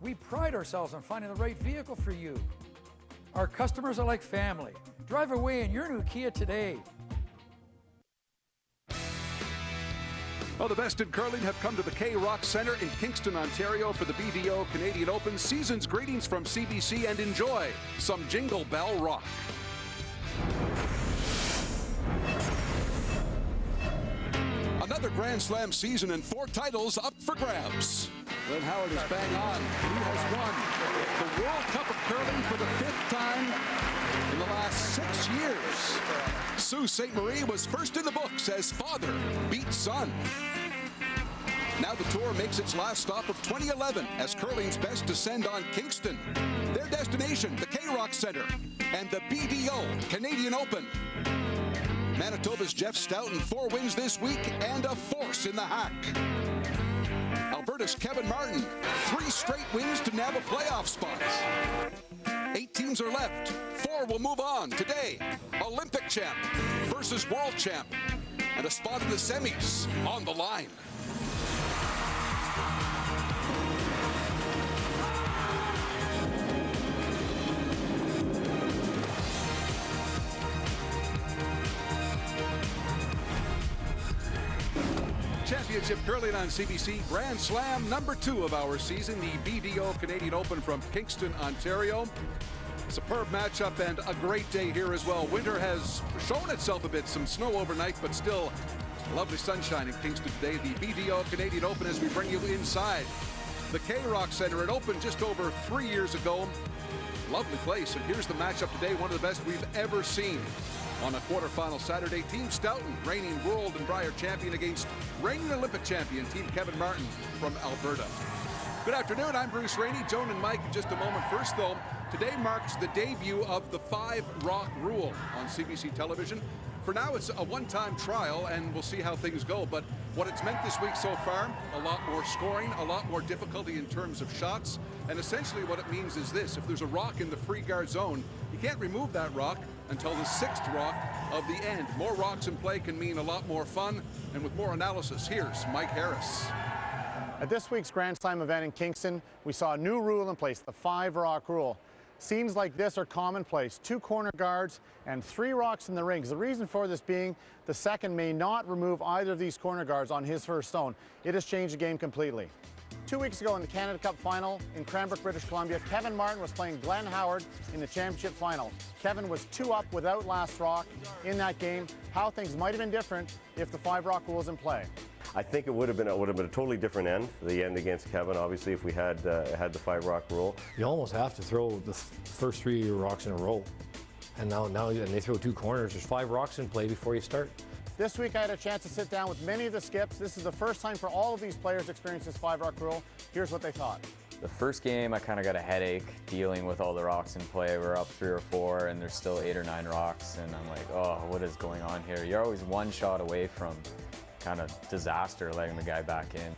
We pride ourselves on finding the right vehicle for you. Our customers are like family. Drive away in your new Kia today. Well, the best in curling have come to the K-Rock Centre in Kingston, Ontario for the BDO Canadian Open. Season's greetings from CBC and enjoy some Jingle Bell Rock. Another Grand Slam season and 4 titles up for grabs. Glenn Howard is bang on. He has won the World Cup of Curling for the 5th time in the last 6 years. Sault Ste. Marie was first in the books as father beat son. Now the tour makes its last stop of 2011 as curling's best descend on Kingston. Their destination, the K-Rock Centre and the BDO Canadian Open. Manitoba's Jeff Stoughton, 4 wins this week and a force in the hack. Alberta's Kevin Martin, 3 straight wins to nab a playoff spot. 8 teams are left. 4 will move on today. Olympic champ versus world champ. And a spot in the semis on the line. Championship curling on CBC. Grand Slam number 2 of our season, the BDO Canadian Open from Kingston, Ontario. Superb matchup and a great day here as well. Winter has shown itself a bit, some snow overnight, but still lovely sunshine in Kingston today. The BDO Canadian Open as we bring you inside the K-Rock Centre. It opened just over 3 years ago. Lovely place, and here's the matchup today, one of the best we've ever seen. On a quarterfinal Saturday, Team Stoughton, reigning world and Brier champion, against reigning Olympic champion, Team Kevin Martin from Alberta. Good afternoon, I'm Bruce Rainey. Joan and Mike in just a moment. First, though, today marks the debut of the 5-rock rule on CBC television. For now, it's a one-time trial, and we'll see how things go. But what it's meant this week so far, a lot more scoring, a lot more difficulty in terms of shots. And essentially what it means is this: if there's a rock in the free guard zone, you can't remove that rock until the 6th rock of the end. More rocks in play can mean a lot more fun. And with more analysis, here's Mike Harris. At this week's Grand Slam event in Kingston, we saw a new rule in place, the 5-rock rule. Scenes like this are commonplace. 2 corner guards and 3 rocks in the rings. The reason for this being the second may not remove either of these corner guards on his first stone. It has changed the game completely. 2 weeks ago in the Canada Cup final in Cranbrook, British Columbia, Kevin Martin was playing Glenn Howard in the championship final. Kevin was 2 up without last rock in that game. How things might have been different if the 5-rock rule was in play. I think it would have been a totally different end. The end against Kevin, obviously, if we had the 5-rock rule. You almost have to throw the first 3 rocks in a row, and now they throw 2 corners. There's 5 rocks in play before you start. This week I had a chance to sit down with many of the skips. This is the first time for all of these players to experience this 5-rock rule. Here's what they thought. The first game, I kind of got a headache dealing with all the rocks in play. We're up 3 or 4, and there's still 8 or 9 rocks, and I'm like, oh, what is going on here? You're always 1 shot away from kind of disaster, letting the guy back in.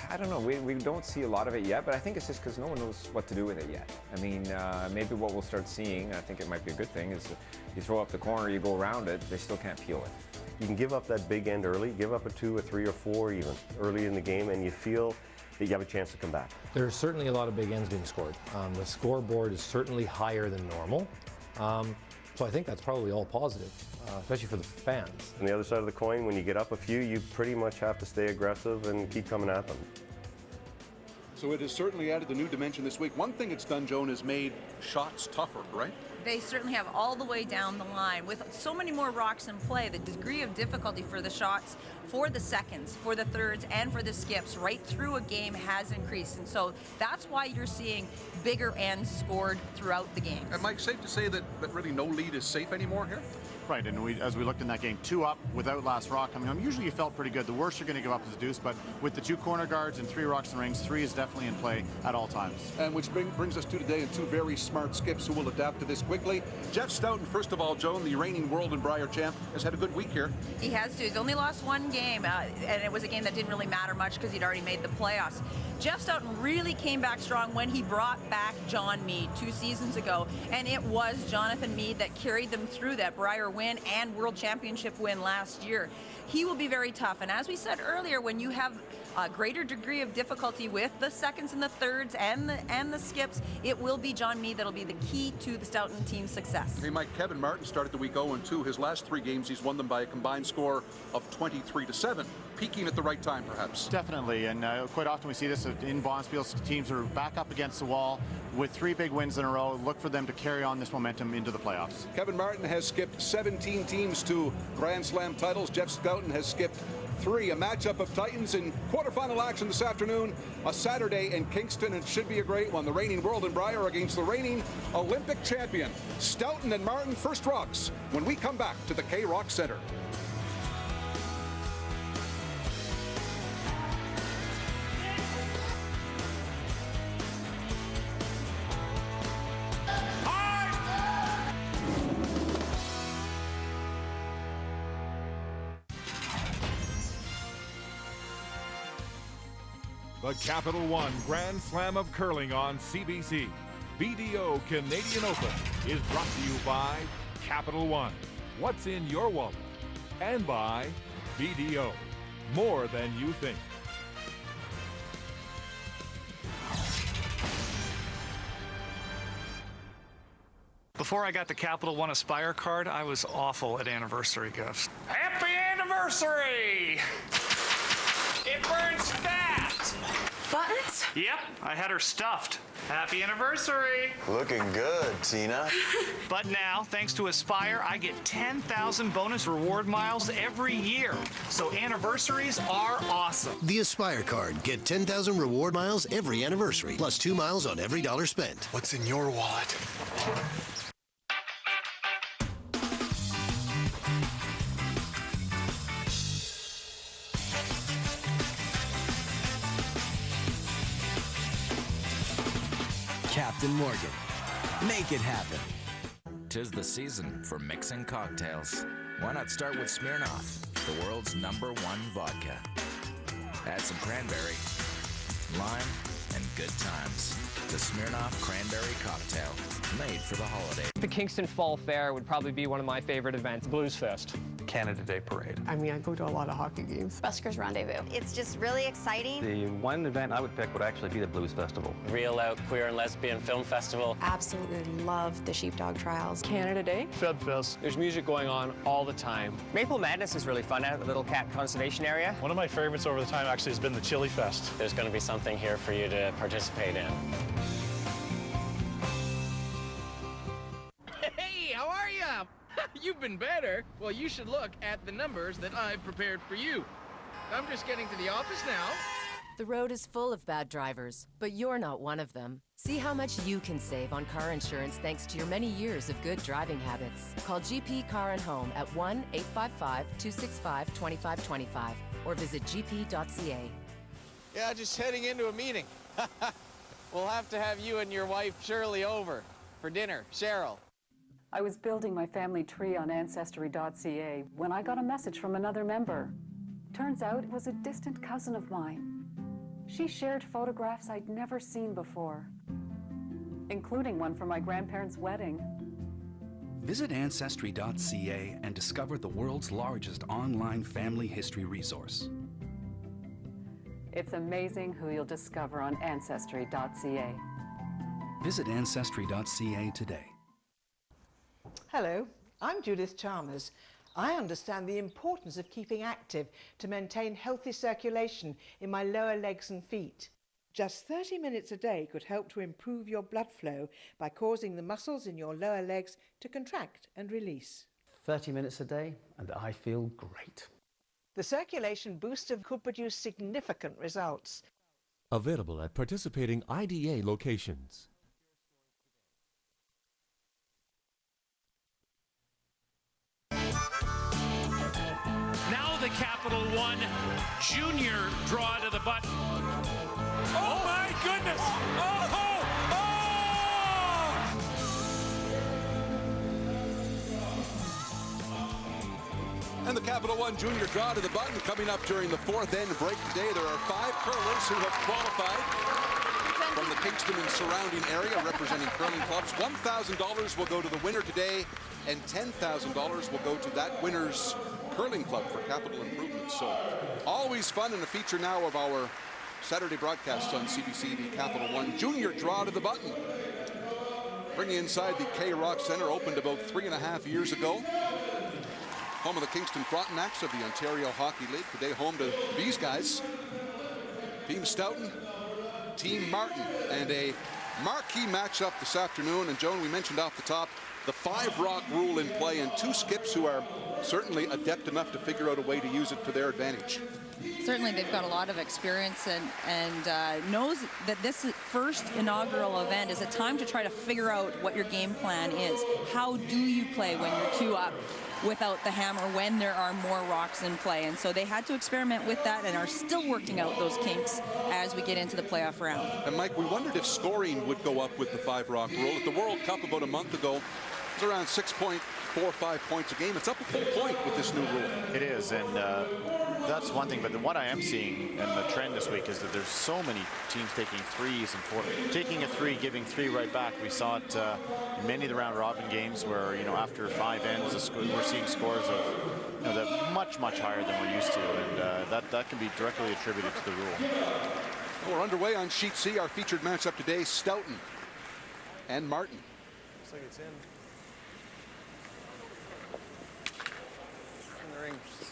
I don't know, we don't see a lot of it yet, but I think it's just because no one knows what to do with it yet. I mean, maybe what we'll start seeing, I think it might be a good thing, is you throw up the corner, you go around it, they still can't peel it. You can give up that big end early, give up a 2 or 3 or 4 even early in the game, and you feel that you have a chance to come back. There's certainly a lot of big ends being scored. The scoreboard is certainly higher than normal. So I think that's probably all positive, especially for the fans. On the other side of the coin, when you get up a few, you pretty much have to stay aggressive and keep coming at them. So it has certainly added the new dimension this week. One thing it's done, Joan, is made shots tougher, right? They certainly have all the way down the line. With so many more rocks in play, the degree of difficulty for the shots, for the seconds, for the thirds, and for the skips right through a game has increased. And so that's why you're seeing bigger ends scored throughout the game. And Mike, safe to say that really no lead is safe anymore here? Right, and as we looked in that game, 2 up without last rock coming home. Usually you felt pretty good. The worst you're going to give up is a deuce, but with the 2 corner guards and 3 rocks in the rings, 3 is definitely in play at all times. And which brings us to today, and 2 very smart skips who will adapt to this quickly. Jeff Stoughton, first of all, Joan, the reigning world and Brier champ, has had a good week here. He has to. He's only lost 1 game, and it was a game that didn't really matter much because he'd already made the playoffs. Jeff Stoughton really came back strong when he brought back John Meade 2 seasons ago, and it was Jonathan Meade that carried them through that Brier win and World Championship win last year. He will be very tough, and as we said earlier, when you have greater degree of difficulty with the seconds and the thirds and the skips, it will be John Meade that'll be the key to the Stoughton team's success. Hey, Mike, Kevin Martin started the week 0-2. His last 3 games, he's won them by a combined score of 23-7. Peaking at the right time, perhaps. Definitely, and quite often we see this in Bonspiel. Teams are back up against the wall with 3 big wins in a row. Look for them to carry on this momentum into the playoffs. Kevin Martin has skipped 17 teams to Grand Slam titles. Jeff Stoughton has skipped 3. A matchup of Titans in quarterfinal action this afternoon. A Saturday in Kingston. It should be a great one. The reigning World and Briar against the reigning Olympic champion. Stoughton and Martin first rocks when we come back to the K-Rock Center. The Capital One Grand Slam of Curling on CBC. BDO Canadian Open is brought to you by Capital One. What's in your wallet? And by BDO. More than you think. Before I got the Capital One Aspire card, I was awful at anniversary gifts. Happy anniversary! It burns fast! Buttons? Yep, I had her stuffed. Happy anniversary! Looking good, Tina. But now, thanks to Aspire, I get 10,000 bonus reward miles every year. So anniversaries are awesome. The Aspire card. Get 10,000 reward miles every anniversary, plus 2 miles on every dollar spent. What's in your wallet? Captain Morgan. Make it happen. 'Tis the season for mixing cocktails. Why not start with Smirnoff, the world's #1 vodka? Add some cranberry, lime, and good times. The Smirnoff Cranberry Cocktail, made for the holiday. The Kingston Fall Fair would probably be one of my favorite events. Blues Fest. Canada Day Parade. I mean, I go to a lot of hockey games. Buskers Rendezvous. It's just really exciting. The one event I would pick would actually be the Blues Festival. Reel Out Queer and Lesbian Film Festival. Absolutely love the Sheepdog Trials. Canada Day. Feb Fest. There's music going on all the time. Maple Madness is really fun out at the Little Cat Conservation Area. One of my favorites over the time actually has been the Chili Fest. There's going to be something here for you to participate in. Hey, how are ya? You've been better. Well, you should look at the numbers that I've prepared for you. I'm just getting to the office now. The road is full of bad drivers, but you're not one of them. See how much you can save on car insurance thanks to your many years of good driving habits. Call GP Car and Home at 1-855-265-2525 or visit gp.ca. Yeah, just heading into a meeting. We'll have to have you and your wife Shirley over for dinner. Cheryl. I was building my family tree on Ancestry.ca when I got a message from another member. Turns out it was a distant cousin of mine. She shared photographs I'd never seen before, including one from my grandparents' wedding. Visit Ancestry.ca and discover the world's largest online family history resource. It's amazing who you'll discover on Ancestry.ca. Visit Ancestry.ca today. Hello, I'm Judith Chalmers. I understand the importance of keeping active to maintain healthy circulation in my lower legs and feet. Just 30 minutes a day could help to improve your blood flow by causing the muscles in your lower legs to contract and release. 30 minutes a day and I feel great. The circulation booster could produce significant results. Available at participating IDA locations. Now the Capital One Junior draw to the button. Oh my goodness! Oh! And the Capital One Junior draw to the button coming up during the 4th end break today. There are 5 curlers who have qualified from the Kingston and surrounding area representing curling clubs. $1,000 will go to the winner today, and $10,000 will go to that winner's Curling Club for capital improvements. So always fun, and a feature now of our Saturday broadcasts on CBC, the Capital One Junior Draw to the Button. Bringing inside the K-Rock Center, opened about 3.5 years ago. Home of the Kingston Frontenacs of the Ontario Hockey League. Today home to these guys. Team Stoughton, Team Martin, and a marquee matchup this afternoon. And Joan, we mentioned off the top the 5-rock rule in play, and two skips who are certainly adept enough to figure out a way to use it to their advantage. Certainly they've got a lot of experience and knows that this first inaugural event is a time to try to figure out what your game plan is. How do you play when you're 2 up without the hammer when there are more rocks in play? And so they had to experiment with that and are still working out those kinks as we get into the playoff round. And Mike, we wondered if scoring would go up with the 5-rock rule. At the World Cup about a month ago, it was around 6.45 points a game. It's up a full point with this new rule. It is, and that's one thing. But what I am seeing, and the trend this week, is that there's so many teams taking threes and taking a 3, giving 3 right back. We saw it in many of the round robin games where, you know, after 5 ends, we're seeing scores of, you know, that much higher than we're used to, and that can be directly attributed to the rule. We're underway on Sheet C. Our featured matchup today: Stoughton and Martin. Looks like it's in.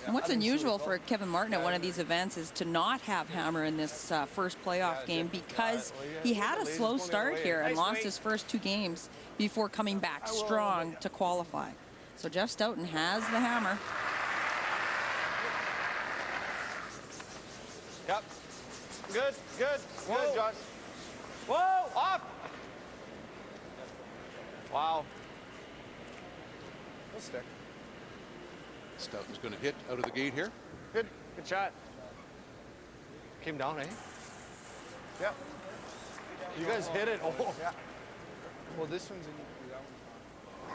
And what's unusual for Kevin Martin at one of these events is to not have hammer in this first playoff game, because he had a slow start here and lost his first 2 games before coming back strong to qualify. So Jeff Stoughton has the hammer. Yep. Good, Josh. Whoa, off. Wow. We'll stick. Stoughton's going to hit out of the gate here. Good shot. Came down, eh? Yep. You guys hit it. Oh. Yeah. Well, this one's in. That one's not.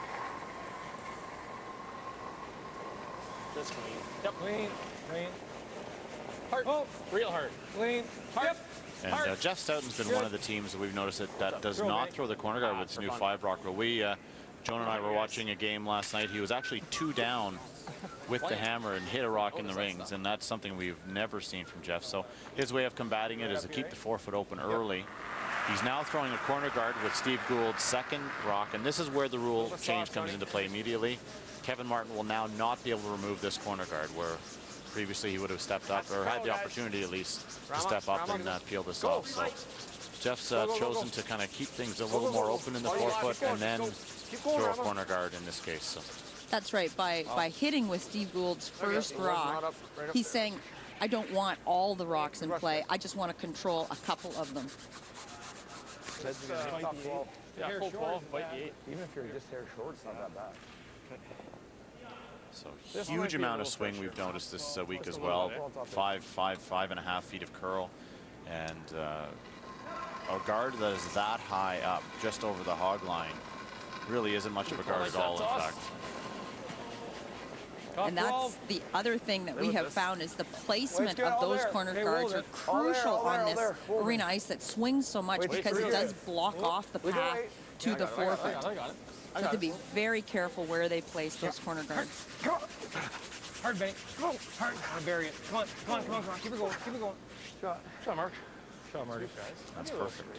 Just clean. Yep. Clean. Hard. Oh. Real hard. Clean. Hard. Yep. And Jeff Stoughton's been one of the teams that we've noticed that does not throw the corner guard with this new 5-rock rule. Joan and I were watching a game last night. He was actually 2 down with the hammer and hit a rock in the rings, and that's something we've never seen from Jeff. So his way of combating it is to keep the 4-foot open early. He's now throwing a corner guard with Steve Gould's 2nd rock, and this is where the rule change comes into play immediately. Kevin Martin will now not be able to remove this corner guard, where previously he would have stepped up, or had the opportunity at least to step up and peel this off. So Jeff's chosen to kind of keep things a little more open in the 4-foot and then throw a corner guard in this case. So. That's right. By hitting with Steve Gould's first rock, he's saying, I don't want all the rocks in play. I just want to control a couple of them. Yeah, full 12, bite the 8. Even if you're just hair short, it's not that bad. So huge amount of swing we've noticed this week as well. 5.5 feet of curl, and a guard that is that high up, just over the hog line, really isn't much of a guard at all, in fact. And that's the other thing that we have found is the placement of those corner guards are crucial on this arena ice that swings so much, because it does block off the path to the 4-foot. So have to be very careful where they place those corner guards. Hard, Benny. Hard. Bury it. Come on. Keep it going. Shot, Mark. Shot, Marty. That's perfect.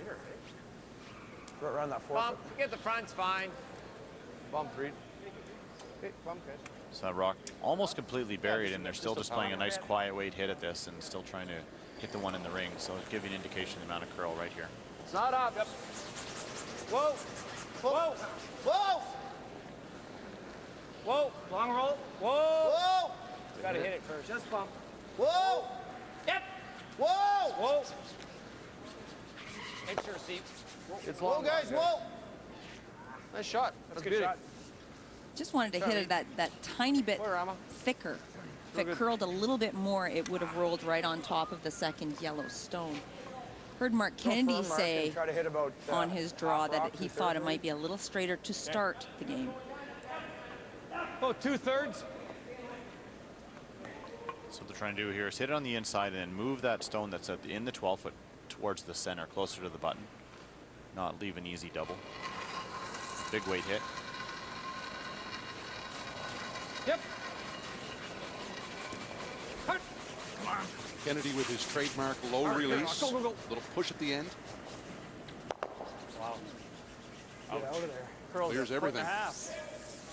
Around that 4-foot. Bump. Get the front's fine. Bump, Reed. Okay, bump, guys. So that rock almost completely buried, and they're still displaying a nice quiet weight hit at this and still trying to hit the one in the ring. So it'll give you an indication of the amount of curl right here. It's not up. Yep. Whoa. Long roll. Whoa. Gotta hit it first. Just bump. Whoa. Yep. Whoa. Make sure, Steve. It's long. Whoa, guys. Whoa. Nice shot. That's a good shot. Just wanted to hit it that tiny bit thicker. If it curled a little bit more, it would have rolled right on top of the second yellow stone. Heard Mark Kennedy say on his draw that he thought it might be a little straighter to start the game. Oh, 2/3. So what they're trying to do here is hit it on the inside and then move that stone that's in the 12-foot towards the center, closer to the button. Not leave an easy double. Big weight hit. Yep. Kennedy with his trademark low release. Little push at the end. Wow. Get out of there. Clears everything.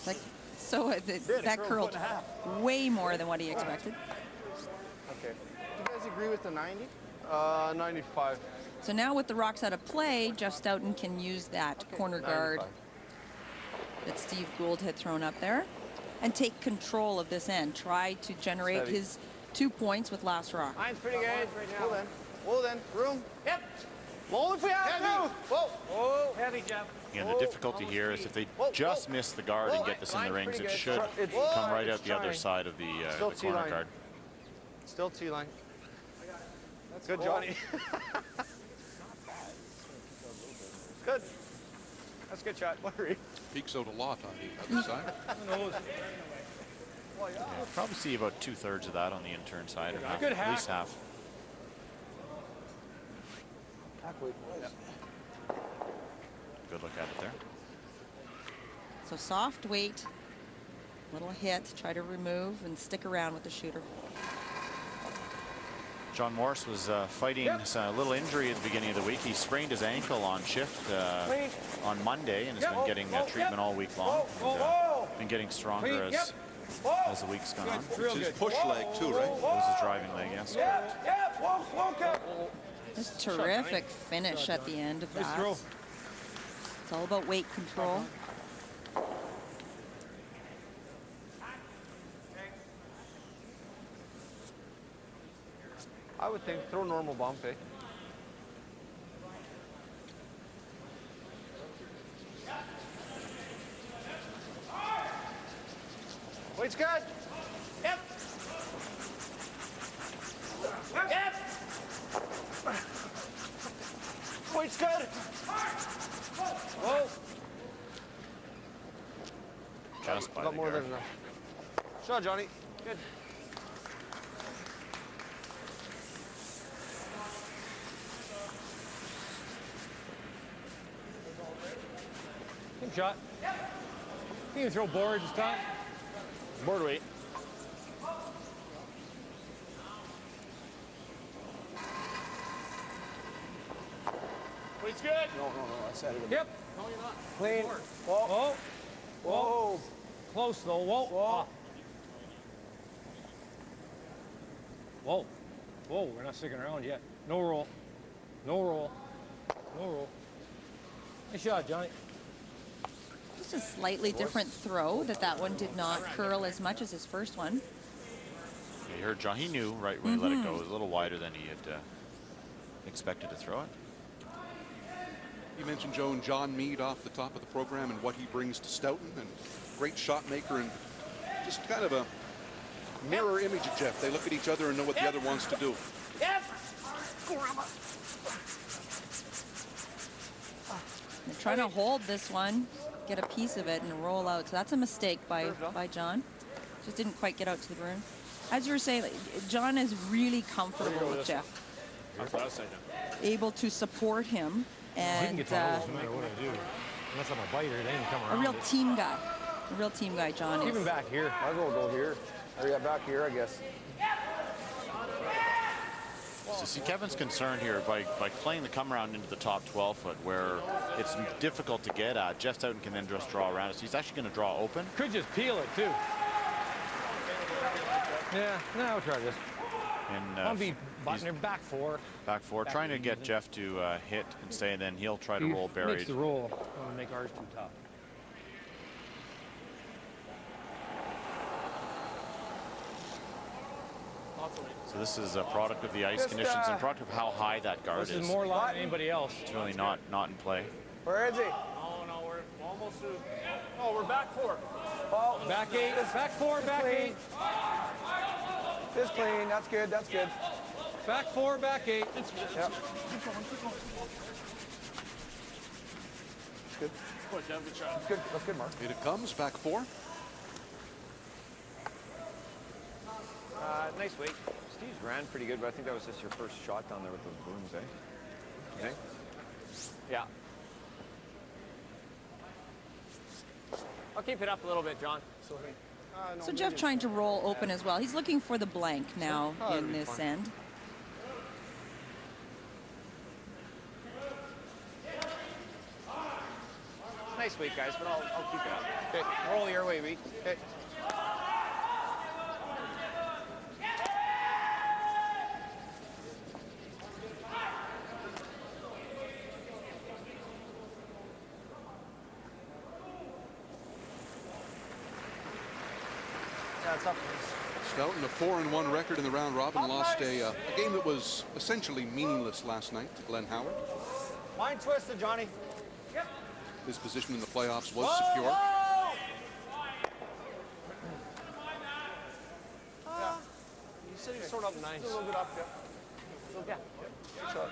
Like, so that curled way more than what he expected. Okay. Do you guys agree with the 90? 95. So now with the rocks out of play, Jeff Stoughton can use that corner guard 95. that Steve Gould had thrown up there and take control of this end. Try to generate his 2 points with last rock. Mine's pretty good right now. Hold then. Room. Yep. Roll if we have to. Whoa. Whoa. Heavy, Jeff. And the difficulty here is if they just miss the guard and get this in the rings, it should come right out the other side of the corner guard. Still T-line. Good, Johnny. Good. That's a good shot. Larry. Peaks out a lot on the other side. Yeah, probably see about 2/3 of that on the intern side, or half, Good at least half. Good look at it there. So soft weight, little hit, try to remove and stick around with the shooter. John Morris was fighting a little injury at the beginning of the week. He sprained his ankle on shift on Monday and has been getting treatment all week long. And, been getting stronger as the week's gone on. It's his push leg too, right? It was his driving leg, yes. Just terrific finish at the end of that. It's all about weight control. I would think throw normal bump, eh? Weight's good. Yep. Yep. Weight's good. Whoa. Just by Got the more guard. than enough. Shot, Johnny. Good. Good shot. You can throw boards and stuff. Board weight. Weight's good. No, I said it. Yep. No, you're not. Clean. Whoa. Whoa. Close though. Whoa. Whoa. Whoa. Whoa. We're not sticking around yet. No roll. No roll. No roll. Nice shot, Johnny. Just a slightly different throw, that one did not curl as much as his first one. Yeah, you heard John. He knew right when he let it go. It was a little wider than he had expected to throw it. You mentioned John Meade off the top of the program and what he brings to Stoughton, and great shot maker and just kind of a mirror image of Jeff. They look at each other and know what the other wants to do. They're trying to hold this one, get a piece of it and roll out. So that's a mistake by John. Just didn't quite get out to the broom. As you were saying, John is really comfortable with Jeff. That's what I was saying. Able to support him and no matter what I do. Unless I'm a biter, it ain't come a around. real team guy. A real team guy, John is. Even back here. Might as well go here. Or yeah, back here, I guess. So see, Kevin's concerned here by playing the come around into the top 12 foot where it's difficult to get at. Jeff Stoughton can then just draw around it. So he's actually going to draw open. Could just peel it too. Yeah, no, I'll try this. And I'll be buttoning back four. Back four, trying to get Jeff to hit and stay, and then he'll try to roll buried. Makes the roll. I want to make ours too tough. So this is a product of the ice conditions and product of how high that guard is. This is more like anybody else. It's really not in play. Where is he? No, we're almost through. Oh, we're back four. Oh, back eight. Back four. Back eight. This clean. That's good. That's good. Back four. Back eight. Yep. Good. That's good. That's good, Mark. Here it comes, back four. Nice weight. Steve's ran pretty good, but I think that was just your first shot down there with those booms, eh? You think? Yeah. I'll keep it up a little bit, John. So Jeff trying to roll open as well. He's looking for the blank now in this end. Nice weight, guys, but I'll keep it up. Okay, roll your way, Reed. Okay. Yeah, it's up. Stoughton, a 4-1 record in the round robin, lost a game that was essentially meaningless last night to Glenn Howard. Mind twisted, Johnny. Yep. His position in the playoffs was secure. Yeah. You said he sort of nice. A little bit up, yeah. Good shot.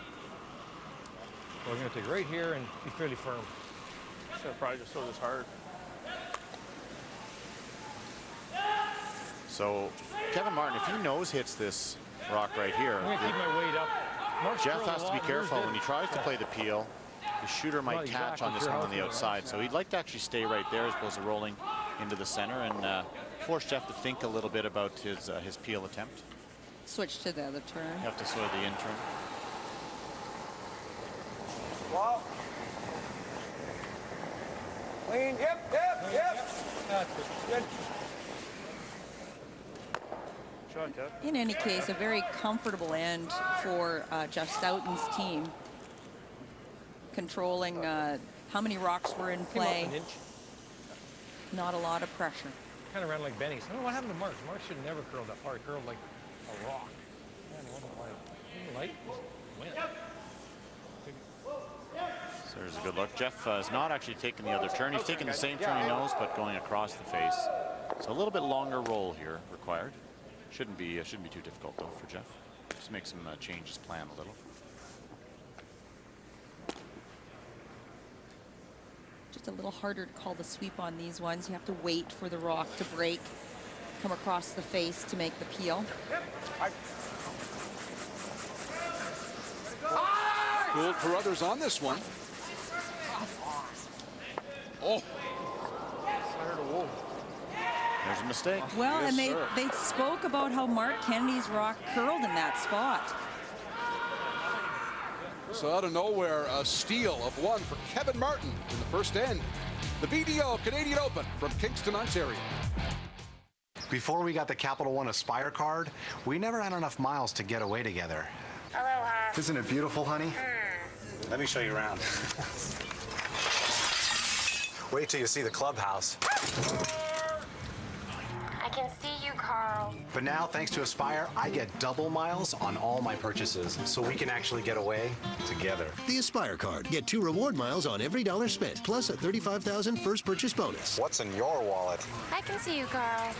We're going to take right here and be fairly firm. Should have probably just throw this hard. So Kevin Martin, if he nose hits this rock right here, I'm going to keep my weight up. Mark's Jeff has to be careful when he tries to play the peel. The shooter might catch on this one on the outside, so he'd like to actually stay right there as opposed to rolling into the center and force Jeff to think a little bit about his peel attempt. Switch to the other turn. You have to sort of the in turn. Wow. Clean. Yep. Good. Shot, Jeff. In any case, a very comfortable end for Jeff Stoughton's team. Controlling how many rocks were in play. Not a lot of pressure. Kind of ran like Benny. I don't know what happened to Mark. Mark should have never curled that far. He curled like a rock. Light. So there's a good look. Jeff is not actually taking the other turn. He's taking the same turn he knows, but going across the face. So a little bit longer roll here required. Shouldn't be too difficult though for Jeff. Just makes him change his plan a little. Just a little harder to call the sweep on these ones. You have to wait for the rock to break, come across the face to make the peel. Gould for others on this one. Oh. There's a mistake. Well, yes, and they spoke about how Mark Kennedy's rock curled in that spot. So out of nowhere, a steal of one for Kevin Martin in the first end. The BDO Canadian Open from Kingston, Ontario. Before we got the Capital One Aspire card, we never had enough miles to get away together. Aloha. Isn't it beautiful, honey? Let me show you around. Wait till you see the clubhouse. I can see you, Carl. But now, thanks to Aspire, I get double miles on all my purchases, so we can actually get away together. The Aspire card. Get 2 reward miles on every dollar spent, plus a $35,000 first purchase bonus. What's in your wallet? I can see you, Carl.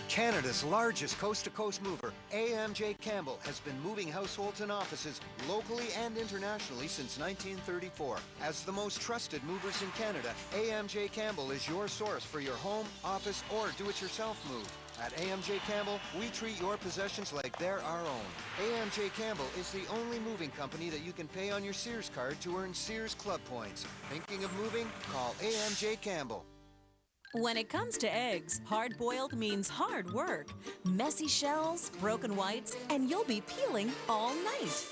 Canada's largest coast-to-coast mover, AMJ Campbell, has been moving households and offices locally and internationally since 1934. As the most trusted movers in Canada, AMJ Campbell is your source for your home, office, or do-it-yourself move. At AMJ Campbell, we treat your possessions like they're our own. AMJ Campbell is the only moving company that you can pay on your Sears card to earn Sears Club points. Thinking of moving? Call AMJ Campbell. When it comes to eggs, hard-boiled means hard work. Messy shells, broken whites, and you'll be peeling all night.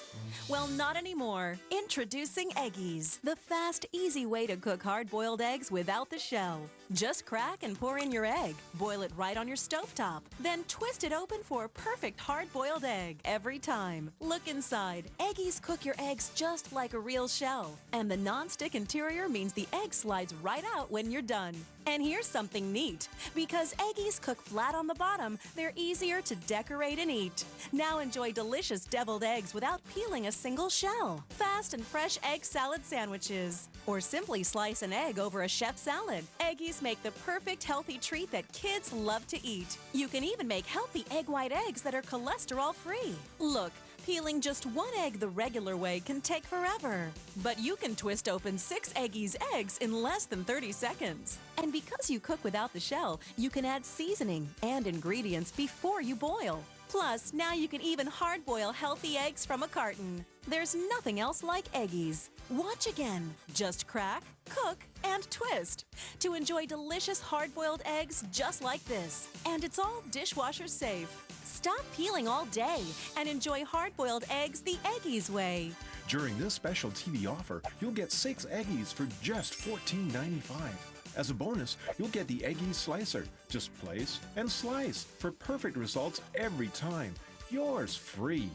Well, not anymore. Introducing Eggies, the fast, easy way to cook hard-boiled eggs without the shell. Just crack and pour in your egg. Boil it right on your stovetop. Then twist it open for a perfect hard-boiled egg every time. Look inside. Eggies cook your eggs just like a real shell. And the non-stick interior means the egg slides right out when you're done. And here's something neat. Because Eggies cook flat on the bottom, they're easier to decorate and eat. Now enjoy delicious deviled eggs without peeling a single shell. Fast and fresh egg salad sandwiches. Or simply slice an egg over a chef salad. Eggies make the perfect healthy treat that kids love to eat. You can even make healthy egg white eggs that are cholesterol-free. Look, peeling just one egg the regular way can take forever. But you can twist open 6 Eggies eggs in less than 30 seconds. And because you cook without the shell, you can add seasoning and ingredients before you boil. Plus, now you can even hard-boil healthy eggs from a carton. There's nothing else like Eggies. Watch again. Just crack, cook, and twist to enjoy delicious hard-boiled eggs just like this. And it's all dishwasher safe. Stop peeling all day and enjoy hard-boiled eggs the Eggies way. During this special TV offer, you'll get 6 Eggies for just $14.95. As a bonus, you'll get the Eggies Slicer. Just place and slice for perfect results every time. Yours free.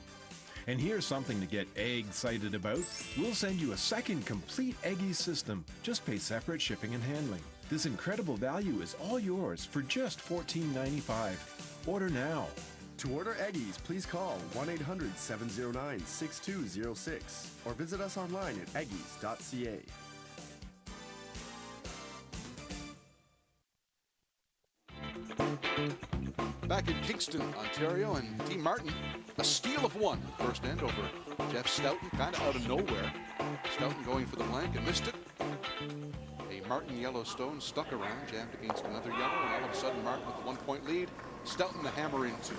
And here's something to get egg-cited about. We'll send you a second complete Eggies system. Just pay separate shipping and handling. This incredible value is all yours for just $14.95. Order now. To order Eggies, please call 1-800-709-6206 or visit us online at eggies.ca. Back in Kingston, Ontario, and Team Martin, a steal of 1. First end over Jeff Stoughton, kind of out of nowhere. Stoughton going for the blank and missed it. A Martin Yellowstone stuck around, jammed against another yellow, and all of a sudden Martin with a 1-point lead. Stoughton the hammer in 2.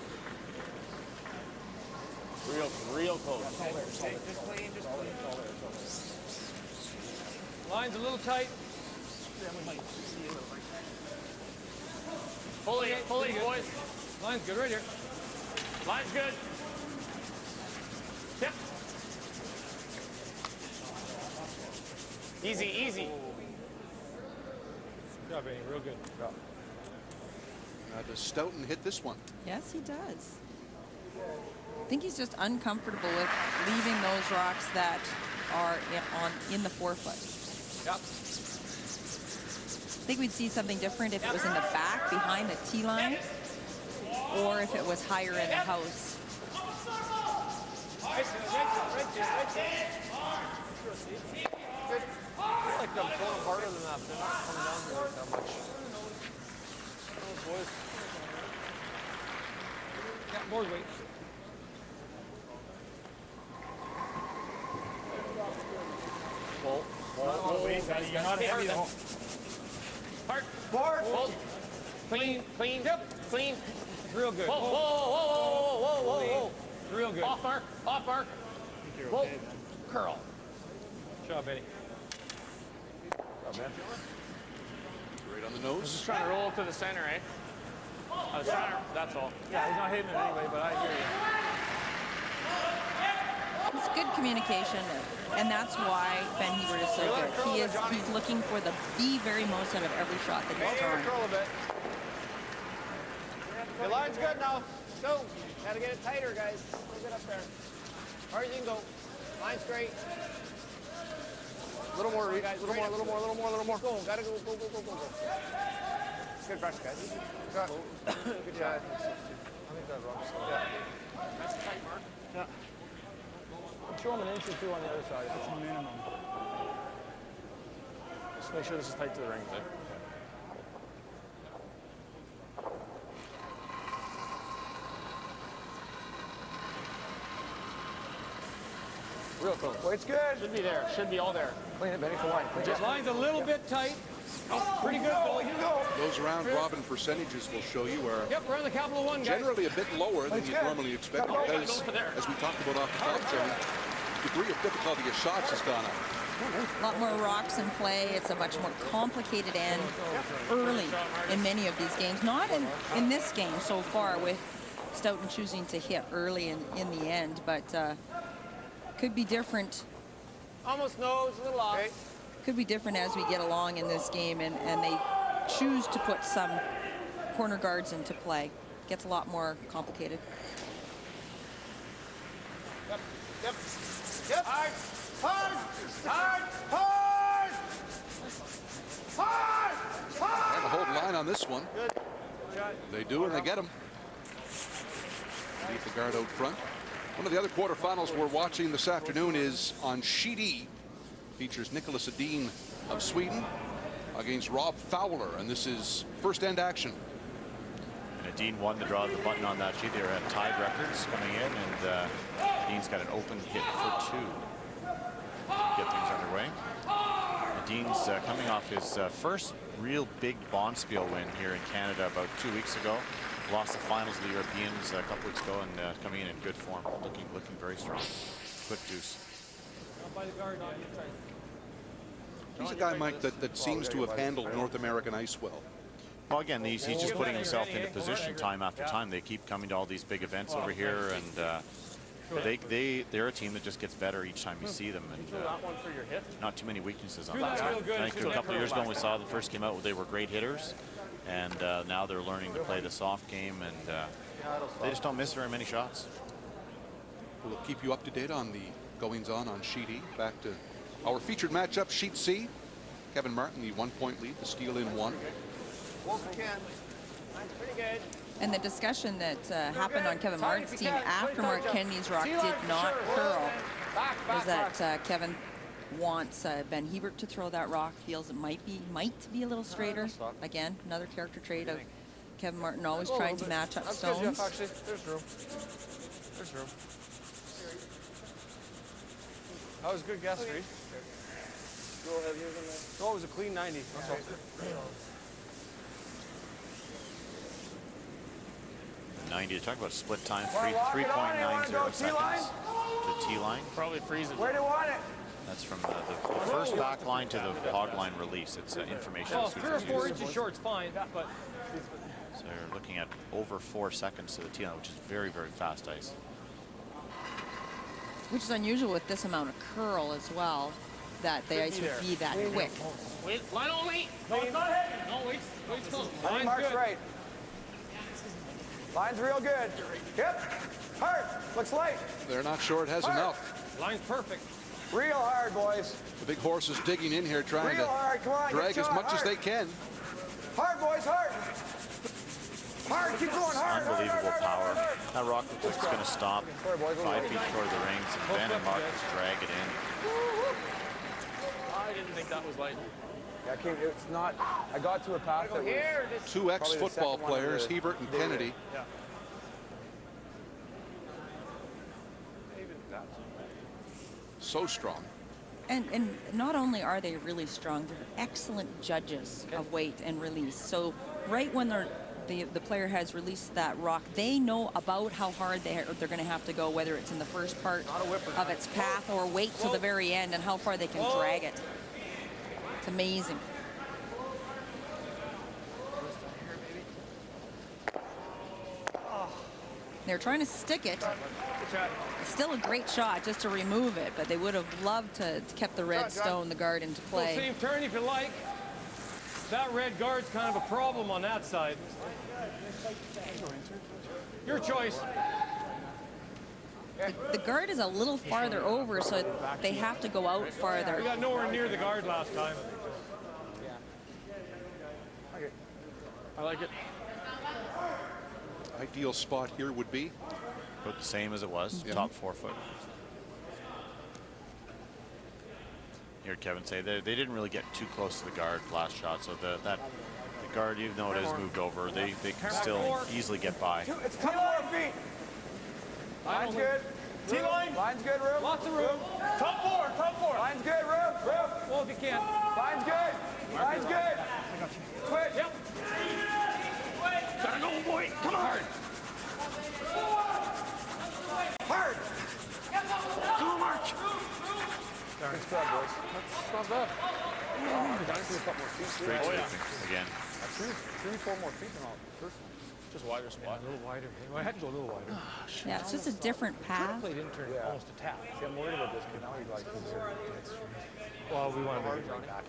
Real close. Line's a little tight. Fully, boys. Line's good right here. Line's good. Yep. Easy, easy. Good job, Benny. Real good. Does Stoughton hit this one? Yes, he does. I think he's just uncomfortable with leaving those rocks that are in the 4-foot. Yep. I think we'd see something different if it was in the back behind the tee line, or if it was higher in the house. Right there. Good. I feel like I'm going harder than that, but they're not coming down here that much. Boys. Yeah, more weight. Whoa. You're not heavy though. Hard. Forward. Hold. Clean. Yep. Clean. It's real good. Whoa. Real good. Off mark. Whoa. Curl. Good job, Eddie. Right on the nose. Just trying to roll to the center, eh? I was trying to, that's all. Yeah, he's not hitting it anyway, but I hear you. It's good communication, and that's why Ben Hebert is so good. He's looking for the very most out of every shot that he's throwing. Curl a bit. Your line's good now. Go. Gotta get it tighter, guys. We'll get up there. Hard as you can go. Line straight. A little more, Reed. A little more. Go. Gotta go. Good brush, guys. Good job. I think that rocks. Yeah. That's a tight mark. Yeah. Show him an inch or 2 on the other side. That's a minimum. Just make sure this is tight to the rings, eh? Real close. Weight's good. Should be there. Should be all there. Clean it, Benny, for line. Line's a little bit tight. Oh, pretty good, though. Those round robin percentages will show you are we're on the Capital One, guys. generally a bit lower than you'd normally expect because, as we talked about off the top, Johnny, degree of difficulty of shots has gone up. A lot more rocks in play. It's a much more complicated end early in many of these games. Not in this game so far, with Stoughton choosing to hit early in the end, but could be different. Almost nose, a little off. Okay. Could be different as we get along in this game, and they choose to put some corner guards into play. Gets a lot more complicated. Yep. Hard. And a hold line on this one. Good shot. They do, and they get him. Leave the guard out front. One of the other quarterfinals we're watching this afternoon is on sheet E. Features Nicholas Edin of Sweden against Rob Fowler, and this is first end action. And Edin won the draw of the button on that sheet. They were at tied records coming in, and Edin's got an open hit for 2 to get things underway. Edin's coming off his first real big Bonspiel win here in Canada about 2 weeks ago. Lost the finals of the Europeans a couple weeks ago and coming in good form, looking very strong. Quick juice. He's a guy, Mike, that seems to have handled North American ice well. Well, again, he's just putting himself into position time after time. They keep coming to all these big events over here, and they're a team that just gets better each time you see them. And not too many weaknesses on that side. I think a couple of years ago when we saw them first came out, they were great hitters, and now they're learning to play the soft game, and they just don't miss very many shots. We'll keep you up to date on the goings-on Sheet E. Back to our featured matchup, Sheet C. Kevin Martin, the 1-point lead, the steal in one. And the discussion that happened on Kevin Martin's team after Mark Kennedy's rock did not curl was that Kevin wants Ben Hebert to throw that rock, feels it might be a little straighter. Again, another character trait of Kevin Martin, always trying to match up stones. Good, Jeff, actually. There's room. There's room. That was a good guess, Reed. Oh, it was a clean 90. That's all. 90 to talk about split time, 3.90 seconds to T-line. Probably freezing. Where do you want it? That's from the first back line to the hog line release. It's information. Well, 3 or 4 inches short's fine, but. So you're looking at over 4 seconds to the T-line, which is very, very fast ice. Which is unusual with this amount of curl as well, that the ice would be that quick. Wait, line only. No, it's not heavy. No, wait close. Line's Mark's right. Line's real good. Yep. Hard. Looks light. They're not sure it has enough. Line's perfect. Real hard, boys. The big horse is digging in here, trying to drag as much as they can. Hard, boys, hard. Hard, keep going hard. Unbelievable power. That rock looks like it's going to stop 5 feet short of the rings, and Ben and Mark just drag it in. I didn't think that was light. Yeah, it's not. I got to a path that was 2 ex-football players, Hebert and Kennedy. Yeah. So strong. And not only are they really strong, they're excellent judges of weight and release. So right when the player has released that rock, they know about how hard they're going to have to go, whether it's in the first part of its path or wait till the very end, and how far they can drag it. It's amazing. They're trying to stick it. It's still a great shot just to remove it, but they would have loved to kept the red stone, the guard, into play. Same turn if you like. That red guard's kind of a problem on that side. Your choice. The guard is a little farther over, so they have to go out farther. We got nowhere near the guard last time. I like it. Ideal spot here would be about the same as it was, top 4 foot. You heard Kevin say they didn't really get too close to the guard last shot, so the guard, even though it has moved over, they can still easily get by. It's 10 more feet. Line's good. T-line. Line's good, room. Lots of room. Top 4. Line's good, room. Well, if you can. Line's good. Line's good. Quick. Yep. Gotta go, boy. Come on. Hard. Come on, March. Good spread, boys. That's not bad. Straight sweeping again. 3-4 more feet than all first one. Just wider spot. A little wider. Well, I had to go a little wider. Yeah, it's just a different path. Play didn't turn almost a tap. See, I'm worried about this kid. Now he's like, well, we want to make it back.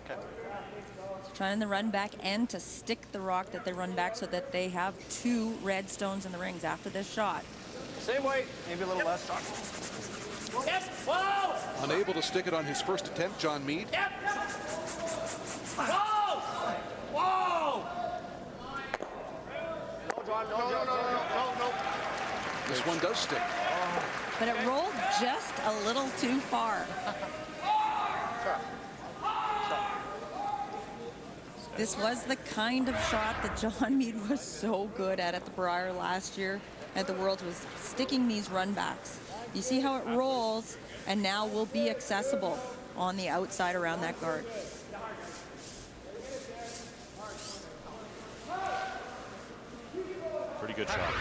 Okay. Trying to run back and to stick the rock that they run back so that they have 2 red stones in the rings after this shot. Same weight, maybe a little less. Yep. Whoa! unable to stick it on his first attempt, John Meade. Yep. Whoa! Whoa! No, John, no. This one does stick. But it rolled just a little too far. This was the kind of shot that John Meade was so good at the Brier last year at the Worlds, was sticking these run backs. You see how it rolls, and now will be accessible on the outside around that guard. pretty good shot.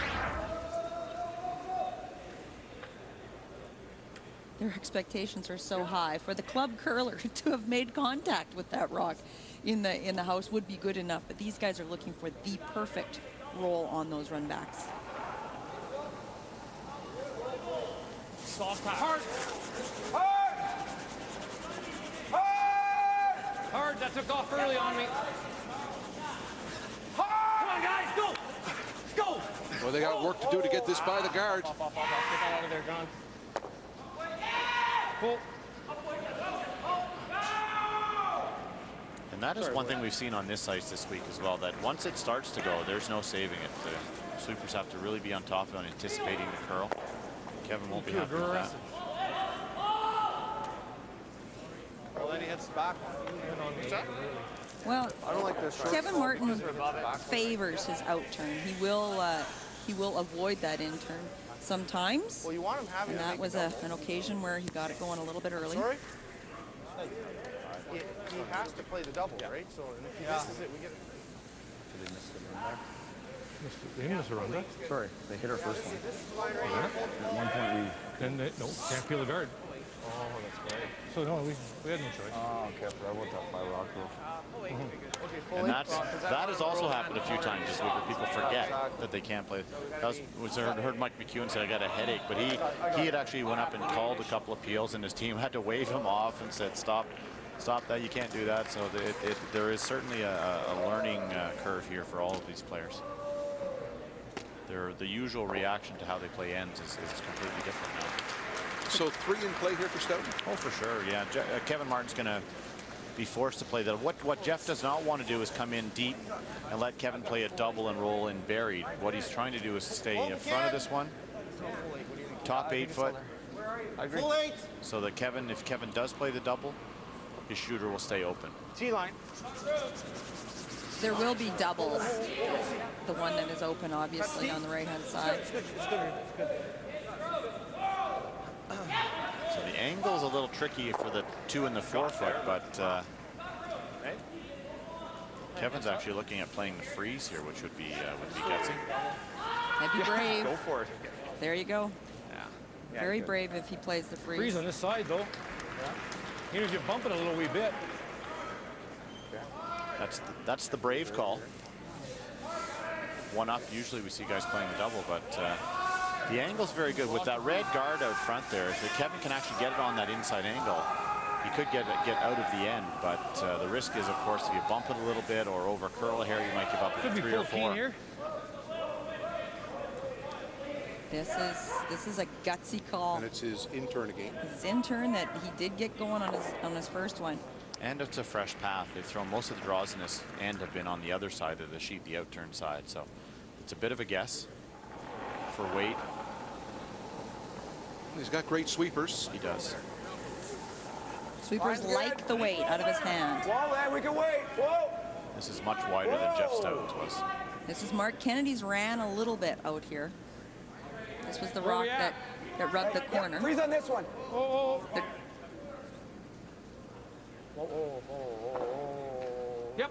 Their expectations are so high. For the club curler to have made contact with that rock in the house would be good enough, but these guys are looking for the perfect roll on those run backs. Soft hard. Hard. Hard. Hard. That took off early on me. Hard. Come on, guys, go. Go. Well, they got work to do to get this by the guard. Off. Get that out of there, gone. Cool. And that is one thing we've seen on this ice this week as well, that once it starts to go, there's no saving it. The sweepers have to really be on top of it and anticipating the curl. Kevin won't be happy with that. Well, then he hits back. Well, I don't like this. Kevin Martin favors his out turn. He will avoid that in turn sometimes. Well, you want him having, and that was an occasion where he got it going a little bit early. Sorry? He has to play the double, right? So and if he misses it, we get. Did they miss the run there? They didn't miss a run there. Sorry, they hit our first one. At one point we. Then they can't peel the guard. Oh, that's right. So no, we had no choice. Oh, okay. I forgot about that 5 rock rule. And that has also happened a few times this week where people forget that they can't play. I heard Mike McEwen say I got a headache, but he had actually went up and called a couple of peels, and his team had to wave him off and said, stop that, you can't do that. So there is certainly a learning curve here for all of these players. The usual reaction to how they play ends is completely different now. So 3 in play here for Stoughton? Oh, for sure, yeah. Kevin Martin's going to be forced to play that. What Jeff does not want to do is come in deep and let Kevin play a double and roll in buried. What he's trying to do is stay in front of this one. Top 8 foot. Full 8. So that if Kevin does play the double, his shooter will stay open. T-line. There will be doubles. The one that is open, obviously, on the right-hand side. So the angle's a little tricky for the 2 and the 4 foot, but Kevin's actually looking at playing the freeze here, which would be gutsy. That'd be brave. Go for it. There you go. Yeah. Very brave if he plays the freeze. Freeze on this side, though. Even if you bump it a little wee bit. That's the brave call. 1 up. Usually we see guys playing the double, but the angle's very good with that red guard out front there. If Kevin can actually get it on that inside angle, he could get out of the end. But the risk is, of course, if you bump it a little bit or over curl a hair, you might give up a 3 or 4. Here. This is a gutsy call. And it's his in-turn again. His in-turn that he did get going on his first one. And it's a fresh path. They've thrown most of the draws in this end have been on the other side of the sheet, the out-turn side. So it's a bit of a guess for weight. He's got great sweepers. He does. Sweepers like the weight out of his hand. Whoa, man, we can wait. Whoa. This is much wider than Jeff Stoughton's was. This is Mark Kennedy's ran a little bit out here. This was the rock that rubbed the corner. Freeze on this one. Yep.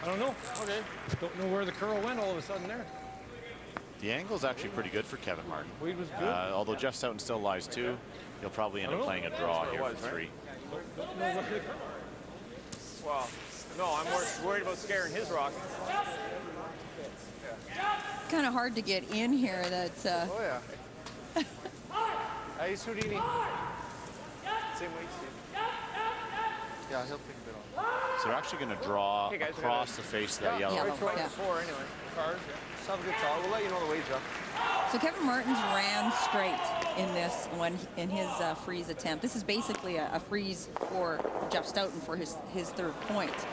I don't know. Okay. Don't know where the curl went all of a sudden there. The angle's actually pretty good for Kevin Martin. Weight was good. Although Jeff Stoughton still lies 2, he'll probably end up playing a draw here for 3. Well, no, I'm more worried about scaring his rock. Kind of hard to get in here. That. Oh yeah. He's Houdini. Same weight, Steve. Yeah, he'll pick a bit on. So they're actually going to draw across the face of that yellow. We're trying before anyway. Cars. Just have a good talk. We'll let you know the weight, Jeff. So Kevin Martin's ran straight in this one in his freeze attempt. This is basically a freeze for Jeff Stoughton for his 3rd point.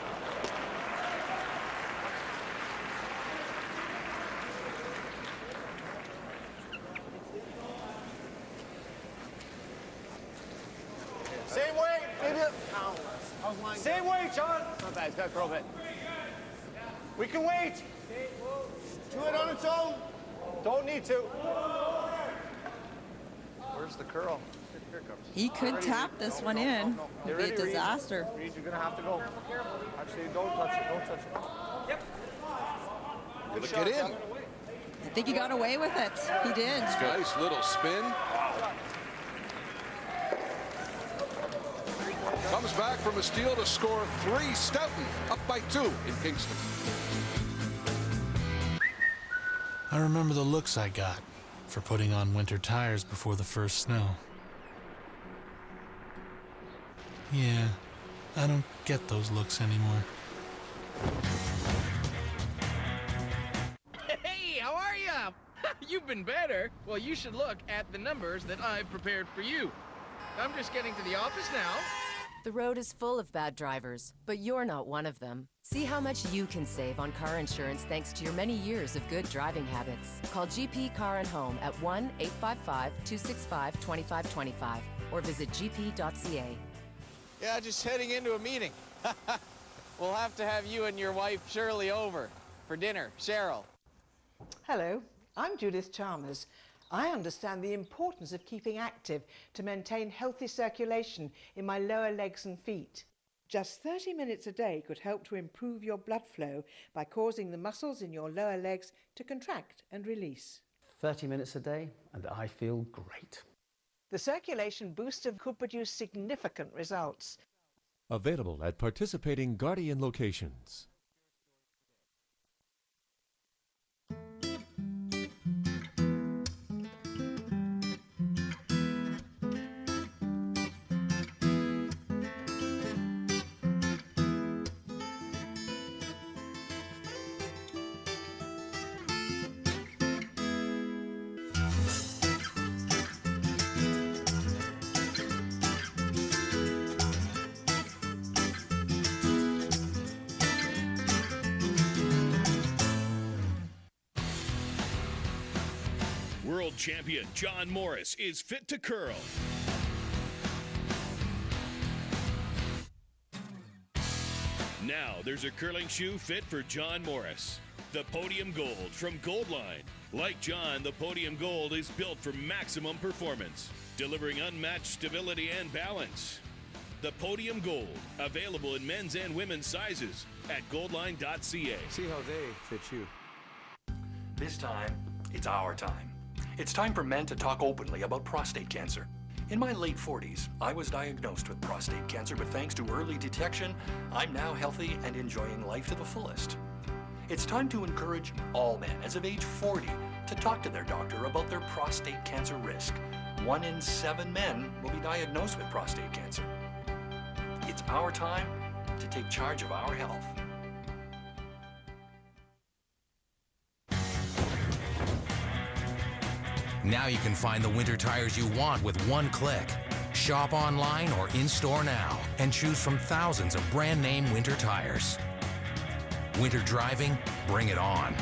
Same weight, maybe. Same weight, John. Not bad. It's got a curl bit. We can wait. Do it on its own. Don't need to. Where's the curl? Here it comes. He could tap this one in. It'd be a disaster. Reed, you're gonna have to go. Actually, don't touch it. Don't touch it. Yep. Will it get in? I think he got away with it. He did. Nice little spin. Comes back from a steal to score 3. Stoughton up by 2 in Kingston. I remember the looks I got for putting on winter tires before the first snow. Yeah, I don't get those looks anymore. Hey, how are ya? You've been better. Well, you should look at the numbers that I've prepared for you. I'm just getting to the office now. The road is full of bad drivers, but you're not one of them. See how much you can save on car insurance thanks to your many years of good driving habits. Call GP Car and Home at 1-855-265-2525 or visit gp.ca. Yeah, just heading into a meeting. We'll have to have you and your wife Shirley over for dinner. Cheryl. Hello, I'm Judith Chalmers. I understand the importance of keeping active to maintain healthy circulation in my lower legs and feet. Just 30 minutes a day could help to improve your blood flow by causing the muscles in your lower legs to contract and release. 30 minutes a day and I feel great. The circulation booster could produce significant results. Available at participating Guardian locations. World champion John Morris is fit to curl. Now there's a curling shoe fit for John Morris. The Podium Gold from Goldline. Like John, the Podium Gold is built for maximum performance, delivering unmatched stability and balance. The Podium Gold, available in men's and women's sizes at goldline.ca. See how they fit you. This time, it's our time. It's time for men to talk openly about prostate cancer. In my late 40s, I was diagnosed with prostate cancer, but thanks to early detection, I'm now healthy and enjoying life to the fullest. It's time to encourage all men as of age 40 to talk to their doctor about their prostate cancer risk. 1 in 7 men will be diagnosed with prostate cancer. It's our time to take charge of our health. Now you can find the winter tires you want with one click. Shop online or in-store now and choose from thousands of brand name winter tires. Winter driving, bring it on.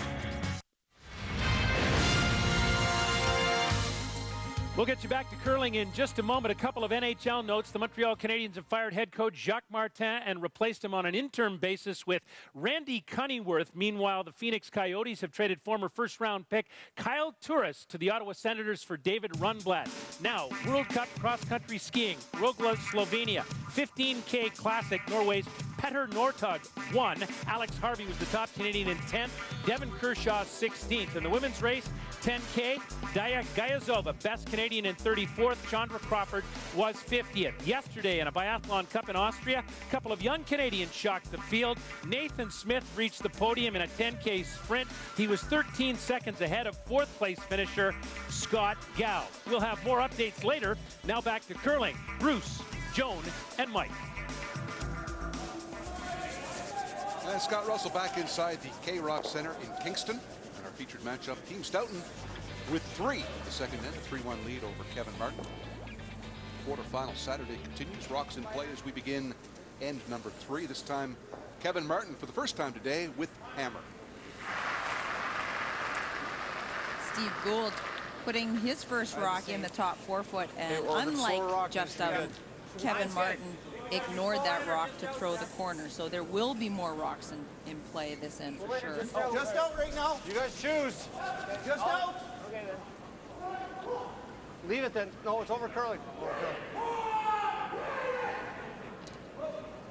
We'll get you back to curling in just a moment. A couple of NHL notes. The Montreal Canadiens have fired head coach Jacques Martin and replaced him on an interim basis with Randy Cunneyworth. Meanwhile, the Phoenix Coyotes have traded former first-round pick Kyle Turris to the Ottawa Senators for David Rundblad. Now, World Cup cross-country skiing, Rogla, Slovenia. 15K Classic, Norway's Petter Northug won. Alex Harvey was the top Canadian in 10th. Devin Kershaw 16th. In the women's race, 10K, Daya Gayazova, best Canadian in 34th. Chandra Crawford was 50th. Yesterday in a biathlon cup in Austria, a couple of young Canadians shocked the field. Nathan Smith reached the podium in a 10K sprint. He was 13 seconds ahead of fourth place finisher Scott Gow. We'll have more updates later. Now back to curling. Bruce, Joan, and Mike. And Scott Russell back inside the K-Rock Center in Kingston. And our featured matchup, Team Stoughton with 3 in the second end, a 3-1 lead over Kevin Martin. Quarterfinal Saturday continues. Rocks in play as we begin end number 3. This time, Kevin Martin for the first time today with hammer. Steve Gould putting his first rock in the top 4 foot, and unlike just Kevin Martin ignored that rock to throw the corner, so there will be more rocks in play this end for sure. Just out right now. You guys choose. Just out. Okay then. Leave it then. No, it's over curling.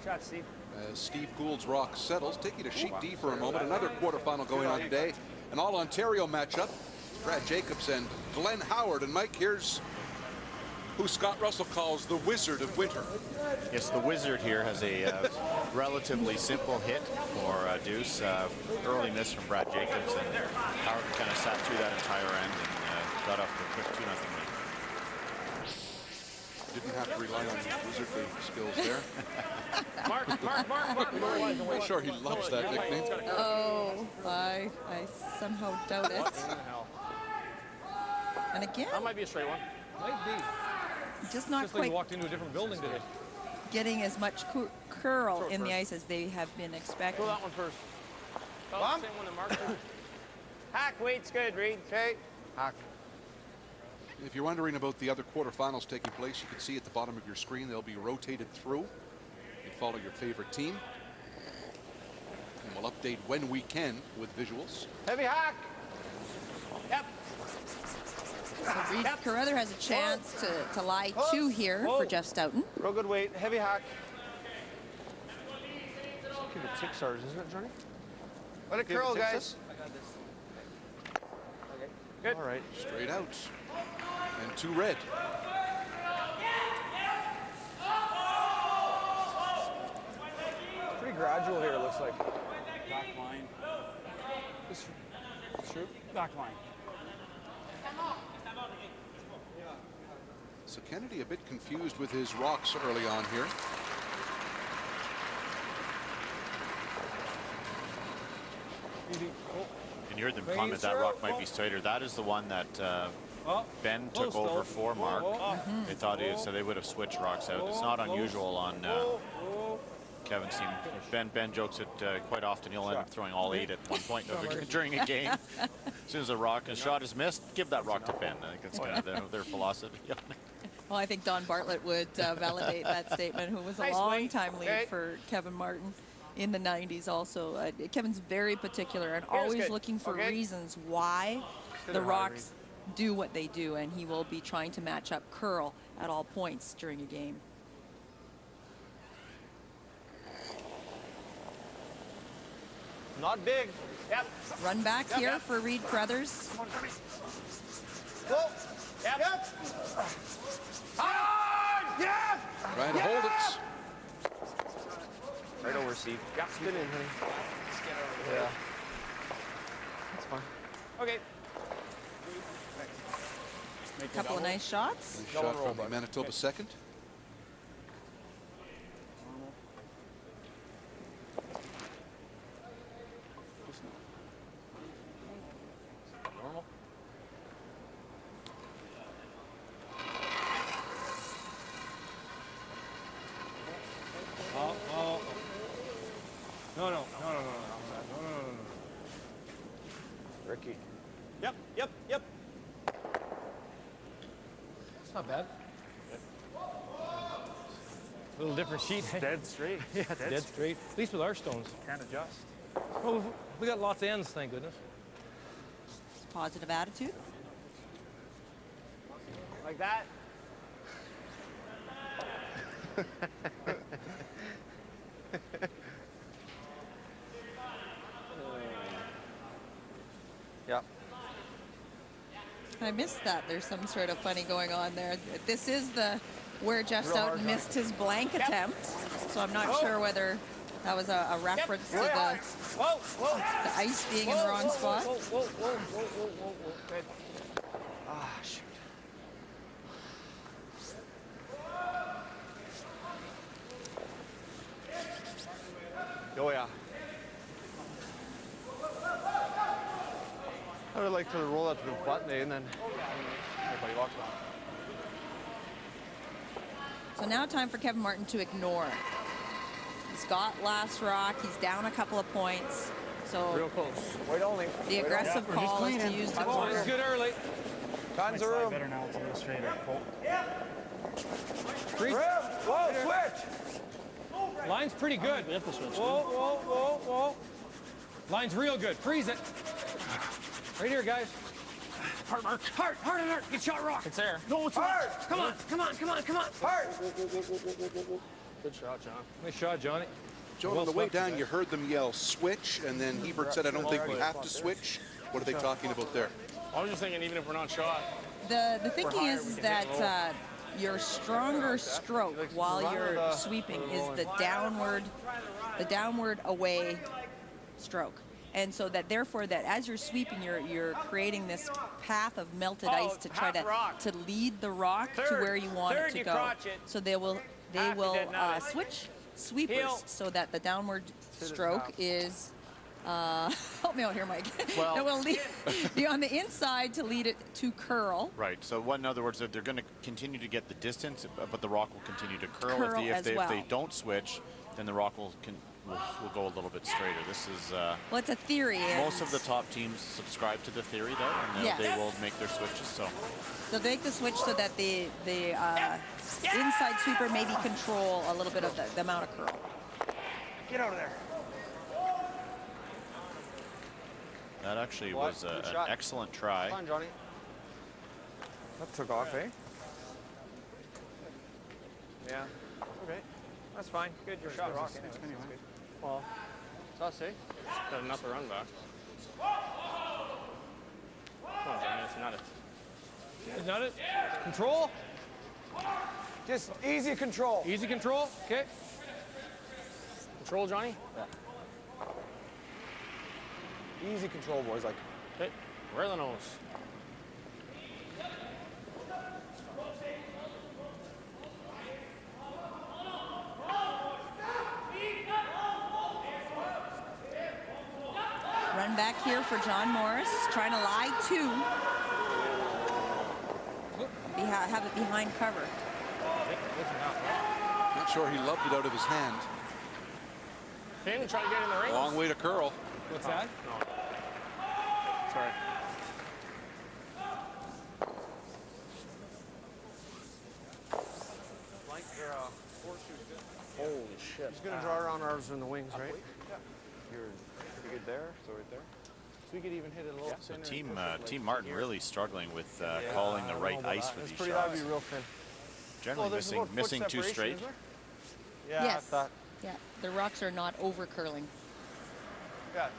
Shot, Steve. As Steve Gould's rock settles, taking a sheet D for a moment. Another quarterfinal going on today. An all-Ontario matchup. Brad Jacobs and Glenn Howard. And Mike, here's who Scott Russell calls the Wizard of Winter. Yes, the Wizard here has a relatively simple hit for Deuce. Early miss from Brad Jacobs, and Howard kind of sat through that entire end and got up to a quick 2-0 lead. Didn't have to rely on wizardly skills there. Mark. I'm sure he loves that nickname. Oh, I somehow doubt it. And again, That might be a straight one. Might be. just not Just like quite we walked into a different building today. getting as much curl in the ice as they have been expecting. Throw that one first. Mom? Same one that Mark did. Hack, wait's good, Reed. Okay. Hack. If you're wondering about the other quarterfinals taking place, you can see at the bottom of your screen, they'll be rotated through. You follow your favorite team. And we'll update when we can with visuals. Heavy hack. Yep. So Reed Carruthers has a chance to lie two here for Jeff Stoughton. Real good weight. Heavy hack. Keep it 6 hours, isn't it, Johnny? Let it curl, guys. Good. All right, straight out. And 2 red. Pretty gradual here, it looks like. Back line. Shoot. Back line. So Kennedy a bit confused with his rocks early on here. And you heard them comment that rock might be straighter. That is the one that Ben took over for Mark. They thought so they would have switched rocks out. It's not unusual on Kevin's team. Ben jokes that quite often he'll end up throwing all 8 at one point during a game. As soon as a rock and shot is missed, give that rock to Ben. I think that's kind of their philosophy. Well, I think Don Bartlett would validate that statement, who was a long-time lead for Kevin Martin in the 90s also. Kevin's very particular and always looking for reasons why the rocks do what they do, and he will be trying to match up curl at all points during a game. Not big. Yep. Run back here for Reed Carruthers. Whoa. Yep. Hard! Yep! Trying to hold it. Right over, Steve. Yep. Spin in, honey. Yeah. That's fine. Okay. A couple of nice shots. Nice shot from the Manitoba second. Normal. No. Ricky. Yep. It's not bad. A little different sheet. Dead straight. Yeah, it's dead straight. At least with our stones. Can't adjust. Oh, we got lots of ends, thank goodness. Positive attitude. Like that. Yeah. I missed that. There's some sort of funny going on there. This is where Jeff Stoughton missed his blank attempt, so I'm not sure whether that was a reference to the ice being in the wrong spot. Good. Ah, shoot. Oh, yeah. I would like to roll out to the button, and then everybody walks on. So now time for Kevin Martin to ignore. He's got last rock. He's down a couple of points. So real close. Wait only. The aggressive call is to use the corner. It's good early. Tons of room. Better now. It's a little straighter. Whoa, switch. Line's pretty good. We have to switch. Whoa. Line's real good. Freeze it. Right here, guys. Hard, Mark. Hard. Get shot rock. It's there. No, it's hard. Come on. Hard. Good shot, John. Nice shot, Johnny. Joe, on the way down, you heard them yell switch, and then Hebert said, I don't think we have to switch. What are they talking about there? I was just thinking, even if we're not shot. The thinking is that your stronger stroke while you're sweeping is the downward away stroke. And so that therefore that as you're sweeping, you're creating this path of melted ice to try to lead the rock to where you want it to go. So they will switch sweepers so that the downward stroke is help me out here, Mike. Well, it will be on the inside to lead it to curl. Right. So in other words, they're going to continue to get the distance, but the rock will continue to curl. If they don't switch, then the rock will go a little bit straighter. This is well, it's a theory. Most of the top teams subscribe to the theory there, and they will make their switches. So they make the switch so that the inside sweeper maybe control a little bit of the amount of curl. Get out of there. That actually was an excellent try. Come on, Johnny. That took off, eh? Yeah. Okay. That's fine. Good. Your shot rock anyway. Well, it's us, eh? Got enough to run back. Come on, Johnny. It's not it. It's not it. Control. Just easy control. Easy control. Okay. Control, Johnny. Yeah. Easy control, boys. Like, okay, where are the nose? Run back here for John Morris, trying to lie two. Have it behind cover. Not sure he loved it out of his hand. Finn trying to get in the ring. Long way to curl. What's that? No. Sorry. Like your horseshoe. Holy shit. He's gonna draw around ours in the wings, right? Yeah. You're pretty good there, so right there. So we could even hit it a little. So Team Martin really struggling with calling the right ice for these shots. That'd be real thin. Generally missing two straight. Yeah, yes. I thought. Yeah, the rocks are not over curling. Yeah.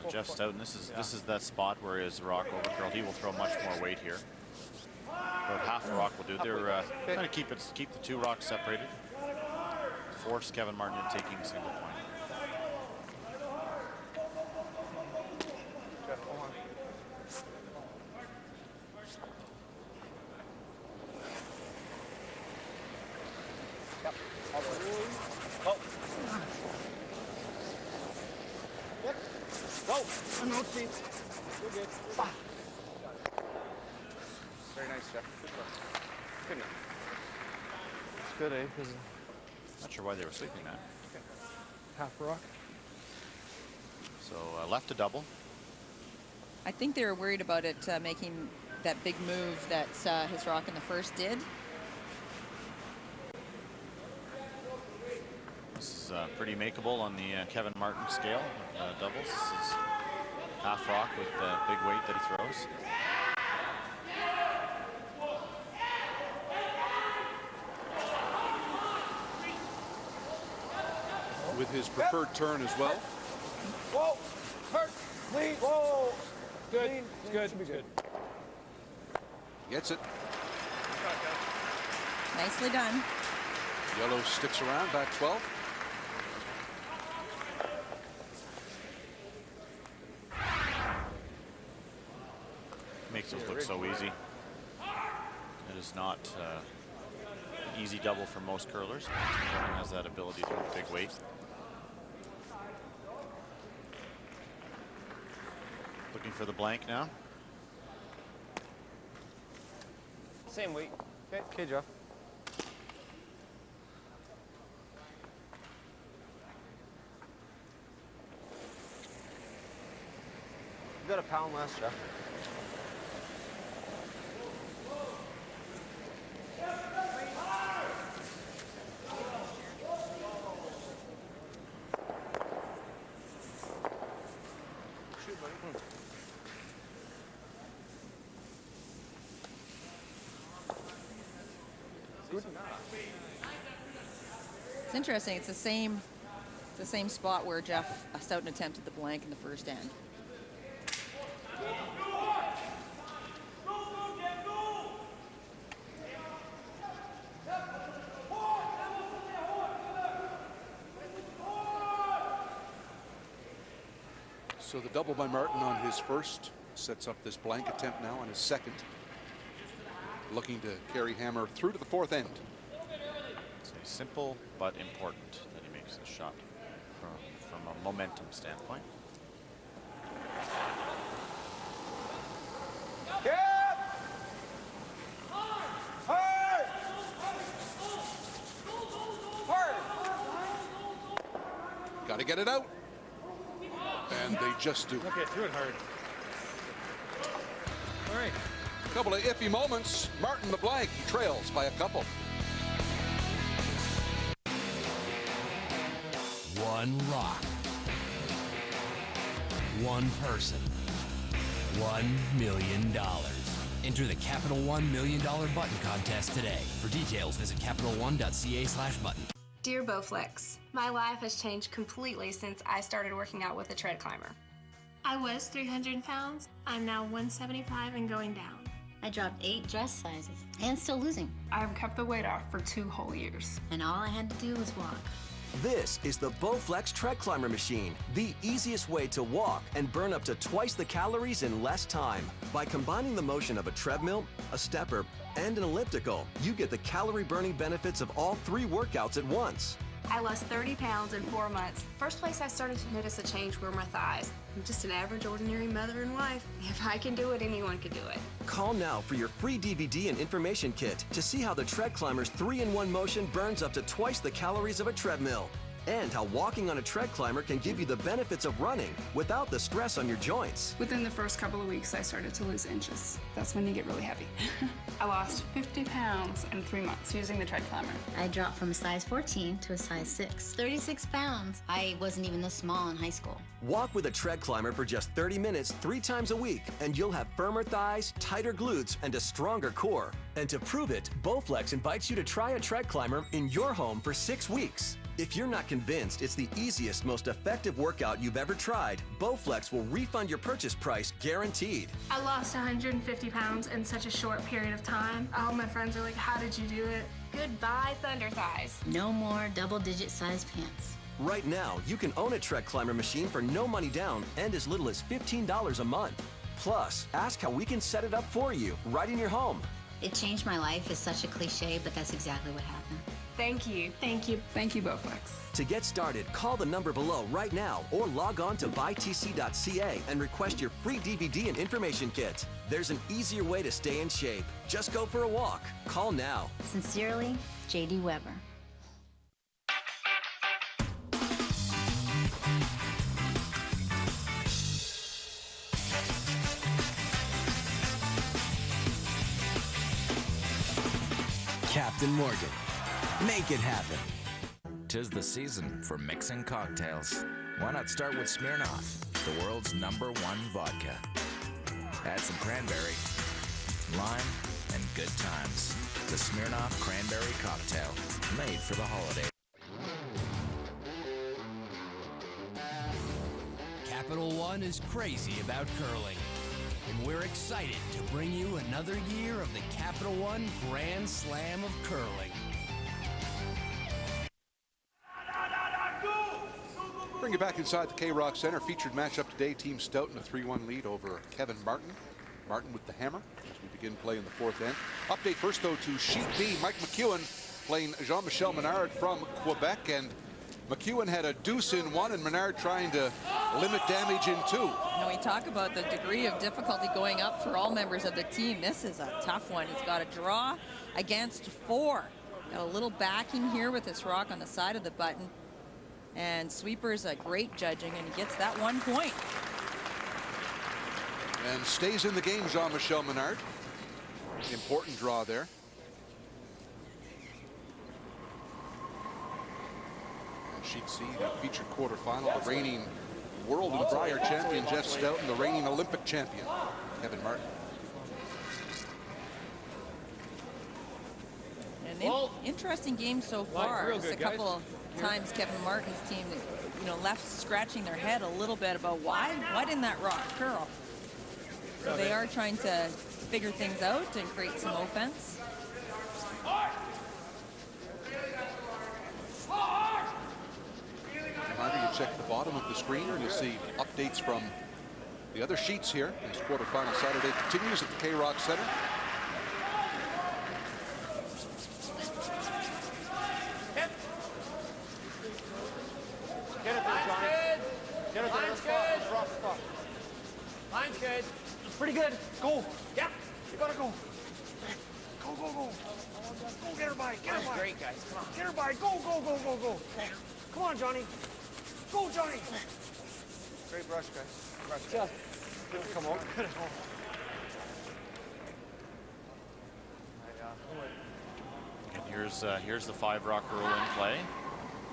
So Jeff Stoughton, this is that spot where his rock overcurled. He will throw much more weight here. About half the rock will do. They're trying to keep the two rocks separated. Force Kevin Martin to taking single point. Jeff, hold on. Yep. Oh. Yep. Go. I'm out, Steve. You're good. Very nice, Jeff. Good work. Good enough. It's good, eh? Not sure why they were sweeping that. Okay. Half rock. So left to double. I think they were worried about it making that big move that his rock in the first did. This is pretty makeable on the Kevin Martin scale of doubles. This is half rock with the big weight that he throws. With his preferred turn as well. Whoa! Hurt! Clean! Whoa! Good. Clean. It's good. Should be good. Gets it. Nicely done. Yellow sticks around, back 12. Makes those look so easy. It is not an easy double for most curlers. Kevin has that ability to throw big weight. Looking for the blank now. Same weight. Okay, Jeff. You got a pound less, Jeff. Shoot, buddy. Good. It's interesting. It's the same spot where Jeff Stoughton attempted the blank in the first end. So the double by Martin on his first sets up this blank attempt now on his second. Looking to carry Hammer through to the fourth end. It's simple but important that he makes this shot from a momentum standpoint. Got to get it out. And they just do. Okay, threw it hard. All right. Couple of iffy moments. Martin the blank. He trails by a couple. One rock. One person. $1 million. Enter the Capital One $1 Million Button Contest today. For details, visit CapitalOne.ca/button. Dear Bowflex, my life has changed completely since I started working out with a tread climber. I was 300 pounds. I'm now 175 and going down. I dropped 8 dress sizes and still losing. I've kept the weight off for 2 whole years. And all I had to do was walk. This is the Bowflex Tread Climber machine, the easiest way to walk and burn up to twice the calories in less time. By combining the motion of a treadmill, a stepper, and an elliptical, you get the calorie-burning benefits of all 3 workouts at once. I lost 30 pounds in 4 months. First place I started to notice a change were my thighs. I'm just an average, ordinary mother and wife. If I can do it, anyone can do it. Call now for your free DVD and information kit to see how the Tread Climber's 3-in-1 motion burns up to twice the calories of a treadmill. And how walking on a tread climber can give you the benefits of running without the stress on your joints. Within the first couple of weeks, I started to lose inches. That's when you get really heavy. I lost 50 pounds in 3 months using the tread climber. I dropped from a size 14 to a size 6. 36 pounds. I wasn't even this small in high school. Walk with a tread climber for just 30 minutes 3 times a week, and you'll have firmer thighs, tighter glutes, and a stronger core. And to prove it, Bowflex invites you to try a tread climber in your home for 6 weeks. If you're not convinced it's the easiest, most effective workout you've ever tried, Bowflex will refund your purchase price guaranteed. I lost 150 pounds in such a short period of time. All my friends are like, how did you do it? Goodbye, Thunder Thighs. No more double-digit size pants. Right now, you can own a tread climber machine for no money down and as little as $15 a month. Plus, ask how we can set it up for you right in your home. It changed my life is such a cliche, but that's exactly what happened. Thank you. Thank you. Thank you, Bowflex. To get started, call the number below right now or log on to buytc.ca and request your free DVD and information kit. There's an easier way to stay in shape. Just go for a walk. Call now. Sincerely, J.D. Weber. Captain Morgan. Make it happen. 'Tis the season for mixing cocktails. Why not start with Smirnoff, the world's #1 vodka? Add some cranberry, lime, and good times. The Smirnoff Cranberry Cocktail, made for the holiday. Capital One is crazy about curling, and we're excited to bring you another year of the Capital One Grand Slam of Curling. Bring you back inside the K-Rock Center. Featured matchup today. Team Stoughton a 3-1 lead over Kevin Martin. Martin with the hammer as we begin play in the fourth end. Update first though to Sheet B. Mike McEwen playing Jean-Michel Menard from Quebec, and McEwen had a deuce in 1 and Menard trying to limit damage in 2. Now we talk about the degree of difficulty going up for all members of the team. This is a tough one. He's got a draw against 4. Got a little backing here with this rock on the side of the button. And Sweeper's a great judging, and he gets that 1 point. And stays in the game, Jean-Michel Menard. Important draw there. And Sheet C, the featured quarterfinal, the reigning world and Briar champion, Jeff Stoughton, the reigning Olympic champion, Kevin Martin. An interesting game so far. Real Just good, a couple guys. of times Kevin Martin's team, you know, left scratching their head a little bit about why didn't that rock curl? So they are trying to figure things out and create some offense. Reminder, you check the bottom of the screen and you'll see updates from the other sheets here as quarterfinal Saturday continues at the K-Rock Center. Get it there, Johnny. Get it there. Line's good. Line's good. It's pretty good. Go. Yep. You gotta go. Go, go, go. Go, get her by. Get her by. Great, guys. Come on. Get her by. Go, go, go, go, go. Come on, Johnny. Go, Johnny. Great brush, guys. Brush. Just. Come on. Good at home. And here's the 5-rock rule in play.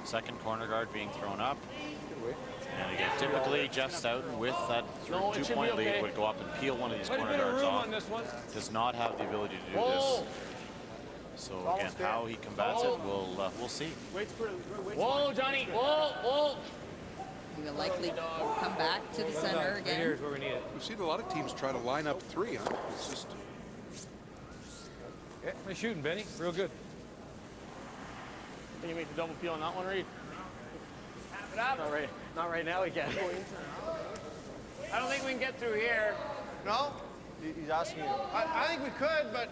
Second corner guard being thrown up. And again, typically Jeff Stoughten with that 2-point lead would go up and peel one of these corner guards off. Does not have the ability to do this. So again, how he combats it, we'll see. Whoa, Johnny! Whoa, whoa! He will likely come back to the center again. Here's where we need it. We've seen a lot of teams try to line up 3, huh? It's just... Yeah, nice shooting, Benny. Real good. Can you make the double peel on that one, Reed? Tap it up. Not right now, we can't. I don't think we can get through here. No? He's asking you. I think we could, but...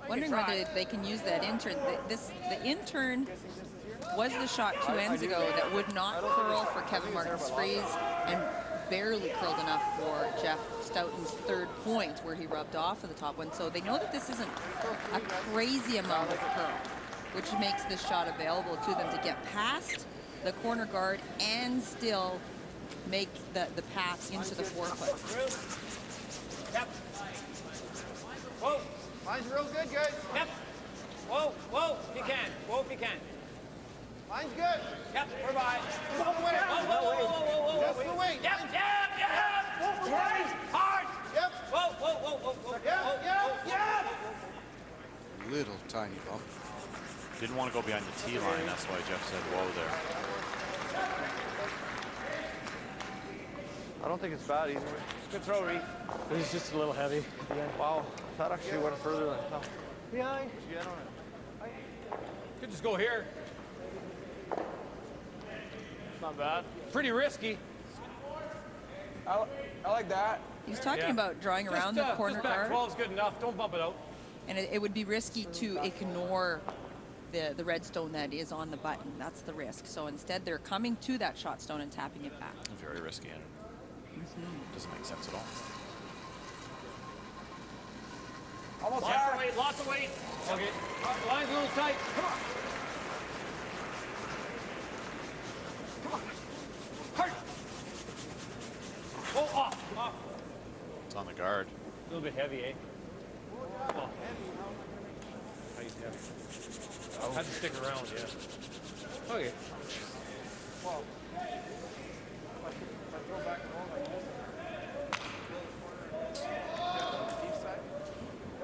Wondering whether they can use that intern. The intern was the shot 2 ends ago that would not curl for Kevin Martin's freeze and barely curled enough for Jeff Stoughton's 3rd point where he rubbed off of the top one. So they know that this isn't a crazy amount of curl, which makes this shot available to them to get past the corner guard and still make the pass into the 4-foot. Yep. Whoa. Line's real good, guys. Yep. Whoa, whoa, if you can. Whoa, if you can. Line's good. Yep, we're by. Whoa, wait. Whoa. Just the weight. Yep. Hard. Yep. Whoa. Yep. Little tiny bump. Didn't want to go behind the T line. That's why Jeff said whoa there. I don't think it's bad either way. Good throw, Reed. It was just a little heavy. Yeah. Wow, that actually went further than I thought. Behind. Get on it. Could just go here. It's not bad. Pretty risky. I like that. He's talking about drawing around the corner guard. 12's good enough. Don't bump it out. And it would be risky to ignore the red stone that is on the button. That's the risk. So instead, they're coming to that shot stone and tapping it back. Very risky. Doesn't make sense at all. Almost lots of weight. Okay. Line's a little tight. Come on. Hard. Oh, off. It's on the guard. A little bit heavy, eh? Oh. Nice heavy. Had to stick around, yeah. Okay. Well, if I throw back and roll like this.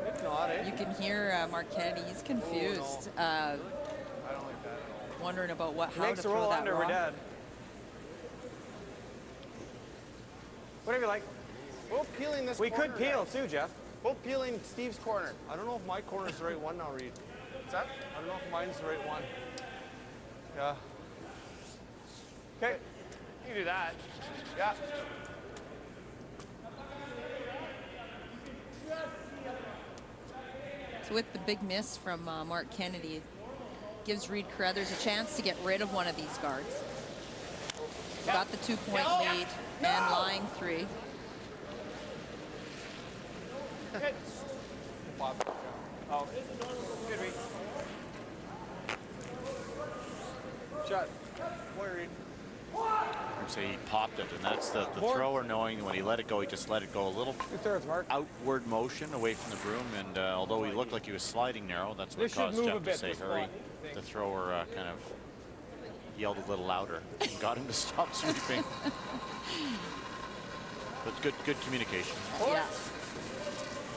If not, eh? You can hear Mark Kennedy. He's confused. I don't like that at all. Wondering about how Makes to the roll throw that under, rock. we're dead. Whatever you like. Both peeling this We corner, could peel guys. too, Jeff. Both peeling Steve's corner. I don't know if my corner is the right one now, Reed. What's that? I don't know if mine's the right one. Yeah. Okay. You can do that. Yeah. So with the big miss from Mark Kennedy, gives Reed Carruthers a chance to get rid of one of these guards. Got the 2-point lead and line 3. Good. Oh, good Reed. Shot. Boy, Reed. I'd say he popped it, and that's the thrower knowing when he let it go, he just let it go a little outward motion away from the broom, and although he looked like he was sliding narrow, that's what caused Jeff to say hurry. The thrower kind of yelled a little louder and got him to stop sweeping. But good communication. Yeah.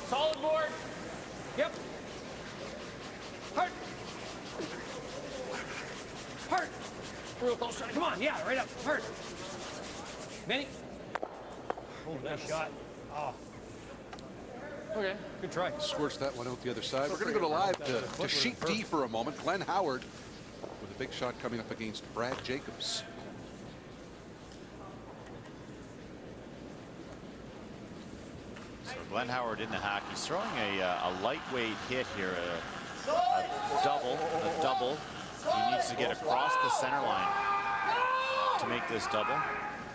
Solid board. Yep. Hard. Real close shot. Come on, yeah, right up. Hard. Benny. Oh, nice shot. Oh. Okay, good try. Squirts that one out the other side. We're going to go to live to sheet D for a moment. Glenn Howard with a big shot coming up against Brad Jacobs. So Glenn Howard in the hack. He's throwing a lightweight hit here, a double. He needs to get across the center line to make this double.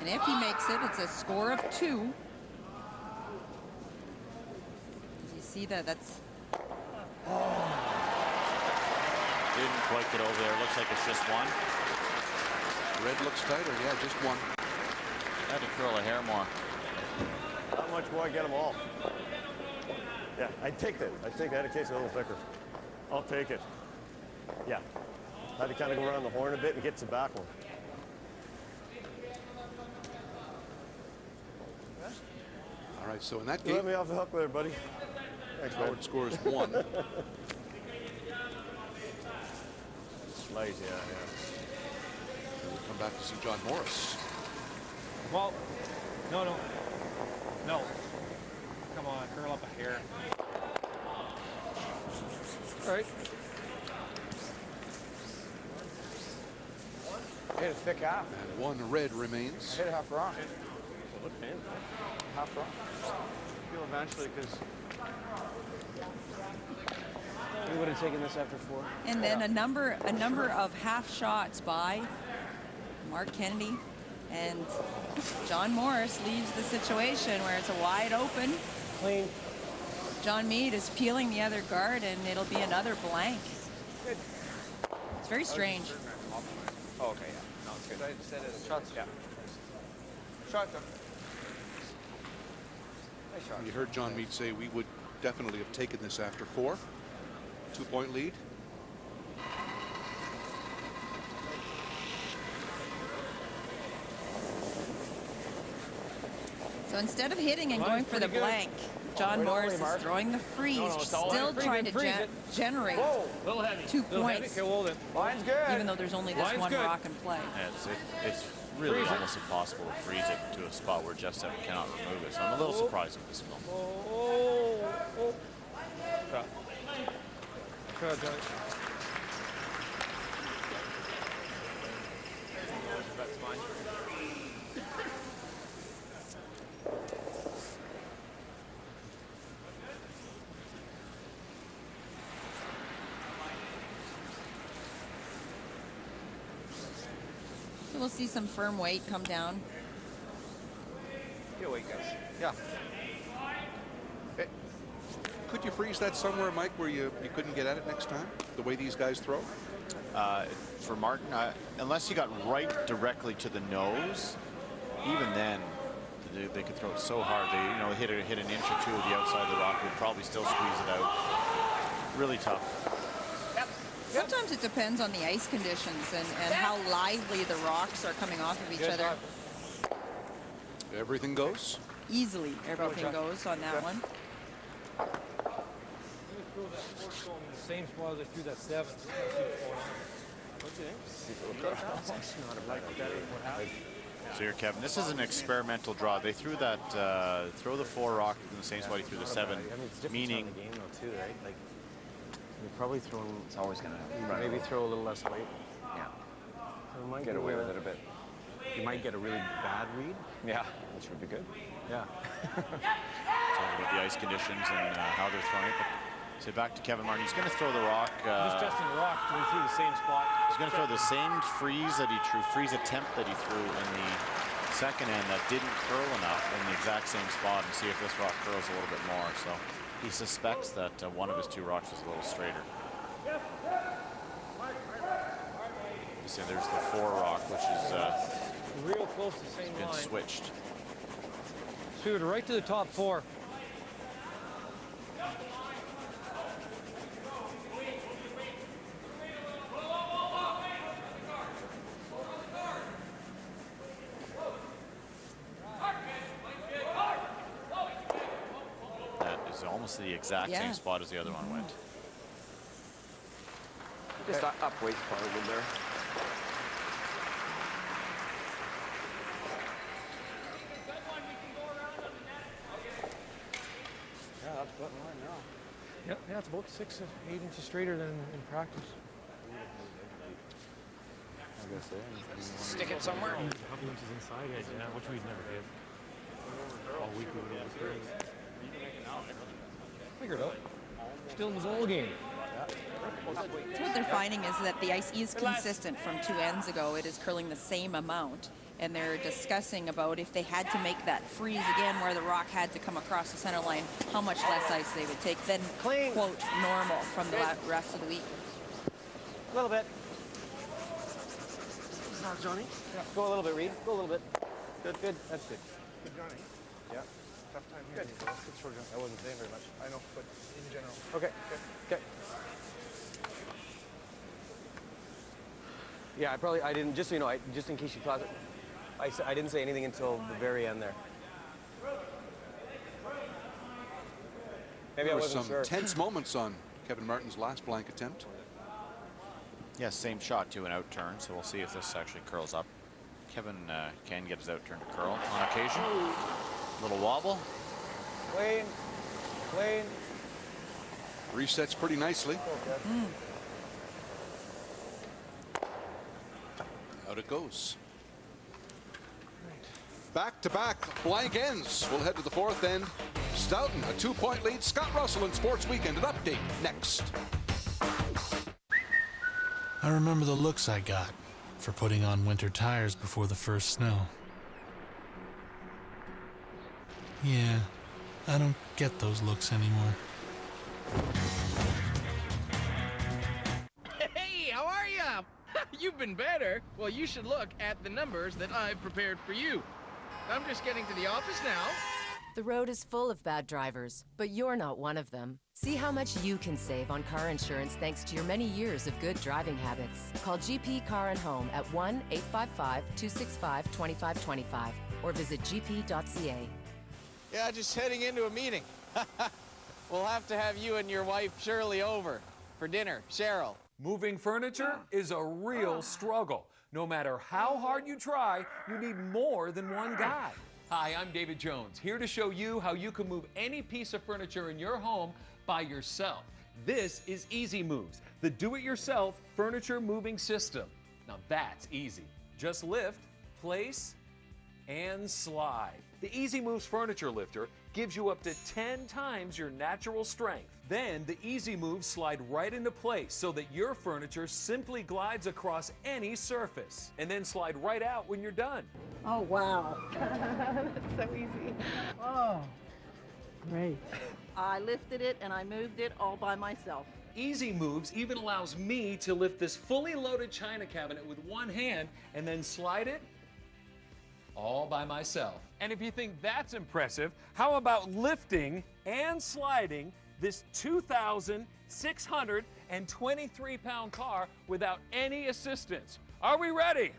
And if he makes it, it's a score of 2. As you see that, that's... Didn't quite get over there. Looks like it's just one. Red looks tighter. Yeah, just one. Had to curl a hair more. Not much more. Get them all. Yeah, I'd take that. I'd take that in case a little thicker. I'll take it. Yeah. Had to kind of go around the horn a bit and get to the back one. All right, so in that You game, let me off the hook there, buddy. Thanks, man. Howard scores 1. Light, yeah. We'll come back to see John Morris. Well, no. Come on, curl up a hair. All right. Hit a thick half. And 1 red remains. Hit a half rock. Half rock. Feel eventually because we would have taken this after 4. And then a number of half shots by Mark Kennedy, and John Morris leaves the situation where it's a wide open. Clean. John Meade is peeling the other guard, and it'll be another blank. Good. It's very strange. Oh, okay, yeah. No, it's good. I said it. Shots. Yeah. Shot them. Nice shot. You heard John Meade say we would definitely have taken this after 4. 2-point lead. So instead of hitting and going for the blank, John Morris is throwing the freeze, still trying to generate 2 points. Line's good. Even though there's only this one rock in play. Yeah, it's really almost impossible to freeze it to a spot where Jeff Steffen cannot remove it. So I'm a little surprised at this moment. That's fine. So we'll see some firm weight come down. Your weight, guys. Yeah. Could you freeze that somewhere, Mike, where you couldn't get at it next time? The way these guys throw? For Martin, unless you got right directly to the nose, even then, they could throw it so hard. They, hit an inch or 2 of the outside of the rock, would probably still squeeze it out. Really tough. Sometimes it depends on the ice conditions and how lively the rocks are coming off of each other. Everything goes? Easily, everything goes on that one. The same spot as I threw that 7. So here, Kevin, this is an experimental draw. They threw that, throw the 4 rock in the same spot he threw the 7, meaning the game though too, right? Like you're probably throwing. It's always gonna happen. Maybe throw a little less weight. Yeah. So might get away with it a bit. You might get a really bad read. Yeah, which would be good. Yeah. Talking about the ice conditions and how they're throwing it. But say back to Kevin Martin. He's going to throw the rock. Just testing the rock. We threw the same spot. He's going to throw the same freeze attempt that he threw in the second end that didn't curl enough in the exact same spot, and see if this rock curls a little bit more. So he suspects that one of his 2 rocks was a little straighter. You see, there's the 4 rock, which is real close to the same been line. switched. So right to the top 4. That is almost the exact same spot as the other one went. Just up weight's probably good there. Yeah, it's about 6 to 8 inches straighter than in practice. Stick it somewhere. A couple inches inside edge, yeah, which we've never did. All week we would figure it out. Still in the bowl game. So what they're finding is that the ice is consistent from 2 ends ago. It is curling the same amount. And they're discussing about if they had to make that freeze again where the rock had to come across the center line, how much less ice they would take than, quote, normal from the rest of the week. A little bit. Johnny? Yeah. Go a little bit, Reed. Go a little bit. Good, good. That's good. Good, Johnny. Yeah. Tough time here. Good. I wasn't saying very much. I know, but in general. Okay. Okay. Yeah, I didn't, just so you know, just in case you thought, I didn't say anything until the very end there. Maybe There I were wasn't some sure. tense moments on Kevin Martin's last blank attempt. Yeah, same shot, 2 and out turn, so we'll see if this actually curls up. Kevin can get his out turn to curl on occasion. Little wobble. Clean. Resets pretty nicely. Out it goes. Back-to-back blank ends. We'll head to the 4th end. Stoughton, a 2-point lead. Scott Russell in Sports Weekend. An update next. I remember the looks I got for putting on winter tires before the first snow. Yeah, I don't get those looks anymore. Hey, how are ya? You've been better. Well, you should look at the numbers that I've prepared for you. I'm just getting to the office now. The road is full of bad drivers, but you're not one of them. See how much you can save on car insurance thanks to your many years of good driving habits. Call GP Car and Home at 1-855-265-2525 or visit gp.ca. Yeah, just heading into a meeting. We'll have to have you and your wife Shirley over for dinner. Cheryl. Moving furniture is a real struggle. No matter how hard you try, you need more than one guy. Hi, I'm David Jones, here to show you how you can move any piece of furniture in your home by yourself. This is Easy Moves, the do-it-yourself furniture moving system. Now that's easy. Just lift, place, and slide. The Easy Moves furniture lifter gives you up to 10 times your natural strength. Then the Easy Moves slide right into place so that your furniture simply glides across any surface and then slide right out when you're done. Oh, wow. That's so easy. Oh, great. I lifted it and I moved it all by myself. Easy Moves even allows me to lift this fully loaded china cabinet with one hand and then slide it all by myself. And if you think that's impressive, how about lifting and sliding this 2,623-pound car without any assistance? Are we ready?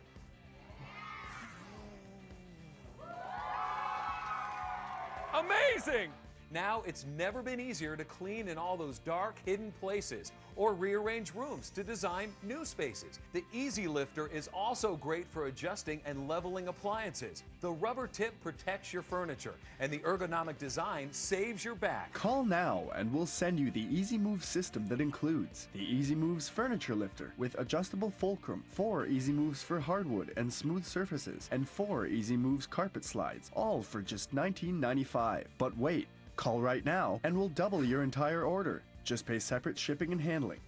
Amazing! Now it's never been easier to clean in all those dark, hidden places or rearrange rooms to design new spaces. The Easy Lifter is also great for adjusting and leveling appliances. The rubber tip protects your furniture, and the ergonomic design saves your back. Call now and we'll send you the Easy Moves system that includes the Easy Moves furniture lifter with adjustable fulcrum, 4 Easy Moves for hardwood and smooth surfaces, and 4 Easy Moves carpet slides, all for just $19.95. But wait, call right now and we'll double your entire order. Just pay separate shipping and handling.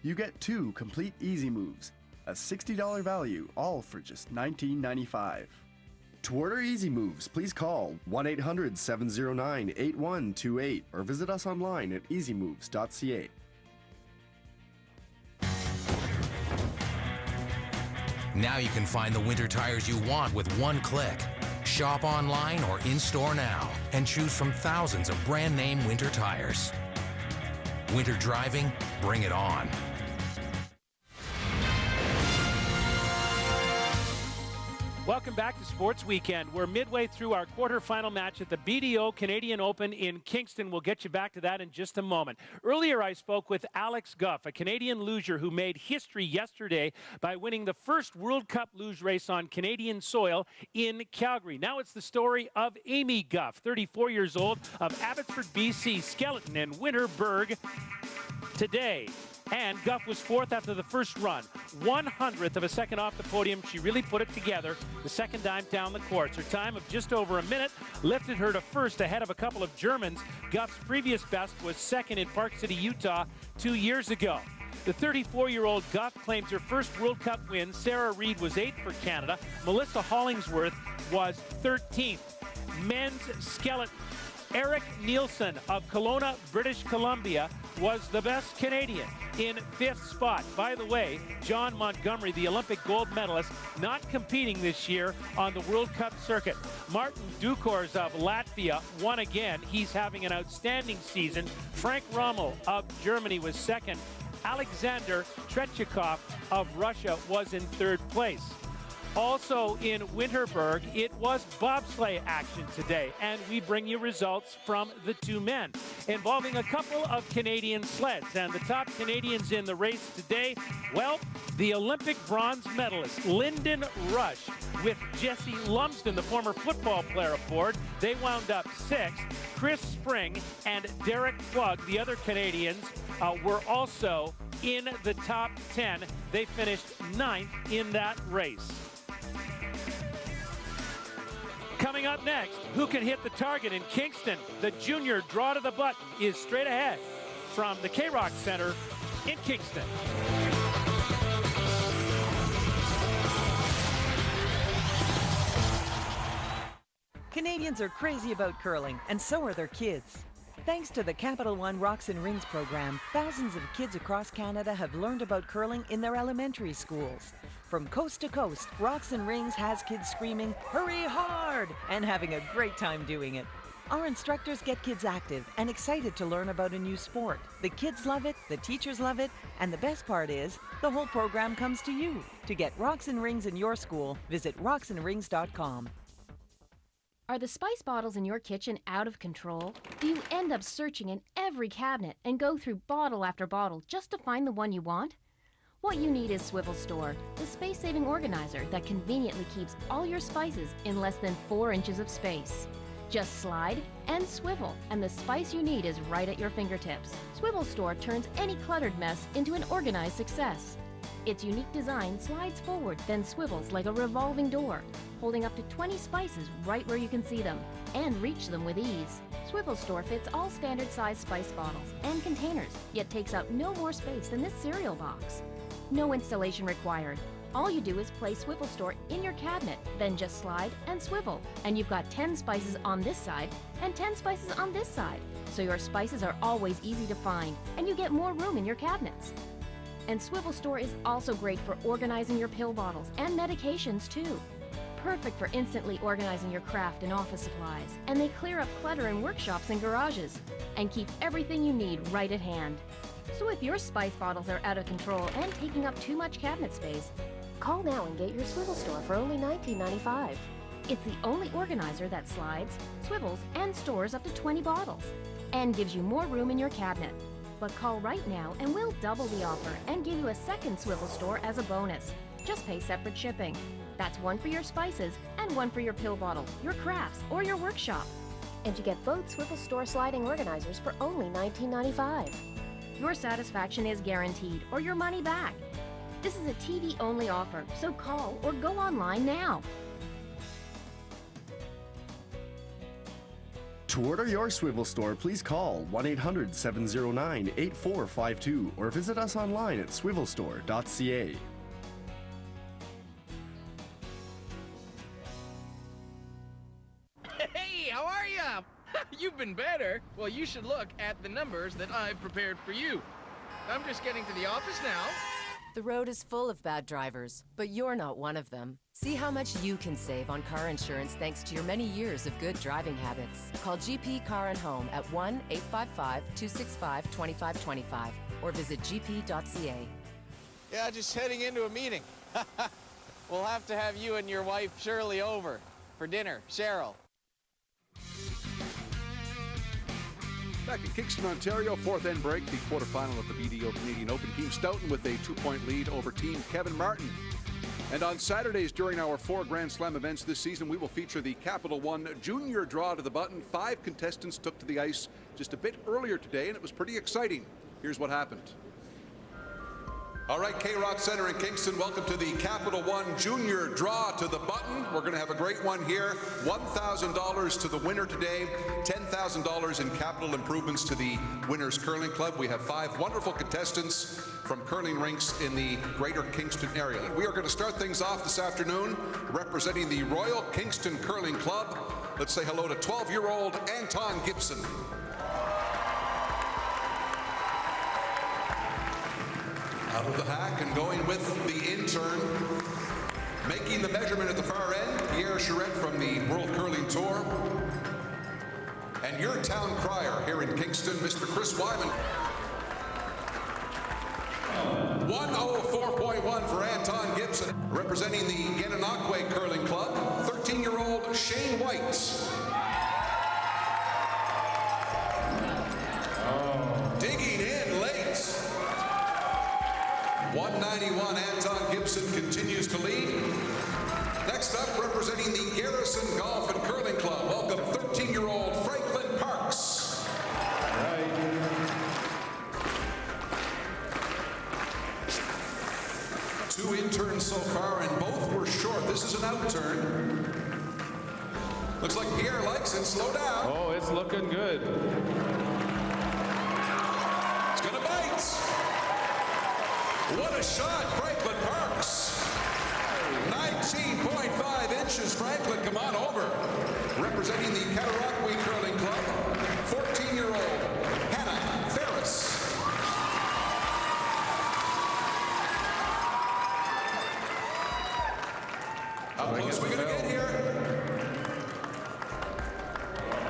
You get 2 complete Easy Moves, a $60 value, all for just $19.95. To order Easy Moves, please call 1-800-709-8128 or visit us online at easymoves.ca. Now you can find the winter tires you want with one click. Shop online or in-store now and choose from thousands of brand name winter tires. Winter driving, bring it on. Welcome back to Sports Weekend. We're midway through our quarterfinal match at the BDO Canadian Open in Kingston. We'll get you back to that in just a moment. Earlier, I spoke with Alex Guff, a Canadian luger who made history yesterday by winning the first World Cup luge race on Canadian soil in Calgary. Now it's the story of Amy Guff, 34 years old, of Abbotsford, BC, Skeleton, and Winterberg today. And Guff was fourth after the first run. 100th of a second off the podium. She really put it together the second time down the course. Her time of just over a minute lifted her to first ahead of a couple of Germans. Guff's previous best was second in Park City, Utah 2 years ago. The 34-year-old Guff claims her first World Cup win. Sarah Reid was 8th for Canada. Melissa Hollingsworth was 13th. Men's skeleton. Eric Nielsen of Kelowna, British Columbia, was the best Canadian in 5th spot. By the way, John Montgomery, the Olympic gold medalist, not competing this year on the World Cup circuit. Martin Dukors of Latvia won again. He's having an outstanding season. Frank Rommel of Germany was second. Alexander Trechikov of Russia was in 3rd place. Also in Winterberg, it was bobsleigh action today, and we bring you results from the two men involving a couple of Canadian sleds. And the top Canadians in the race today, well, the Olympic bronze medalist Lyndon Rush with Jesse Lumsden, the former football player, aboard. They wound up 6th. Chris Spring and Derek Plug, the other Canadians, were also in the top 10. They finished 9th in that race. Coming up next, who can hit the target in Kingston? The junior draw to the button is straight ahead from the K-Rock Center in Kingston. Canadians are crazy about curling, and so are their kids. Thanks to the Capital One Rocks and Rings program, thousands of kids across Canada have learned about curling in their elementary schools. From coast to coast, Rocks and Rings has kids screaming, "Hurry hard!" and having a great time doing it. Our instructors get kids active and excited to learn about a new sport. The kids love it, the teachers love it, and the best part is, the whole program comes to you. To get Rocks and Rings in your school, visit rocksandrings.com. Are the spice bottles in your kitchen out of control? Do you end up searching in every cabinet and go through bottle after bottle just to find the one you want? What you need is Swivel Store, the space-saving organizer that conveniently keeps all your spices in less than 4 inches of space. Just slide and swivel, and the spice you need is right at your fingertips. Swivel Store turns any cluttered mess into an organized success. Its unique design slides forward, then swivels like a revolving door, holding up to 20 spices right where you can see them, and reach them with ease. Swivel Store fits all standard-sized spice bottles and containers, yet takes up no more space than this cereal box. No installation required. All you do is place Swivel Store in your cabinet, then just slide and swivel, and you've got 10 spices on this side and 10 spices on this side, so your spices are always easy to find, and you get more room in your cabinets. And Swivel Store is also great for organizing your pill bottles and medications too. Perfect for instantly organizing your craft and office supplies. And they clear up clutter in workshops and garages and keep everything you need right at hand. So if your spice bottles are out of control and taking up too much cabinet space, call now and get your Swivel Store for only $19.95. It's the only organizer that slides, swivels, and stores up to 20 bottles and gives you more room in your cabinet. But call right now and we'll double the offer and give you a second Swivel Store as a bonus. Just pay separate shipping. That's one for your spices and one for your pill bottle, your crafts, or your workshop. And you get both Swivel Store sliding organizers for only $19.95. Your satisfaction is guaranteed or your money back. This is a TV-only offer, so call or go online now. To order your Swivel Store, please call 1-800-709-8452 or visit us online at swivelstore.ca. Hey, how are ya? You've been better. Well, you should look at the numbers that I've prepared for you. I'm just getting to the office now. The road is full of bad drivers, but you're not one of them. See how much you can save on car insurance thanks to your many years of good driving habits. Call GP Car and Home at 1-855-265-2525 or visit gp.ca. Yeah, just heading into a meeting. we'll have to have you and your wife Shirley over for dinner. Cheryl. Back in Kingston, Ontario, fourth end break, the quarterfinal of the BDO Canadian Open. Team Stoughton with a 2-point lead over Team Kevin Martin. And on Saturdays during our 4 Grand Slam events this season, we will feature the Capital One Junior Draw to the Button. 5 contestants took to the ice just a bit earlier today, and it was pretty exciting. Here's what happened. All right, K-Rock Center in Kingston, welcome to the Capital One Junior Draw to the Button. We're going to have a great one here. $1,000 to the winner today, $10,000 in capital improvements to the Winners Curling Club. We have 5 wonderful contestants from curling rinks in the greater Kingston area. We are going to start things off this afternoon representing the Royal Kingston Curling Club. Let's say hello to 12-year-old Anton Gibson. Out of the hack and going with the intern. Making the measurement at the far end, Pierre Charette from the World Curling Tour. And your town crier here in Kingston, Mr. Chris Wyman. 104.1 for Anton Gibson. Representing the Gananoque Curling Club, 13-year-old Shane White. Digging in late. 191, Anton Gibson continues to lead. Next up, representing the Garrison Golf and Curling Club, welcome 13-year-old Franklin Parks. Two interns so far, and both were short. This is an outturn. Looks like Pierre likes it. Slow down. Oh, it's looking good. It's going to bite. What a shot, Franklin Parks. 19.5 inches, Franklin, come on over. Representing the Cataract Curling Club, 14-year-old Hannah Ferris. How close are we going to get here?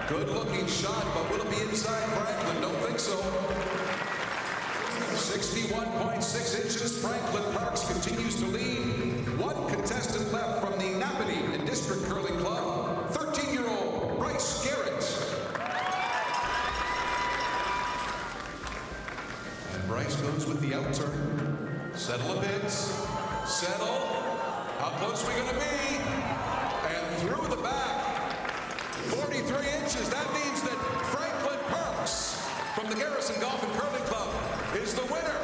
Good looking shot, but will it be inside Franklin? Don't think so. 61.6 inches. Franklin Parks continues to lead. One contestant left from the Napanee and District Curling Club, 13-year-old Bryce Garrett. And Bryce goes with the outturn. Settle a bit. Settle. How close are we going to be? And through the back. 43 inches. That means that Franklin Parks from the Garrison Golf and Curling Club is the winner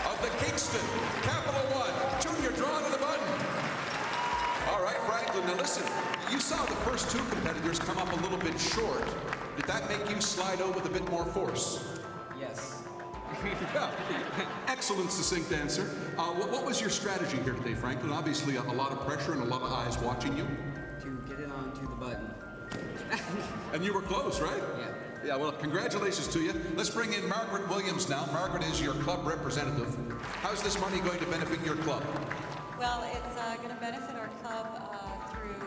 of the Kingston Capital One Junior Draw to the Button. All right, Franklin, now listen, you saw the first 2 competitors come up a little bit short. Did that make you slide out with a bit more force? Yes. Yeah. Excellent, succinct answer. What was your strategy here today, Franklin? Obviously, a lot of pressure and a lot of eyes watching you. To get it onto the button. And you were close, right? Yeah. Yeah, well, congratulations to you. Let's bring in Margaret Williams now. Margaret is your club representative. How's this money going to benefit your club? Well, it's going to benefit our club through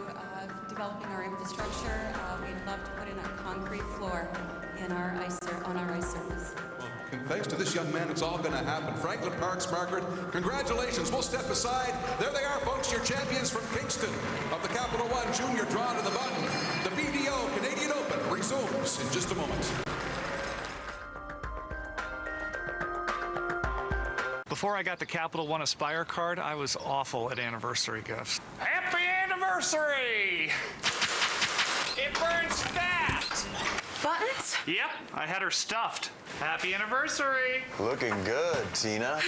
developing our infrastructure. We'd love to put in a concrete floor in our on our ice surface. Well, thanks to this young man, it's all going to happen. Franklin Parks, Margaret, congratulations. We'll step aside. There they are, folks, your champions from Kingston of the Capital One Junior Draw to the Button. The BDO Canadian Open resumes in just a moment. Before I got the Capital One Aspire card, I was awful at anniversary gifts. Happy anniversary! It burns fast! Buttons? Yep, I had her stuffed. Happy anniversary! Looking good, Tina.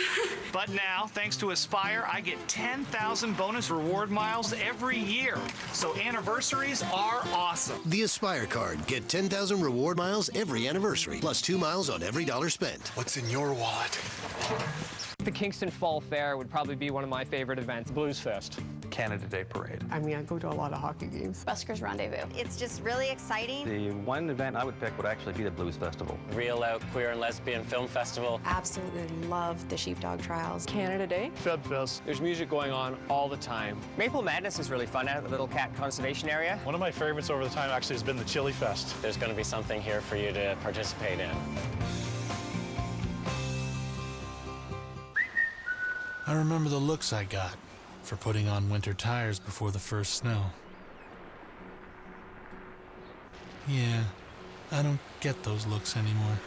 But now, thanks to Aspire, I get 10,000 bonus reward miles every year. So anniversaries are awesome. The Aspire card. Get 10,000 reward miles every anniversary, plus 2 miles on every dollar spent. What's in your wallet? The Kingston Fall Fair would probably be one of my favorite events. Blues Fest. Canada Day Parade. I mean, I go to a lot of hockey games. Buskers Rendezvous. It's just really exciting. The one event I would pick would actually be the Blues Festival. Reel Out Queer and Lesbian Film Festival. Absolutely love the Sheepdog Trials. Canada Day. Feb Fest. There's music going on all the time. Maple Madness is really fun out at the Little Cat Conservation Area. One of my favorites over the time actually has been the Chili Fest. There's going to be something here for you to participate in. I remember the looks I got for putting on winter tires before the first snow. Yeah, I don't get those looks anymore.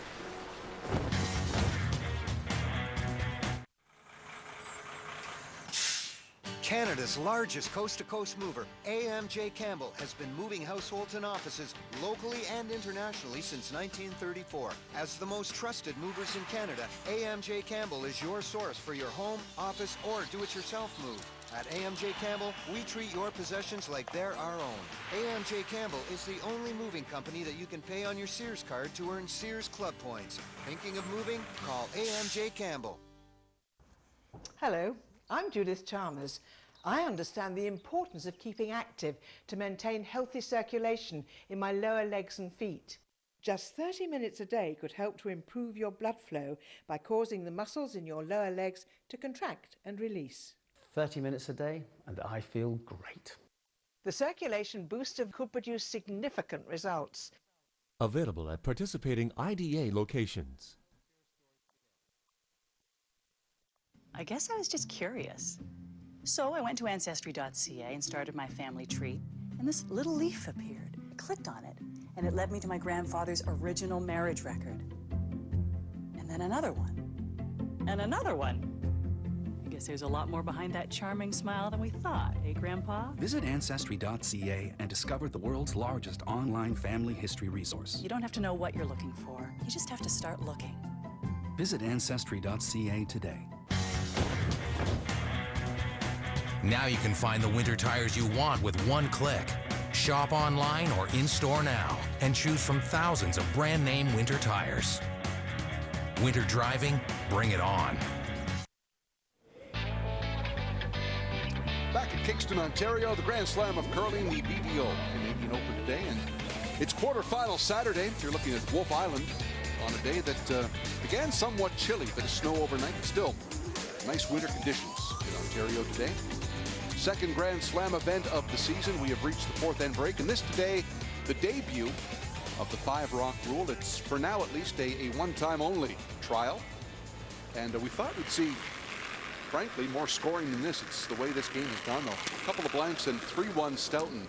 Canada's largest coast-to-coast mover, AMJ Campbell, has been moving households and offices locally and internationally since 1934. As the most trusted movers in Canada, AMJ Campbell is your source for your home, office, or do-it-yourself move. At AMJ Campbell, we treat your possessions like they're our own. AMJ Campbell is the only moving company that you can pay on your Sears card to earn Sears Club points. Thinking of moving? Call AMJ Campbell. Hello, I'm Judith Chalmers. I understand the importance of keeping active to maintain healthy circulation in my lower legs and feet. Just 30 minutes a day could help to improve your blood flow by causing the muscles in your lower legs to contract and release. 30 minutes a day and I feel great. The circulation booster could produce significant results. Available at participating IDA locations. I guess I was just curious. So I went to Ancestry.ca and started my family tree, and this little leaf appeared. I clicked on it, and it led me to my grandfather's original marriage record. And then another one. And another one. I guess there's a lot more behind that charming smile than we thought, eh, Grandpa? Visit Ancestry.ca and discover the world's largest online family history resource. You don't have to know what you're looking for. You just have to start looking. Visit Ancestry.ca today. Now you can find the winter tires you want with one click. Shop online or in-store now and choose from thousands of brand name winter tires. Winter driving, bring it on. Back at Kingston, Ontario, the Grand Slam of curling, the BDO Canadian Open today, and it's quarterfinal Saturday. You're looking at Wolf Island on a day that began somewhat chilly, bit of snow overnight, but still nice winter conditions in Ontario today. Second Grand Slam event of the season. We have reached the fourth end break, and this today, the debut of the 5-rock rule. It's, for now at least, a one-time only trial, and we thought we'd see, frankly, more scoring than this. It's the way this game has gone, though. A couple of blanks and 3-1 Stoughton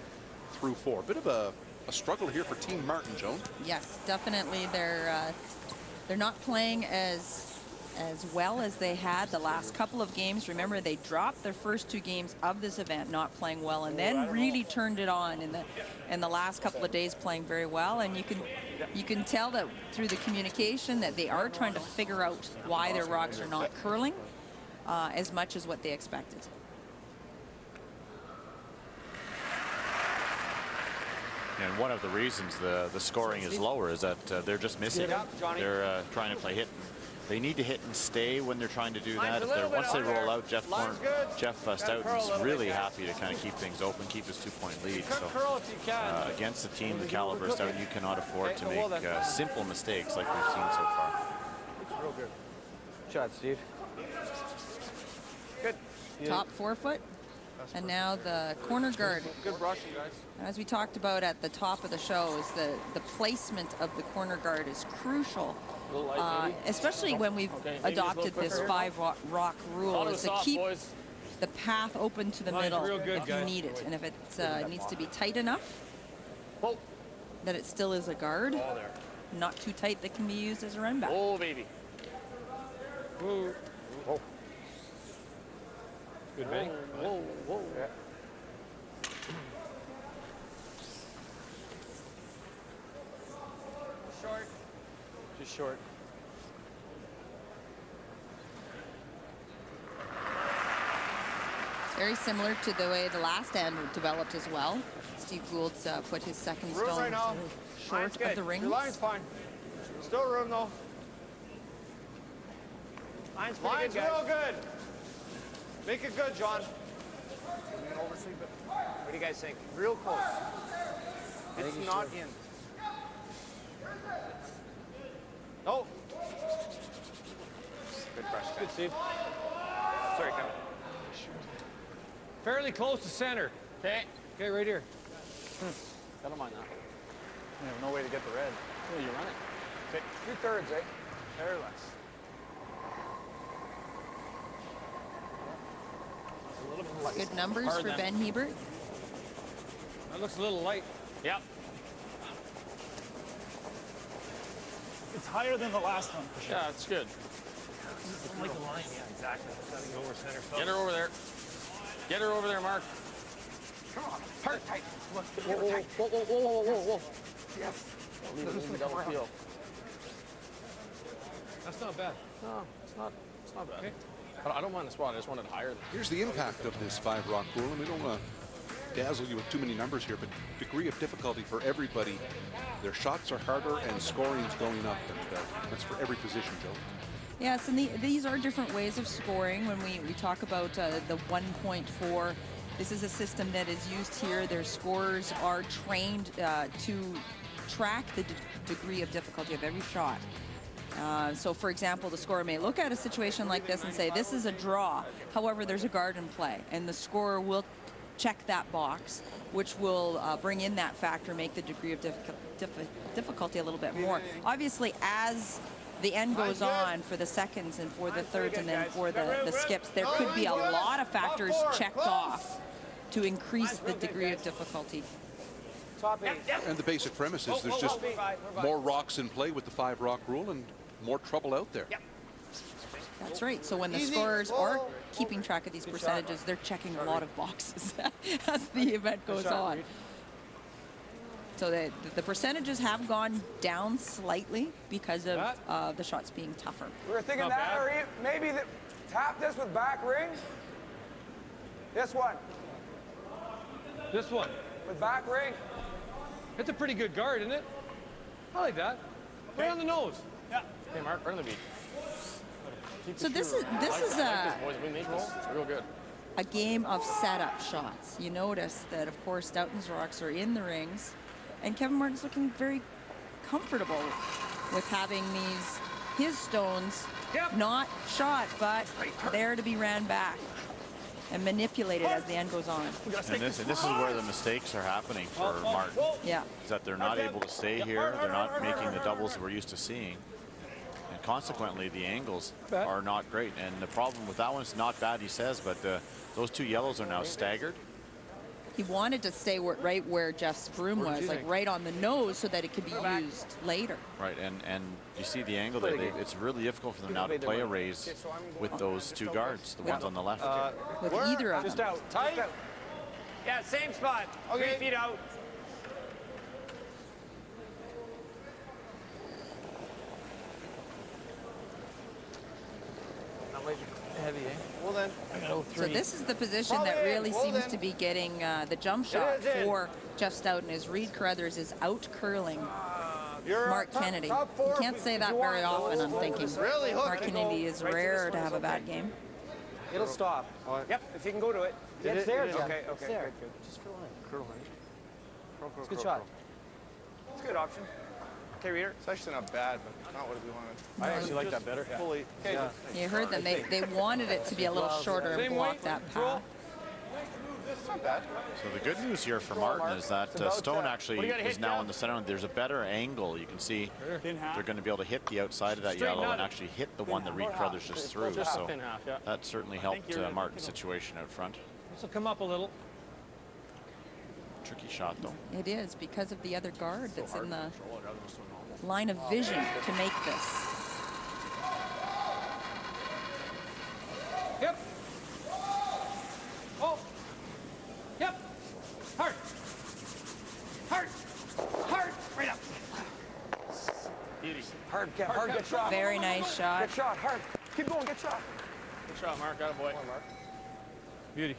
through 4. Bit of a struggle here for Team Martin, Joan. Yes, definitely. They're not playing as well as they had the last couple of games. Remember, they dropped their first 2 games of this event not playing well, and then really turned it on in the last couple of days, playing very well. And you can tell that through the communication that they are trying to figure out why their rocks are not curling as much as what they expected. And one of the reasons the scoring is lower is that they're just missing. They're trying to play hit. They need to hit and stay when they're trying to do that. Once they roll out, Jeff Stoughton's really happy to kind of keep things open, keep his 2-point lead. So against a team the caliber of Stoughton, you cannot afford to make simple mistakes like we've seen so far. It's real good. Shot, Steve. Good. Top 4-foot. And now the corner guard. Good brushing, guys. As we talked about at the top of the show, is the placement of the corner guard is crucial. Especially when we've adopted this 5-rock rule, is to keep the path open to the middle if you need it. And if it needs to be tight enough that it still is a guard, not too tight that can be used as a run back. Oh, baby. Whoa. Good bang. Whoa, whoa. Yeah. Short. Just short. It's very similar to the way the last end developed as well. Steve Gould's put his second stone right now. short of the rings. Your line's fine. Still room though. Line's real good. Make it good, John. Oversleep it. What do you guys think? Real close. It's not in. Oh. Good brush. Good, Steve. Sorry, Kevin. Fairly close to center. Okay. Okay, right here. I don't mind that. You have no way to get the red. Well, you run it. Okay. 2/3, eh? There less. A little bit Good numbers for Ben Hebert. That looks a little light. Yep. It's higher than the last one, for sure. Yeah, it's good. Don't like the line, yeah, exactly. Over center. Get her over there. Get her over there, Mark. Come on. Hard tight. Look, Whoa, whoa, tight. whoa, whoa, whoa, whoa, whoa, whoa. Yes. Leave it double field. That's not bad. No, it's not bad. Okay. I don't mind the spot. I just wanted it higher. Here's the impact of this 5-rock rule, and we don't want to dazzle you with too many numbers here, but degree of difficulty for everybody. Their shots are harder and scoring's going up, and that's for every position, Joe. Yes, and these are different ways of scoring. When we talk about the 1.4, this is a system that is used here. Their scorers are trained to track the degree of difficulty of every shot. So, for example, the scorer may look at a situation like this and say, this is a draw. However, there's a guard in play, and the scorer will check that box, which will bring in that factor, make the degree of difficulty a little bit more. Obviously, as the end goes on for the seconds and for the thirds and then for the skips, there could be a lot of factors checked off to increase the degree of difficulty. And the basic premise is there's just more rocks in play with the 5-rock rule and more trouble out there. That's right. So when the scorers are keeping track of these percentages, they're checking a lot of boxes as the event goes on. So the percentages have gone down slightly because of the shots being tougher. We were thinking that, or maybe tap this with back ring. This one. This one. With back ring. It's a pretty good guard, isn't it? I like that. Right on the nose. Yeah. Hey, Mark, right on the beat. So this is real good. A game of setup shots. You notice that, of course, Stoughton's rocks are in the rings, and Kevin Martin's looking very comfortable with having his stones not shot, but there to be ran back and manipulated as the end goes on. And this is where the mistakes are happening for Martin. Yeah. Is that they're not able to stay here. They're not making the doubles we're used to seeing. And consequently, the angles are not great. And the problem with that one is not bad, he says, but those two yellows are now staggered. He wanted to stay right where Jeff's broom was, like right on the nose, so that it could be used later. Right, and you see the angle there. It's really difficult for them now to play a raise with those two guards, the ones on the left. With either of them. Just out. Tight. Yeah, same spot. Okay. 3 feet out. Heavy, eh? Well then. So this is the position that really seems to be getting the jump shot for Jeff Stoughton, as Reed Carruthers is out curling Mark Kennedy. You can't say that very often, I'm thinking. Mark Kennedy is rare to have a bad game. It'll stop. Yep, if you can go to it. It's there, Jeff. Okay, It's there. good. Just for line. Curl, honey. It's a good shot. It's a good option. Okay, Reader. It's actually not bad, but not what we wanted. I actually like that better. Fully. Okay. You heard them. They wanted it to be a little shorter and block that path. It's not bad. So the good news here for Martin is that Stone actually is now in the center. There's a better angle. You can see they're going to be able to hit the outside of that yellow and actually hit the one that Reed Carruthers just threw. So that certainly helped Martin's situation out front. This will come up a little. Tricky shot, though. It is, because of the other guard that's in the line of vision to make this. Yep. Oh. Yep. Hard. Hard. Hard. Right up. Beauty. Hard, get shot. Very nice shot. Get shot, hard. Keep going, get shot. Good shot, Mark. Got it, boy. Mark. Beauty.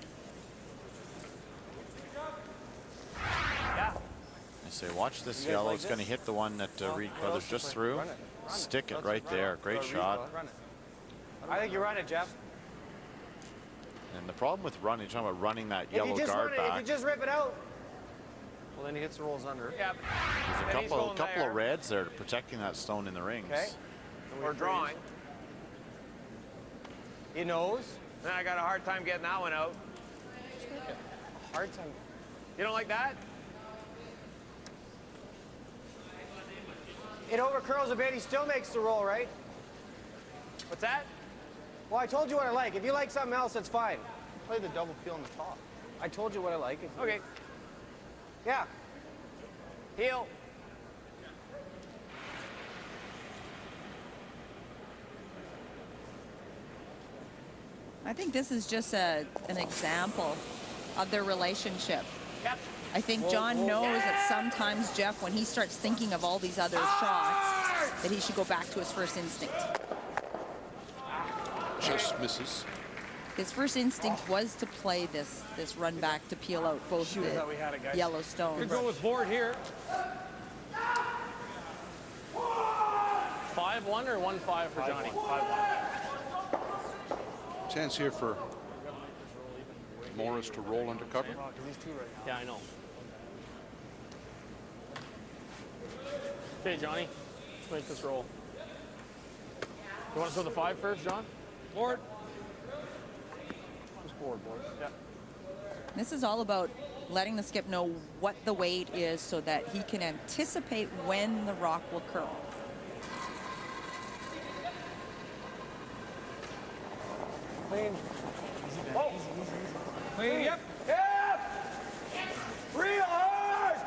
I say, watch this yellow. It's going to hit the one that Reed Carruthers just threw. Stick it right there. Great shot. I think you run it, Jeff. And the problem with running, you're talking about running that yellow If guard back. you just rip it out. Well, then he hits the rolls under. Yeah. There's a couple of reds there protecting that stone in the rings. Okay. Or drawing. He knows. Then I got a hard time getting that one out. Hard time. You don't like that? It overcurls a bit. He still makes the roll, right? What's that? Well, I told you what I like. If you like something else, that's fine. play the double peel on the top. I told you what I like. Okay. Yeah. Heel. I think this is just an example of their relationship. Yep. I think John knows that sometimes Jeff, when he starts thinking of all these other shots, that he should go back to his first instinct. Just misses. His first instinct was to play this run back to peel out both the yellow stones. Could go with board here. 5-1 or 1-5 for Johnny? 5-1. Chance here for Morris to roll under cover. Yeah, I know. Okay, Johnny, let's make this roll. You want us to go the 5 first, John? Board. Just board. Yeah. This is all about letting the skip know what the weight is so that he can anticipate when the rock will curl. Clean. Oh. Clean. Yep. Yep. Real hard.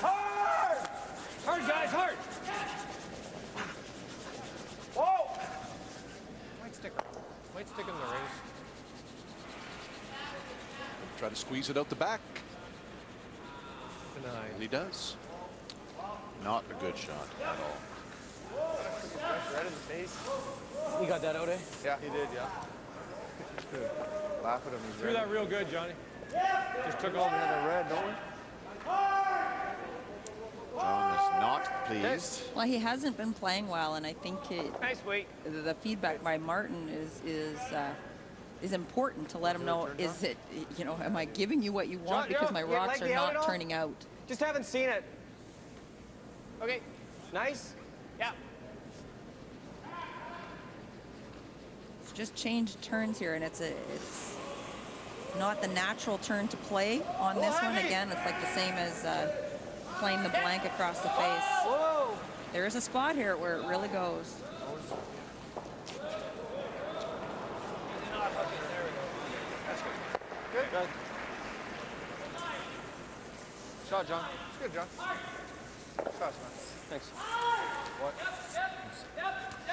Hard. Hard, guys, hard. Whoa. White stick in the race. Try to squeeze it out the back. Denied. And he does. Not a good shot at all. Right in the face. You got that out, eh? Yeah, he did, yeah. Good. Laugh at him. He's Threw that real good, Johnny. Just took all all the red, don't we? John is not pleased. Well, he hasn't been playing well, and I think Nice weight. the feedback by Martin is important to let him know. Is it, you know, am I giving you what you want because my rocks are not turning out? Just haven't seen it. Okay. Nice. Yeah. It's just changed turns here, and it's not the natural turn to play on this one. Again, it's like the same as playing the blank across the face. Whoa. There is a spot here where it really goes. Good. Good. Shot, John. It's good, John. Shots, man. Thanks. What?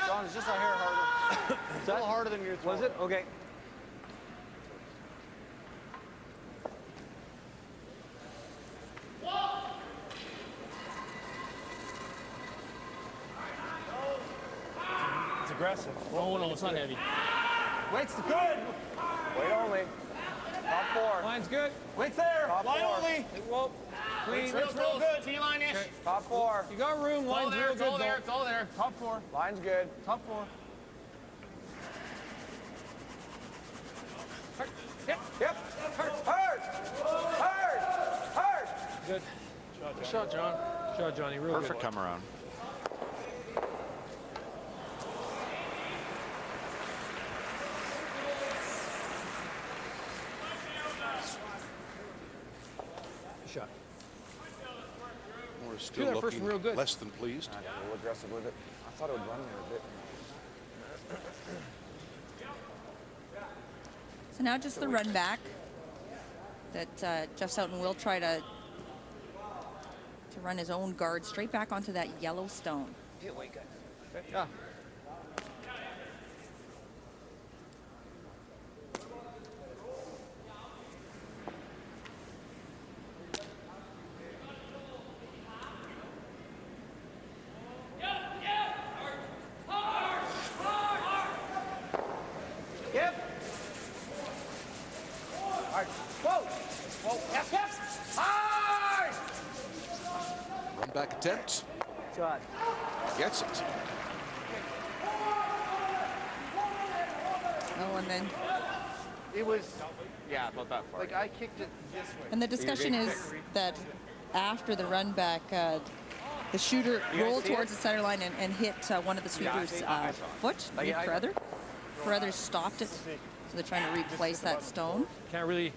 John, it's just a hair harder. It's a little harder than your throw. Was it? Okay. It's aggressive. Oh, no, it's not heavy. Weight's good. Weight only. Top 4. Line's good. Weight's there. Top Line 4. only. Whoa. Clean. Weight's real good. T-line-ish. Okay. Top 4. You got room. Line's real good, though. It's all there. Top 4. Line's good. Top 4. Hard. Yep. Yep. Hard. Hard. Hard. Good. Shot, John. Shot, Johnny. Real Perfect good. come around. Shot. Morris still that first looking one real good. less than pleased. I got a little aggressive with it. I thought it would run there a bit. So now just the run back that Jeff Stoughton will try to run his own guard straight back onto that yellow stone. Heel weight good. Okay. Yeah. Yep. Hard. Whoa. Whoa. Yep. Yep. Hard. Run back attempt. Shot. Gets it. Oh, and then It was, Yeah, about that far. like, I kicked it this way. and the discussion is that after the run back, the shooter rolled towards the center line and hit one of the sweeper's foot. Like, I- Carruthers stopped it, so they're trying to replace that stone. Can't really.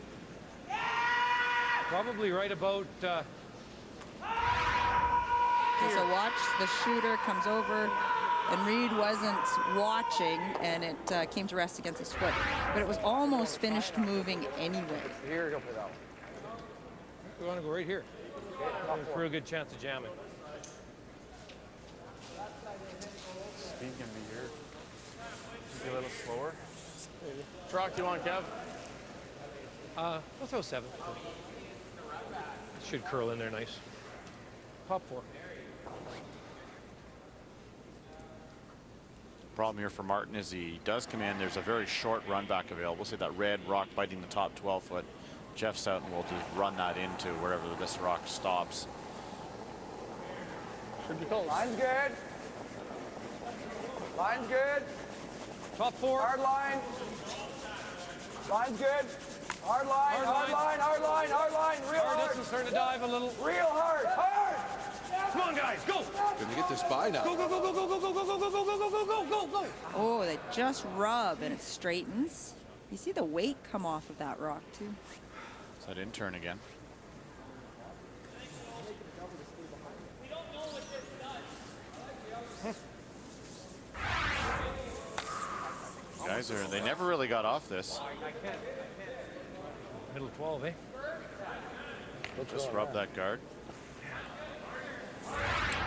Probably right about. Okay, so watch the shooter comes over and Reed wasn't watching, and it came to rest against his foot. But it was almost finished moving anyway. Here, go for that one. We want to go right here. A real good chance of jamming. Speed can be here. Be a little slower. Maybe. Truck, you want, Kev? We'll throw 7. Should curl in there nice. Pop 4. Problem here for Martin is he does come in. There's a very short run back available. See that red rock biting the top 12 foot. Jeff Stoughton will just run that into wherever this rock stops. Should be close. Line's good. Line's good. Top 4. Hard line. Line's good. Hard line, hard line, hard line, hard line. Real hard. Hard distance, starting to dive a little. Real hard. Hard. Come on, guys, go. Gonna get this by now. Go, go, go, go, go, go, go, go, go, go, go, go, go, go, go, go. Oh, they just rub and it straightens. You see the weight come off of that rock too. Is that in turn again? Guys they never really got off this. Middle 12, eh? Just rub that guard.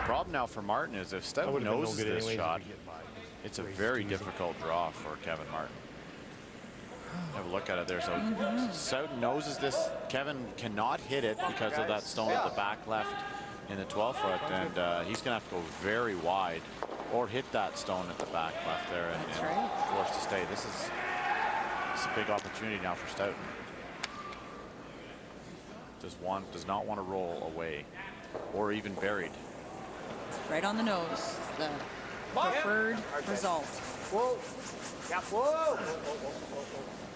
Problem now for Martin is if Stoughton knows this shot, it's a very difficult draw for Kevin Martin. Have a look at it there. So Stoughton knows this. Kevin cannot hit it because of that stone at the back left in the 12 foot, and he's going to have to go very wide or hit that stone at the back left there and forced to stay. This is a big opportunity now for Stoughton. Does not want to roll away or even buried. Right on the nose, the preferred result. Whoa. Yeah. Whoa.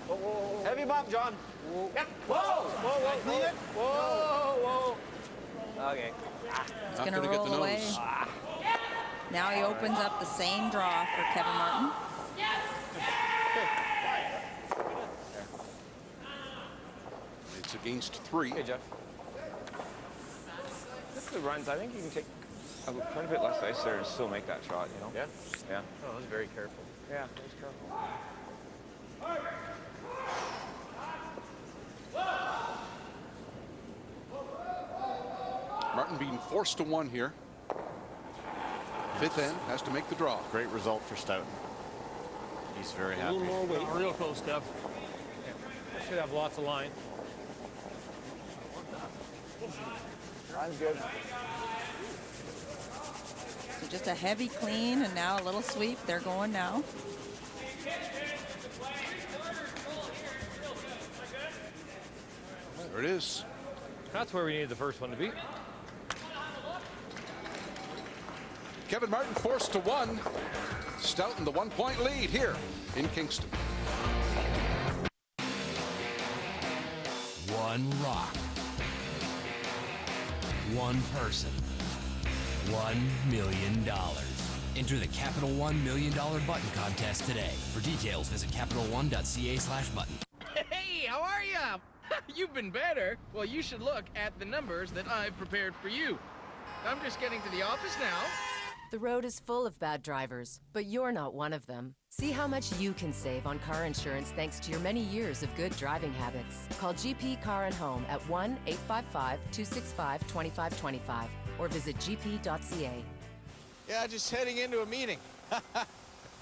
Whoa. Heavy bump, John. Whoa. Yep. Whoa. Whoa. Whoa. Whoa. Whoa. Okay. It's going to roll away. Now he opens up the same draw for Kevin Martin. It's against 3. Hey, Jeff. Just the runs, I think you can take quite a bit less ice there and still make that shot, you know? Yeah. Yeah. Oh, that was very careful. Yeah, he's careful. Martin being forced to 1 here. Fifth end has to make the draw. Great result for Stoughton. He's very happy. A little more weight. Real close, Kev. Should have lots of line. Line's good. So just a heavy clean and now a little sweep. They're going now. There it is. That's where we needed the first one to be. Kevin Martin forced to 1. Stoughton the 1-point lead here in Kingston. One rock. One person. $1 million. Enter the Capital One $1 Million Button Contest today. For details, visit CapitalOne.ca/button. Hey, how are ya? You've been better. Well, you should look at the numbers that I've prepared for you. I'm just getting to the office now. The road is full of bad drivers, but you're not one of them. See how much you can save on car insurance thanks to your many years of good driving habits. Call GP Car and Home at 1-855-265-2525 or visit gp.ca. Yeah, just heading into a meeting.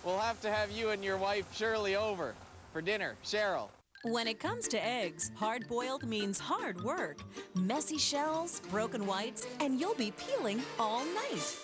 We'll have to have you and your wife Shirley over for dinner. Cheryl. When it comes to eggs, hard-boiled means hard work. Messy shells, broken whites, and you'll be peeling all night.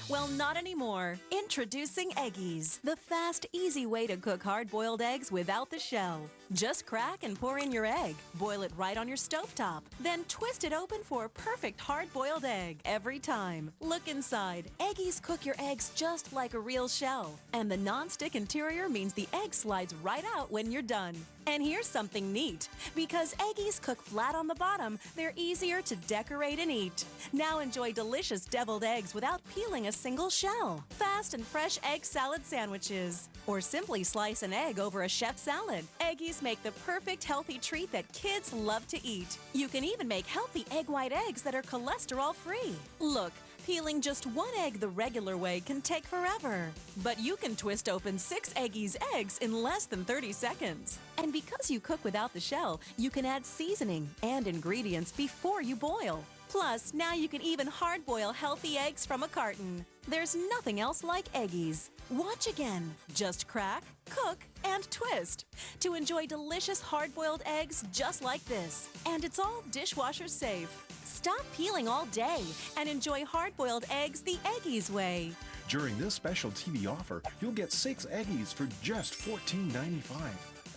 Well, not anymore. Introducing Eggies, the fast, easy way to cook hard-boiled eggs without the shell. Just crack and pour in your egg. Boil it right on your stovetop. Then twist it open for a perfect hard-boiled egg every time. Look inside. Eggies cook your eggs just like a real shell. And the non-stick interior means the egg slides right out when you're done. And here's something neat. Because Eggies cook flat on the bottom, they're easier to decorate and eat. Now enjoy delicious deviled eggs without peeling a single shell. Fast and fresh egg salad sandwiches. Or simply slice an egg over a chef salad. Eggies make the perfect healthy treat that kids love to eat. You can even make healthy egg white eggs that are cholesterol-free. Look, Peeling just one egg the regular way can take forever. But you can twist open 6 Eggies eggs in less than 30 seconds. And because you cook without the shell, you can add seasoning and ingredients before you boil. Plus, now you can even hard-boil healthy eggs from a carton. There's nothing else like Eggies. Watch again. Just crack, cook, and twist to enjoy delicious hard-boiled eggs just like this. And it's all dishwasher safe. Stop peeling all day and enjoy hard-boiled eggs the Eggies way. During this special TV offer, you'll get 6 Eggies for just $14.95.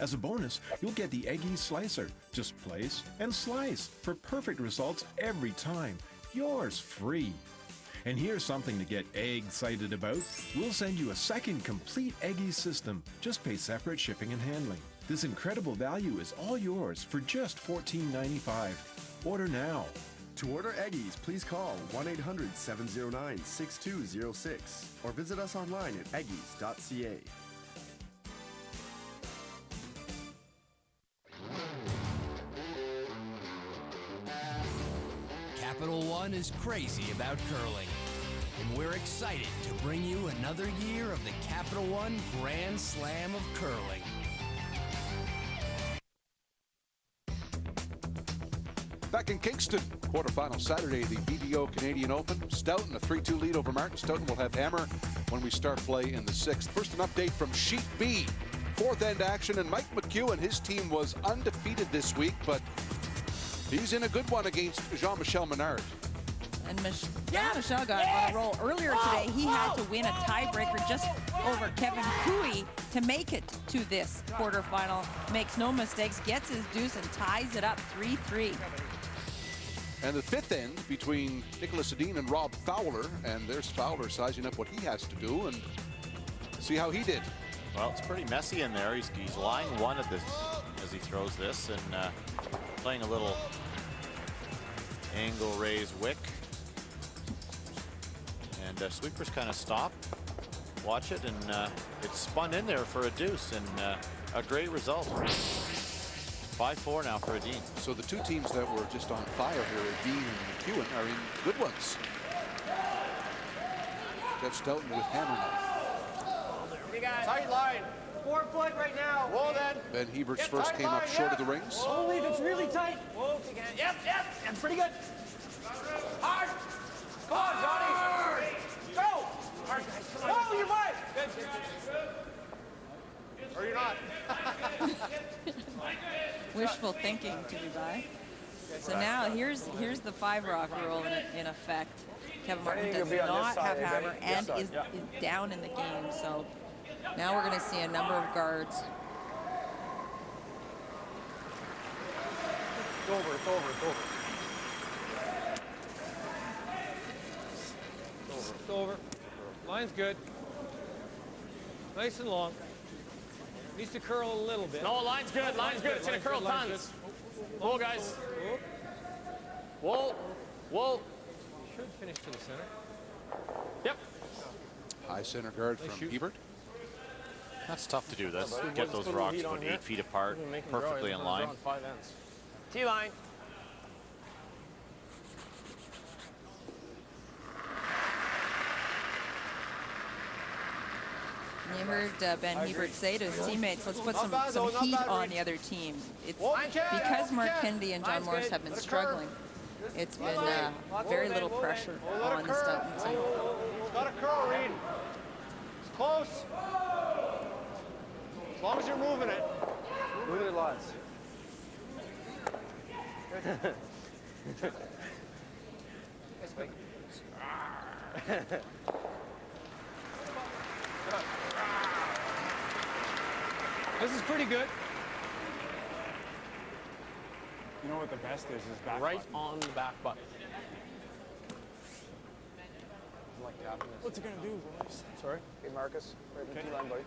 As a bonus, you'll get the Eggies Slicer. Just place and slice for perfect results every time. Yours free. And here's something to get egg-cited about. We'll send you a second complete Eggies system. Just pay separate shipping and handling. This incredible value is all yours for just $14.95. Order now. To order Eggies, please call 1-800-709-6206 or visit us online at eggies.ca. Capital One is crazy about curling, and we're excited to bring you another year of the Capital One Grand Slam of Curling. Back in Kingston, quarterfinal Saturday, the BDO Canadian Open. Stoughton, a 3-2 lead over Martin. Stoughton will have hammer when we start play in the 6th. First, an update from Sheet B. 4th end action, and Mike McHugh, his team was undefeated this week, but he's in a good one against Jean-Michel Menard. And Jean-Michel got on a roll earlier today. He had to win a tiebreaker just over Kevin Cooey to make it to this quarterfinal. Makes no mistakes, gets his deuce, and ties it up 3-3. And the 5th end between Nicholas Sedin and Rob Fowler, and there's Fowler sizing up what he has to do and see how he did. Well, it's pretty messy in there. He's lying one at this as he throws this, and playing a little angle raise wick. And sweepers kind of stop, watch it, and it's spun in there for a deuce, and a great result. 5-4 now for Dean. So the two teams that were just on fire here, Dean and McEwen, are in good ones. Jeff Stoughton with hammer now. Tight line. 4 foot right now. Whoa, then. Ben Hebert's first came up short of the rings. Only if it's really tight. Whoa, yep, and pretty good. Hard. Come on, Johnny. Go. Hard, guys. Come on. Oh, you're right. Or you're not. Wishful thinking to be by. So now here's the 5-rock rule in effect. Kevin Martin does not have hammer and is down in the game. So now we're going to see a number of guards. It's over, it's over, it's over. It's over. Line's good. Nice and long. Needs to curl a little bit. No, line's good, line's good. It's going to curl tons. Whoa, guys. Whoa, whoa. Should finish to the center. Yep. High center guard from Hebert. That's tough to do. That's get those rocks about 8 feet apart, perfectly in line. T-line. You heard Ben Hebert say to his teammates, let's put some heat on the other team. It's because Mark Kennedy and John Morris have been struggling. It's been very little pressure on the Stoughton team. It's got a curl, Reed. It's close. As long as you're moving it. Move it lots. This is pretty good. You know what the best is back right button. on the back button. Like tapping this. What's it gonna do, boys? Sorry? Hey, Marcus. Right in the T-line, buddy.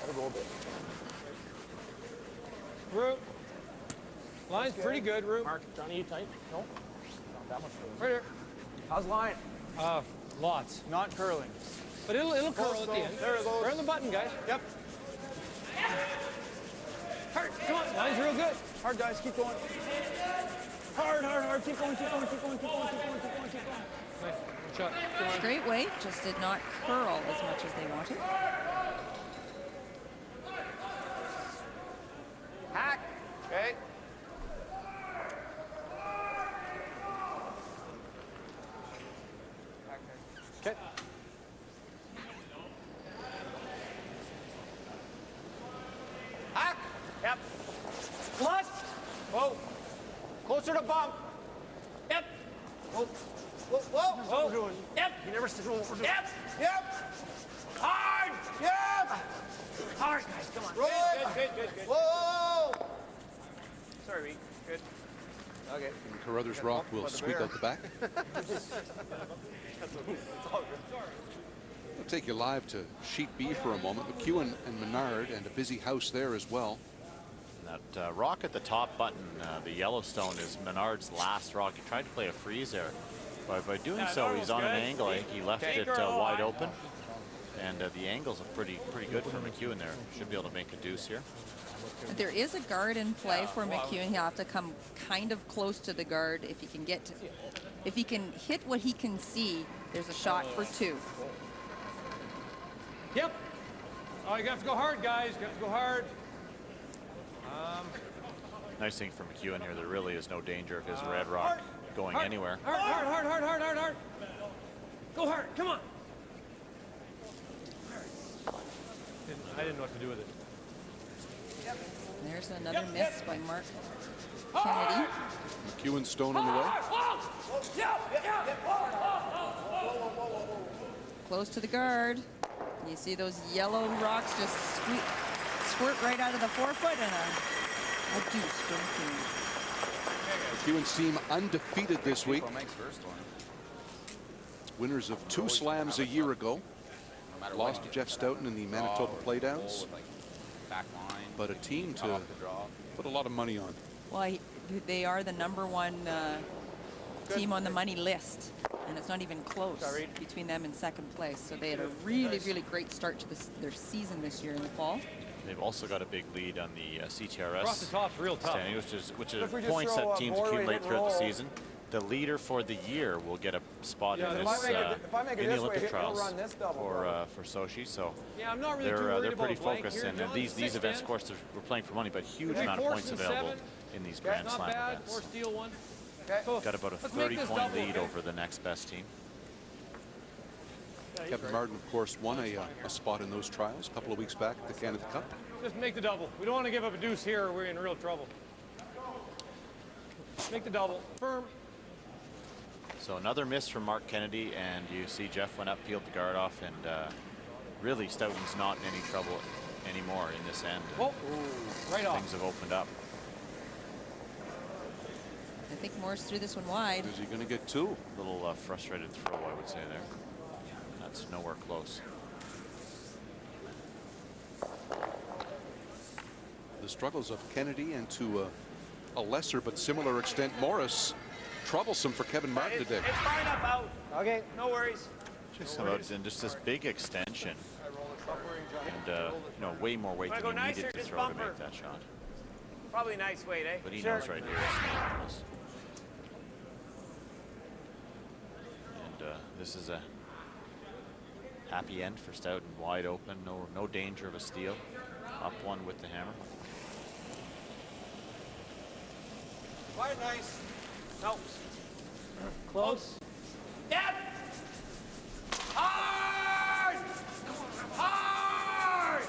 Gotta go a bit. Root. Line's pretty good, Root. Mark, Johnny, you tight? No? Not that much further. Right here. How's line? Lots. Not curling. But it'll curl at the end. There it goes. We're on the button, guys. Yep. Hard. Come on. Line's real good. Hard, guys. Keep going. Hard, hard, hard. Keep going, keep going, keep going, keep going, keep going, keep going, keep going. Nice. Good shot. Straight weight just did not curl as much as they wanted. Hack. Okay. Okay. Hack. Yep. Plus. Whoa. Closer to bump. Yep. Whoa. Whoa. Whoa. Whoa. Doing. Yep. You never see what we're doing. Yep. Yep. Hard. Yep. Hard, guys. Come on. Roll. Good, good, good, good. Whoa. Sorry, Reed. Good. Okay. And Carruthers Rock will squeak out the back. We'll take you live to Sheet B for a moment. McEwen and Menard, and a busy house there as well. That rock at the top button, the Yellowstone, is Menard's last rock. He tried to play a freeze there. By doing so, he's on an angle. I think he left it wide open. And the angles are pretty good for McEwen there. Should be able to make a deuce here. There is a guard in play for McEwen. He'll have to come kind of close to the guard if he can get to, if he can hit what he can see. There's a shot for 2. Yep. Oh, you have to go hard, guys. You have to go hard. Nice thing for McEwen here, there really is no danger of his red rock going anywhere. Hard, hard, hard, hard, hard, hard, hard. Go hard. Come on. I didn't know what to do with it. There's another miss by Mark Kennedy. McEwen Stone on the way. Close to the guard. You see those yellow rocks just squirt right out of the forefoot, and a deuce from McEwen seem undefeated this week. Winners of 2 slams a year ago. Lost to Jeff Stoughton in the Manitoba Playdowns. But a team to put a lot of money on. Well, they are the #1 team on the money list, and it's not even close between them and second place. So they had a really, really great start to their season this year in the fall. They've also got a big lead on the CTRS Across the top's real tough. standing, which is points that teams accumulate throughout the season. The leader for the year will get a spot in this in the Olympic trials for Sochi. So I'm not really they're pretty focused, and these events, of course, we're playing for money, but huge amount of points available in these Grand Slam events. Or steal one. Got about a 30-point lead over the next best team. Kevin Martin, of course, won a spot in those trials a couple of weeks back at the Canada Cup. Just make the double. We don't want to give up a deuce here, or we're in real trouble. Make the double. Firm. So another miss from Mark Kennedy, and you see Jeff went up, peeled the guard off, and really Stoughton's not in any trouble anymore in this end. Oh, right off. Things have opened up. I think Morris threw this one wide. Is he going to get 2? A little frustrated throw, I would say there. That's nowhere close. The struggles of Kennedy, and to a lesser but similar extent Morris, troublesome for Kevin Martin today. It's fine up out. Okay, no worries. Just about in just this big extension, and way more weight than he needed to throw to make that shot. Probably nice weight, eh? But he knows right here. And this is a happy end for Stoughton. Wide open, no danger of a steal. Up 1 with the hammer. Quite nice. No. Close. Yep. Hard! Hard!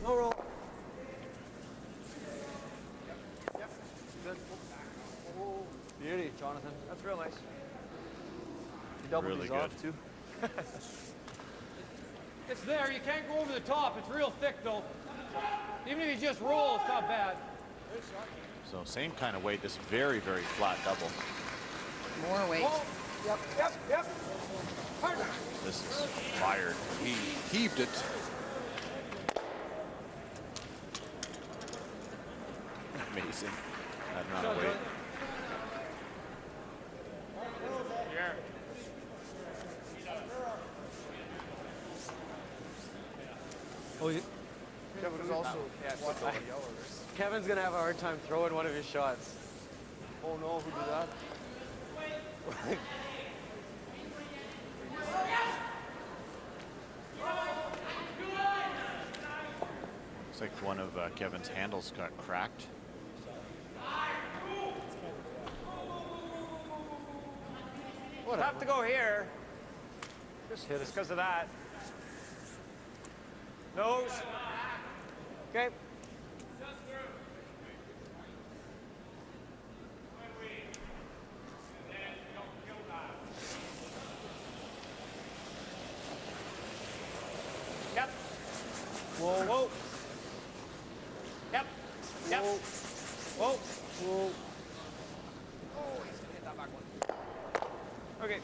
No roll. Yep. Good. Beauty, Jonathan. That's real nice. You doubled Really these good. off, too. It's there. You can't go over the top. It's real thick, though. Even if you just roll, it's not bad. So same kind of weight, this very, very flat double. More weight. Oh. Yep, yep, yep. Hard. This is fired. He heaved it. Amazing. That amount of weight. Oh, you... Kevin is also... Kevin's going to have a hard time throwing one of his shots. Oh no, who did that? Looks like one of Kevin's handles got cracked. Have to go here. Just hit us because of that. Nose. Okay. Yep. Whoa, whoa. Yep. Yep. Whoa. Whoa. Oh, he's gonna hit that back one. Okay.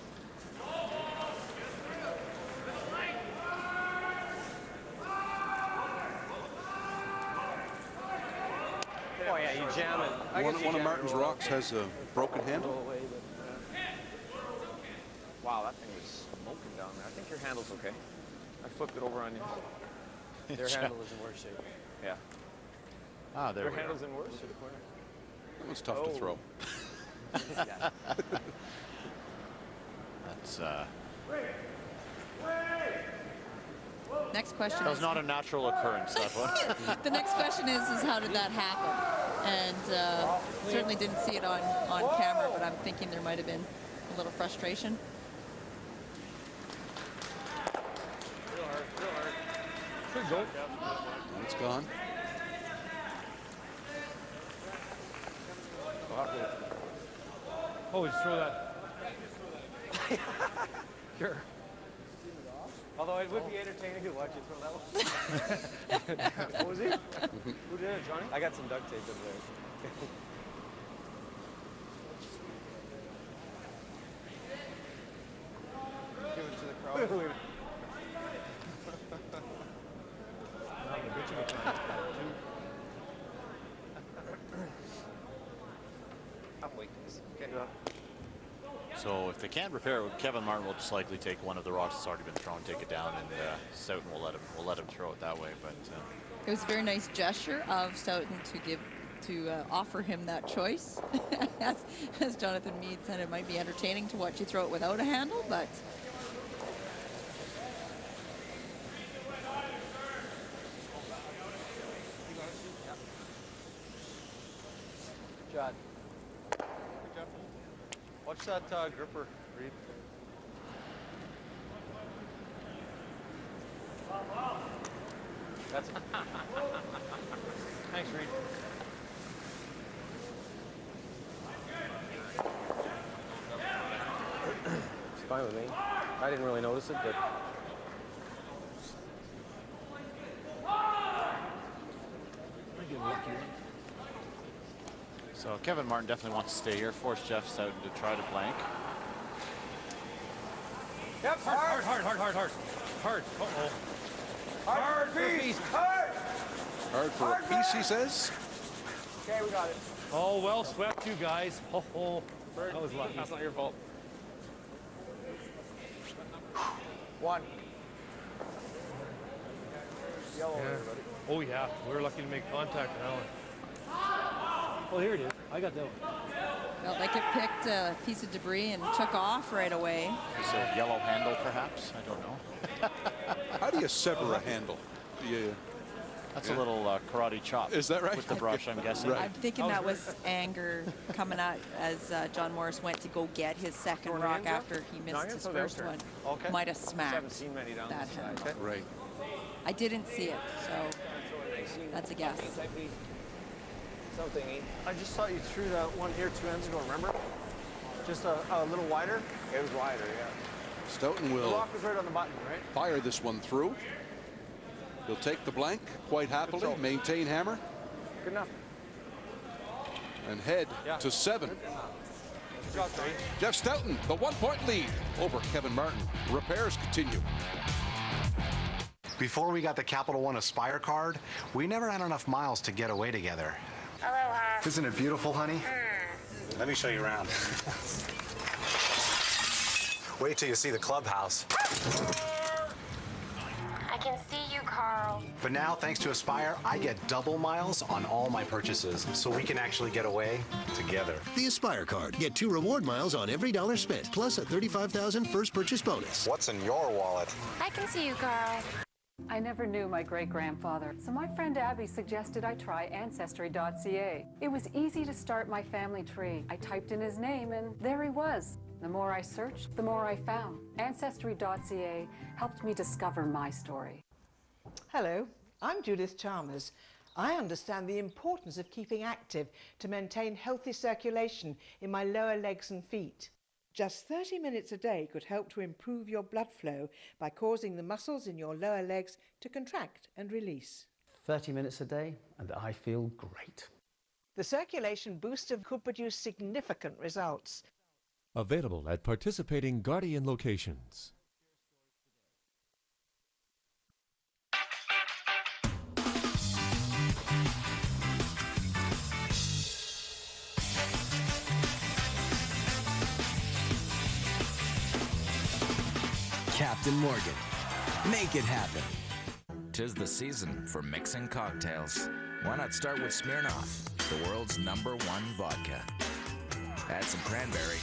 Oh yeah, you jam it. One of Martin's rocks has a broken handle. Wow, that thing was smoking down there. I think your handle's okay. I flipped it over on you. Their handle is in worse shape. Yeah. Ah, there Your we handle's are. in worse to the corner. That was tough to throw. Yeah. That's Next question that was is, not a natural occurrence, that one. the next question is how did that happen? And certainly didn't see it on camera, but I'm thinking there might have been a little frustration. Real hard, real hard. Should go. It's gone. Oh, just throw that. Sure. Although it would be entertaining to watch you throw that one. What was he? Who did it, Johnny? I got some duct tape in there. Give it to the crowd. Okay. So if they can't repair it, Kevin Martin will just likely take one of the rocks that's already been thrown, take it down, and Stoughton will let him throw it that way. But It was a very nice gesture of Stoughton to offer him that choice. as Jonathan Meade said, it might be entertaining to watch you throw it without a handle, but Judd. Watch that gripper, Reed. That's Thanks, Reed. It's fine with me. I didn't really notice it, but so Kevin Martin definitely wants to stay here, force Jeff Stoughton to try to blank. Yep, hard. Hard. Uh-oh. Hard piece. Hard. Hard for a piece, he says. Okay, we got it. Oh, well swept, you guys. Oh, that was lucky. that's not your fault. One. Yellow, everybody. Oh yeah, we were lucky to make contact on that one. Well, here it is. I got that one. felt like it picked a piece of debris and took off right away. Is it a yellow handle, perhaps? I don't know. How do you sever a handle? That's a little karate chop. Is that right? With the brush, I'm guessing. I'm thinking that was anger coming out as John Morris went to go get his second rock after he missed his first one. Okay. Might have smacked Haven't seen many down that the handle. side. Right. I didn't see it, so that's a guess. Something. I just thought you threw that one here 2 ends ago, remember? Just a little wider? It was wider, yeah. Stoughton The will lock was right on the button, right? fire this one through. He'll take the blank quite happily, maintain hammer, Good enough. and head to 7. Good job, Tony. Jeff Stoughton, the 1-point lead over Kevin Martin. Repairs continue. Before we got the Capital One Aspire card, we never had enough miles to get away together. Aloha. Isn't it beautiful, honey? Let me show you around. Wait till you see the clubhouse. I can see you, Carl. But now, thanks to Aspire, I get double miles on all my purchases, so we can actually get away together. The Aspire card. Get 2 reward miles on every dollar spent, plus a $35,000 first purchase bonus. What's in your wallet? I can see you, Carl. I never knew my great-grandfather, so my friend Abby suggested I try Ancestry.ca. It was easy to start my family tree. I typed in his name, and there he was. The more I searched, the more I found. Ancestry.ca helped me discover my story. Hello, I'm Judith Chalmers. I understand the importance of keeping active to maintain healthy circulation in my lower legs and feet. Just 30 minutes a day could help to improve your blood flow by causing the muscles in your lower legs to contract and release. 30 minutes a day and I feel great. The circulation booster could produce significant results. Available at participating Guardian locations. Captain Morgan. Make it happen. 'Tis the season for mixing cocktails. Why not start with Smirnoff, the world's #1 vodka? Add some cranberry,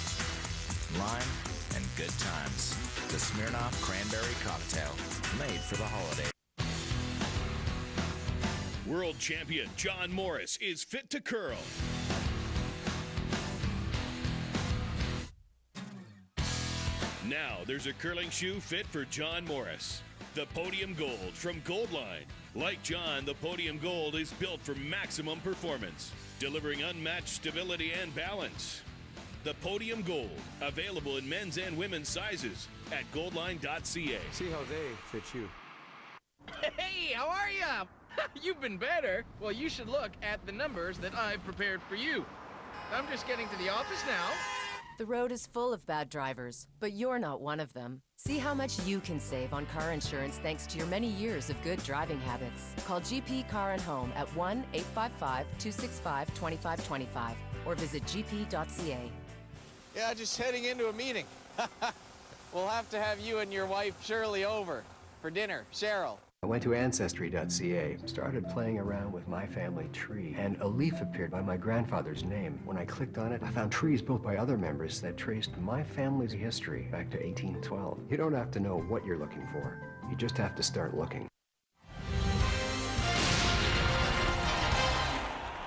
lime, and good times. The Smirnoff Cranberry Cocktail, made for the holiday. World champion John Morris is fit to curl. Now there's a curling shoe fit for John Morris. The Podium Gold from Goldline. Like John, the Podium Gold is built for maximum performance, delivering unmatched stability and balance. The Podium Gold, available in men's and women's sizes at goldline.ca. See how they fit you. Hey, how are ya? You've been better. Well, you should look at the numbers that I've prepared for you. I'm just getting to the office now. The road is full of bad drivers, but you're not one of them. See how much you can save on car insurance thanks to your many years of good driving habits. Call GP Car and Home at 1-855-265-2525 or visit gp.ca. Yeah, just heading into a meeting. We'll have to have you and your wife Shirley over for dinner. Cheryl. I went to Ancestry.ca, started playing around with my family tree, and a leaf appeared by my grandfather's name. When I clicked on it, I found trees built by other members that traced my family's history back to 1812. You don't have to know what you're looking for. You just have to start looking.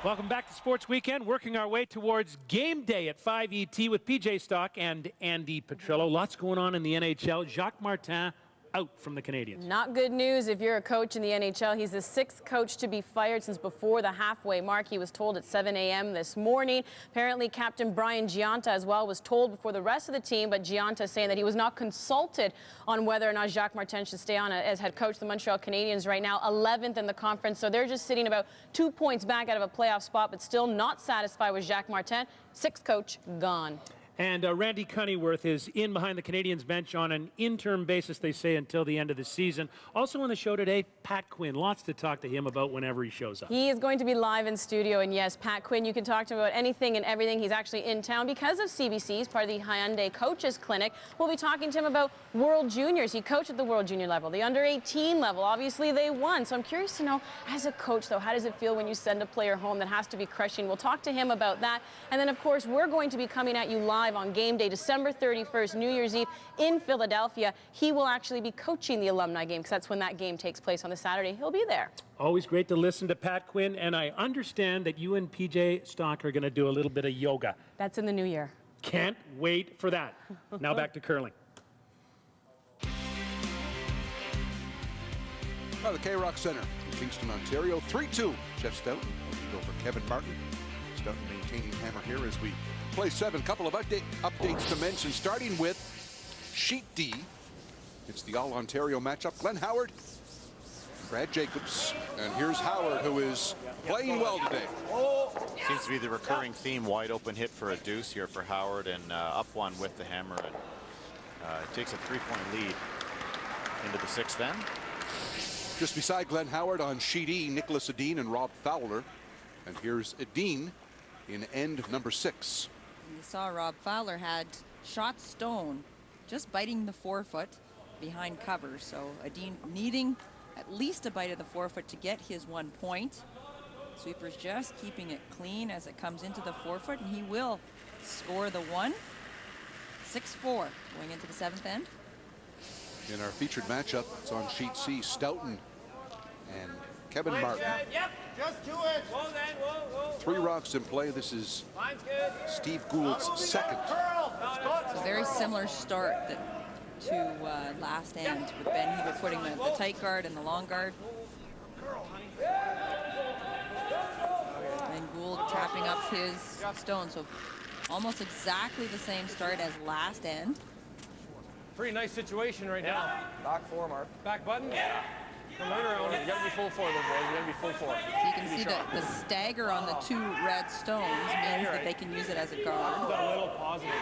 Welcome back to Sports Weekend, working our way towards game day at 5ET with PJ Stock and Andy Petrillo. Lots going on in the NHL. Jacques Martin out from the Canadiens. Not good news if you're a coach in the NHL. He's the 6th coach to be fired since before the halfway mark. He was told at 7 a.m. this morning. Apparently, Captain Brian Gionta as well was told before the rest of the team, but Gionta saying that he was not consulted on whether or not Jacques Martin should stay on as head coach of the Montreal Canadiens right now, 11th in the conference. So they're just sitting about 2 points back out of a playoff spot, but still not satisfied with Jacques Martin. 6th coach gone. And Randy Cunneyworth is in behind the Canadiens bench on an interim basis, they say, until the end of the season. Also on the show today, Pat Quinn. Lots to talk to him about whenever he shows up. He is going to be live in studio. And yes, Pat Quinn, you can talk to him about anything and everything. He's actually in town because of CBC's part of the Hyundai Coaches Clinic. We'll be talking to him about World Juniors. He coached at the World Junior level, the under-18 level. Obviously, they won. So I'm curious to know, as a coach, though, how does it feel when you send a player home that has to be crushing? We'll talk to him about that. And then, of course, we're going to be coming at you live on game day, December 31st, New Year's Eve in Philadelphia. He will actually be coaching the alumni game because that's when that game takes place on the Saturday. He'll be there. Always great to listen to Pat Quinn, and I understand that you and PJ Stock are going to do a little bit of yoga. That's in the new year. Can't wait for that. Now back to curling. The K-Rock Center in Kingston, Ontario. 3-2. Jeff Stoughton over Kevin Martin. Stoughton maintaining hammer here as we play 7. Couple of updates to mention, starting with Sheet D. It's the All-Ontario matchup. Glenn Howard, Brad Jacobs. And here's Howard, who is playing well today. Seems to be the recurring theme. Wide open hit for a deuce here for Howard, and up one with the hammer. And takes a 3-point lead into the 6th end. Just beside Glenn Howard on Sheet E, Nicholas Edin and Rob Fowler. And here's Edin in end number 6. You saw Rob Fowler had shot stone, just biting the forefoot behind cover. So Edin needing at least a bite of the forefoot to get his 1 point. Sweeper's just keeping it clean as it comes into the forefoot, and he will score the 1. 6-4 going into the 7th end. In our featured matchup, it's on sheet C, Stoughton and Kevin Martin. Yep, just do it. Whoa, then, whoa. 3 rocks in play. This is Steve Gould's second. It's a very similar start to last end with Ben Heber putting the tight guard and the long guard. And Gould tapping up his stone. So almost exactly the same start as last end. Pretty nice situation right now. Back 4, Mark. Back button? Yeah. Come right around. You gotta be full 4, little boy. You gotta be full 4. So you can see that the stagger on the 2 red stones means that they can use it as a guard. A little positive.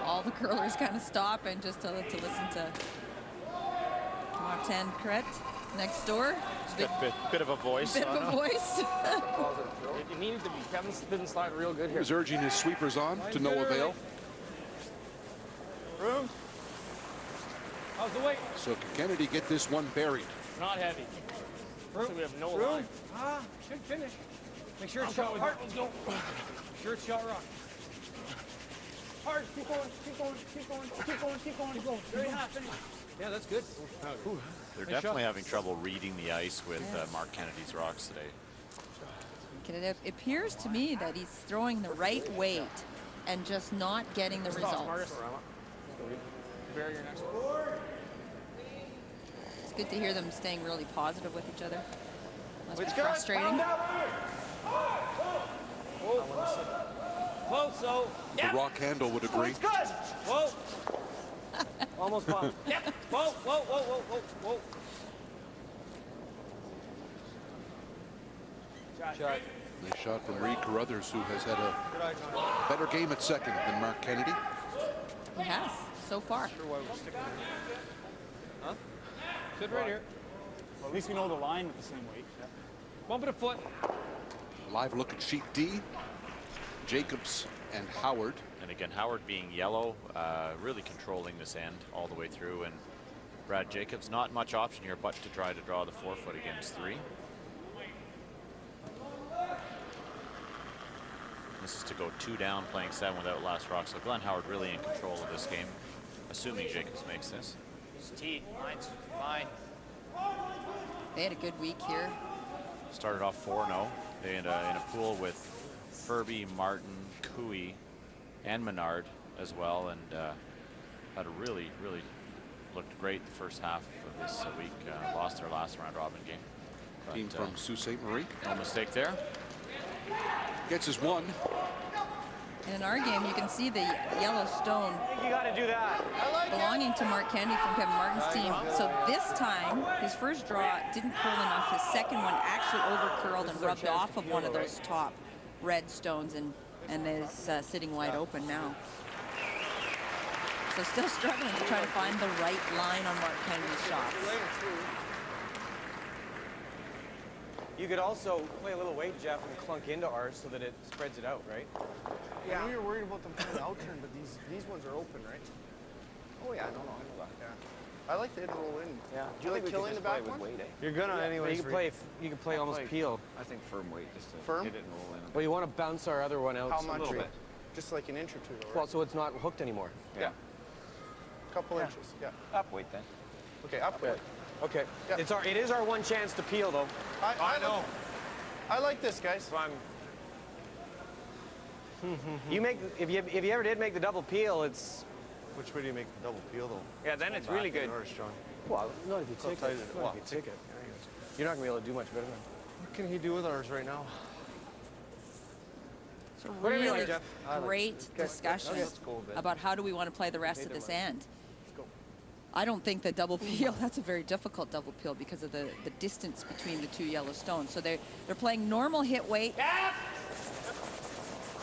All the curlers kind of stop and just to listen to Martin Kret next door. Bit of a voice. Bit of a voice. It needed to be. Kevin didn't slide real good here. He was urging his sweepers on to no avail. Room. How's the weight? So can Kennedy get this one buried? Not heavy. So we have no line. Should finish. Make sure it's shot with heart. Let's go. Make sure it's shot rock. Hard. Keep going. Keep going. Keep going. Keep going. Keep going. Keep going. Very hot. Finish. Yeah, that's good. They're definitely having trouble reading the ice with Mark Kennedy's rocks today. It appears to me that he's throwing the right weight and just not getting the results. Bury your next one. It's good to hear them staying really positive with each other. Must be frustrating. Close, so. The rock handle would agree. It's good. Whoa. Almost popped. Yep. Whoa. Shot. Nice shot from Reed Carruthers, who has had a better game at second than Mark Kennedy. He has, so far. Huh? Sit right here. Well, at least we know the line with the same weight. Bump it a foot. A live look at sheet D. Jacobs and Howard. And again, Howard being yellow, really controlling this end all the way through. And Brad Jacobs, not much option here but to try to draw the forefoot against 3. This is to go 2 down, playing 7 without last rock. So Glenn Howard really in control of this game, assuming Jacobs makes this. T, mine's fine. They had a good week here. Started off 4-0. They in a pool with Furby, Martin, Cooey, and Menard as well, and had a really looked great the first half of this week. Lost their last round robin game. But, team from Sault Ste. Marie. No mistake there. Gets his 1. And in our game, you can see the yellow stone. You got to do that. Belonging to Mark Kennedy from Kevin Martin's team. So this time, his first draw didn't curl enough. His second one actually over-curled and rubbed off of one of those top red stones and is sitting wide open now. So still struggling to try to find the right line on Mark Kennedy's shots. You could also play a little weight, Jeff, and clunk into ours so that it spreads it out, right? Yeah. I know you're worried about them playing the outturn, but these ones are open, right? Oh yeah, no, I know that. Yeah. I like to hit and roll in. Yeah. Do you like killing the back one? You're gonna anyway. You can play almost peel. I think firm weight just to firm? hit it and roll in. Well, you want to bounce our other one out How much? a little bit. Just like an inch or 2, though, right? Well, so it's not hooked anymore. Yeah. A couple inches. Yeah. Up weight then. Okay, up weight. Okay. Yeah. It is our one chance to peel though. I know. I like this, guys. So you make if you ever did make the double peel, it's. Which way do you make the double peel though? Yeah, then it's really good. Well, not if you take it. Well, if you take it. You're not gonna be able to do much better than. What can he do with ours right now? It's a really great discussion about how do we want to play the rest of this end. I don't think the double peel, that's a very difficult double peel because of the distance between the 2 yellow stones. So they're playing normal hit weight,